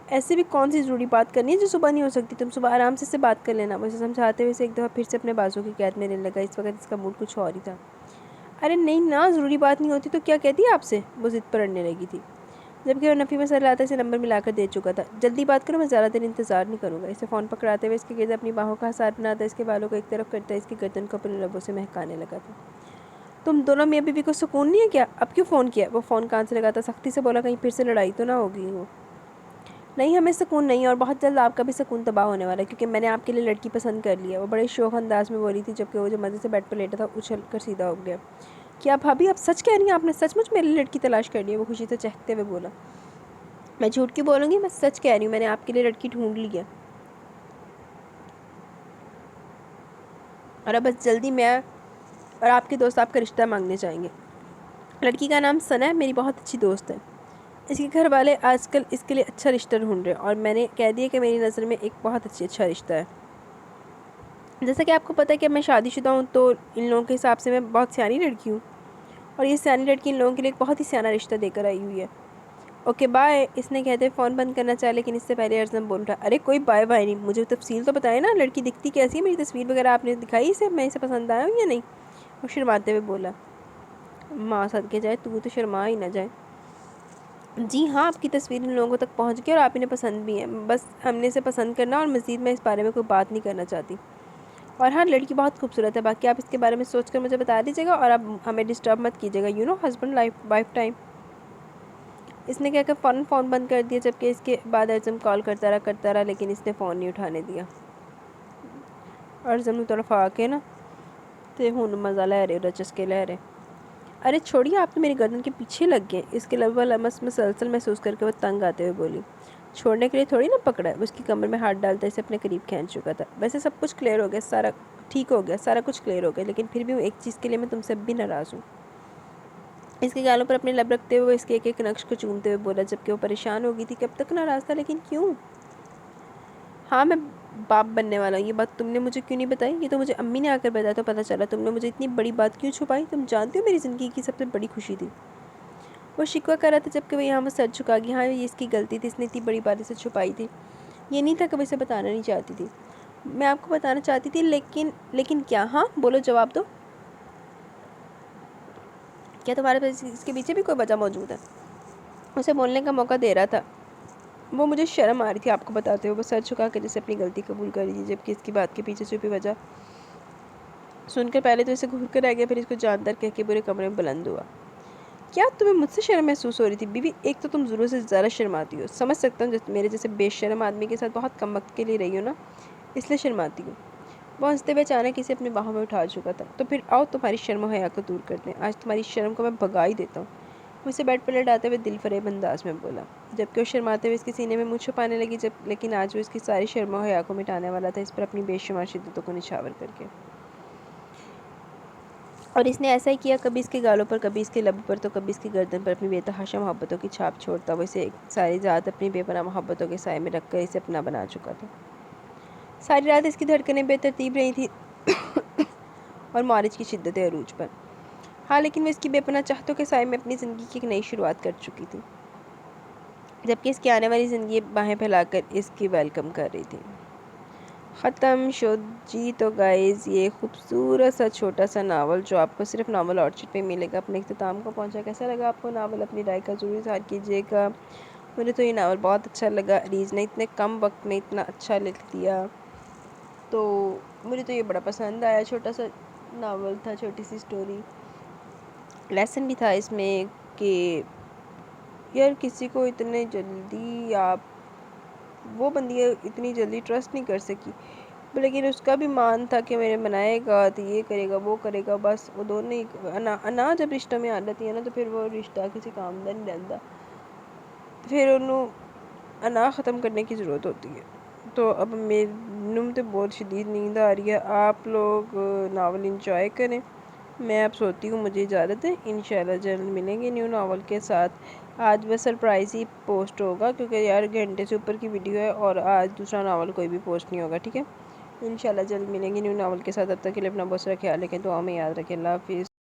Speaker 1: ایسے بھی کون سی ضروری بات کرنی ہے جو صبح نہیں ہو سکتی؟ تم صبح آرام سے بات کر لینا۔ وہ اسے سمجھاتے ہوئے اسے ایک دفعہ پھر سے اپنے بازو کی قید میں لینے لگا۔ اس وقت اس کا موڈ کچھ اور ہی تھا۔ ارے نہیں نا، ضروری بات نہیں ہوتی تو کیا کہتی ہے آپ سے؟ وہ ضد پر اڑنے لگی تھی، جبکہ وہ نفی میں سر لاتے اسے نمبر ملا کر دے چکا تھا۔ جلدی بات کرو، میں زیادہ دیر انتظار نہیں کروں گا۔ اسے فون پکڑاتے ہوئے اس کے گرد اپنی باہوں کا حصار بناتا اس کے بالوں کو ایک طرف کرتا اس کی گردن کو اپنے لبوں سے مہکانے لگا تھا۔ تم دونوں میاں بیوی کو سکون نہیں ہے کیا؟ اب کیوں فون کیا؟ وہ فون کان سے لگاتا سختی سے بولا، کہیں پھر سے لڑائی تو نہ ہوگی ہو۔ نہیں، ہمیں سکون نہیں ہے، اور بہت جلد آپ کا بھی سکون تباہ ہونے والا ہے، کیونکہ میں نے آپ کے لیے لڑکی پسند کر لی ہے۔ وہ بڑے شوخ انداز میں بولی تھی، جبکہ وہ جو مزے سے بیڈ پر لیٹا تھا اچھل کر سیدھا ہو گیا۔ کیا بھابھی آپ سچ کہہ رہی ہیں؟ آپ نے سچ مچ میرے لیے لڑکی تلاش کر لی ہے؟ وہ خوشی سے چہکتے ہوئے بولا۔ میں جھوٹ کیوں بولوں گی؟ میں سچ کہہ رہی ہوں، میں نے آپ کے لیے لڑکی ڈھونڈ لی ہے، اور اب بس جلدی میں اور آپ کے دوست آپ کا رشتہ مانگنے جائیں گے۔ لڑکی کا نام ثنا ہے، میری بہت اچھی دوست ہے۔ اس کے گھر والے آج کل اس کے لیے اچھا رشتہ ڈھونڈ رہے ہیں، اور میں نے کہہ دیا کہ میری نظر میں ایک بہت اچھا رشتہ ہے۔ جیسا کہ آپ کو پتہ ہے کہ میں شادی شدہ ہوں، تو ان لوگوں کے حساب سے میں بہت سیانی لڑکی ہوں، اور یہ سیانی لڑکی ان لوگوں کے لیے ایک بہت ہی سیانا رشتہ دے کر آئی ہوئی ہے۔ اوکے بائے، اس نے کہتے فون بند کرنا چاہا، لیکن اس سے پہلے اعظم بول اٹھا، ارے کوئی بائے بائے نہیں، مجھے تفصیل تو بتائیں نا، لڑکی دکھتی کیسی ہے؟ میری تصویر وغیرہ آپ نے دکھائی اسے؟ میں اسے پسند آیا ہوں یا نہیں؟ وہ شرماتے ہوئے بولا۔ ماں صدقے جائے تو شرما ہی نہ جائے۔ جی ہاں، آپ کی تصویر ان لوگوں تک پہنچ گئی اور آپ انہیں پسند بھی ہیں، بس ہم نے اسے پسند کرنا، اور مزید میں اس بارے میں کوئی بات نہیں کرنا چاہتی۔ اور ہاں، لڑکی بہت خوبصورت ہے، باقی آپ اس کے بارے میں سوچ کر مجھے بتا دیجیے گا، اور اب ہمیں ڈسٹرب مت کیجیے گا، ہسبینڈ وائف ٹائم۔ اس نے کہہ کر فوراً فون بند کر دیا، جبکہ اس کے بعد اعظم کال کرتا رہا، لیکن اس نے فون نہیں اٹھانے دیا۔ اعظم طرف آ کے نا تے ہوں مزہ لے رہے رچس کے لے رہے۔ ارے چھوڑیے، آپ تو میری گردن کے پیچھے لگ گئے۔ اس کے لبوں لمس مسلسل محسوس کر کے وہ تنگ آتے ہوئے بولی۔ چھوڑنے کے لیے تھوڑی نا پکڑا ہے، اس کی کمر میں ہاتھ ڈالتا اسے اپنے قریب کھینچ چکا تھا۔ ویسے سب کچھ کلیئر ہو گیا، سارا ٹھیک ہو گیا، سارا کچھ کلیئر ہو گیا، لیکن پھر بھی ایک چیز کے لیے میں تم سے اب بھی ناراض ہوں۔ اس کے گالوں پر اپنے لب رکھتے ہوئے اس کے ایک ایک نقش کو چومتے ہوئے بولا، جبکہ وہ پریشان ہو گئی تھی کہ اب تک ناراض تھا لیکن کیوں؟ ہاں میں باپ بننے والا ہوں، یہ بات تم نے مجھے کیوں نہیں بتائی؟ یہ تو مجھے امی نے آ کر بتایا تو پتہ چلا، تم نے مجھے اتنی بڑی بات کیوں چھپائی؟ تم جانتی ہو میری زندگی کی سب سے بڑی خوشی تھی۔ وہ شکوہ کر رہا تھا جبکہ وہ یہاں وہ سر جھکا گیا۔ ہاں یہ اس کی غلطی تھی، اس نے اتنی بڑی بات اسے چھپائی تھی، یہ نہیں تھا کہ وہ اسے بتانا نہیں چاہتی تھی۔ میں آپ کو بتانا چاہتی تھی لیکن کیا؟ ہاں بولو، جواب دو، کیا تمہارے پاس اس کے پیچھے بھی کوئی وجہ موجود ہے؟ اسے بولنے کا موقع دے رہا تھا، وہ مجھے شرم آ رہی تھی آپ کو بتاتے ہوئے۔ وہ سر جھکا کے جسے اپنی غلطی قبول کر رہی تھی، جبکہ اس کی بات کے پیچھے چھپی وجہ سن کر پہلے تو اسے گھور کر رہ گیا، پھر اس کو جاندار کہہ کے پورے کمرے میں بلند ہوا۔ کیا تمہیں مجھ سے شرم محسوس ہو رہی تھی بیوی؟ ایک تو تم ضرور سے زیادہ شرماتی ہو، سمجھ سکتا ہوں، میرے جیسے بے شرم آدمی کے ساتھ بہت کم وقت کے لیے رہی ہو نا، اس لیے شرماتی ہوں۔ وہ ہنستے ہوئے اچانک اسے اپنے باہوں میں اٹھا چکا تھا۔ تو پھر آؤ تمہاری شرم و حیا کو دور کرتے ہیں، آج تمہاری شرم کو میں بھگا ہی دیتا ہوں۔ وہ اسے بیڈ پر لٹاتے ہوئے دل فریب انداز میں بولا، جبکہ وہ شرماتے ہوئے اس کے سینے میں منہ چھپانے لگی، لیکن آج وہ اس کی ساری شرم و حیا کو مٹانے والا تھا، اس پر اپنی بے شمار شدتوں کو نچھاور کر کے۔ اور اس نے ایسا ہی کیا، کبھی اس کے گالوں پر، کبھی اس کے لب پر، تو کبھی اس کی گردن پر اپنی بے تحاشا محبتوں کی چھاپ چھوڑتا۔ وہ اسے ساری رات اپنی بے پناہ محبتوں کے سائے میں رکھ کر اسے اپنا بنا چکا تھا۔ ساری رات اس کی دھڑکنیں بے ترتیب رہی تھیں اور معالج کی شدتیں عروج پر۔ ہاں لیکن وہ اس کی بے پناہ چاہتوں کے سائے میں اپنی زندگی کی ایک نئی شروعات کر چکی تھی، جبکہ اس کی آنے والی زندگی باہیں پھیلا کر اس کی ویلکم کر رہی تھی۔ ختم شد جی تو گائز یہ خوبصورت سا چھوٹا سا ناول جو آپ کو صرف ناول آرچڈ پہ ملے گا، اپنے اختتام کو پہنچا۔ کیسا لگا آپ کو ناول؟ اپنی رائے کا ضرور اظہار کیجیے گا۔ مجھے تو یہ ناول بہت اچھا لگا، ریز نے اتنے کم وقت میں اتنا اچھا لکھ دیا، تو مجھے تو یہ بڑا پسند آیا۔ چھوٹا سا ناول تھا، چھوٹی سی سٹوری، لیسن بھی تھا اس میں کہ یار کسی کو اتنے جلدی وہ بندی اتنی جلدی ٹرسٹ نہیں کر سکی، لیکن اس کا بھی مان تھا کہ میرے بنائے گا تو یہ کرے گا وہ کرے گا، بس وہ دونوں ہی انا جب رشتہ میں آ جاتی ہے نا تو پھر وہ رشتہ کسی کام کا نہیں رہتا، پھر انہوں انا ختم کرنے کی ضرورت ہوتی ہے۔ تو اب میرے تو بہت شدید نیند آ رہی ہے، آپ لوگ ناول انجوائے کریں، میں اب سوتی ہوں، مجھے اجازت ہے، انشاءاللہ جلد ملیں گے نیو ناول کے ساتھ۔ آج بس سرپرائز ہی پوسٹ ہوگا کیونکہ یار گھنٹے سے اوپر کی ویڈیو ہے، اور آج دوسرا ناول کوئی بھی پوسٹ نہیں ہوگا، ٹھیک ہے؟ انشاءاللہ جلد ملیں گے نیو ناول کے ساتھ، اب تک کے لیے اپنا بہت سارا خیال رکھیں، دعاؤں میں یاد رکھیں، اللہ حافظ۔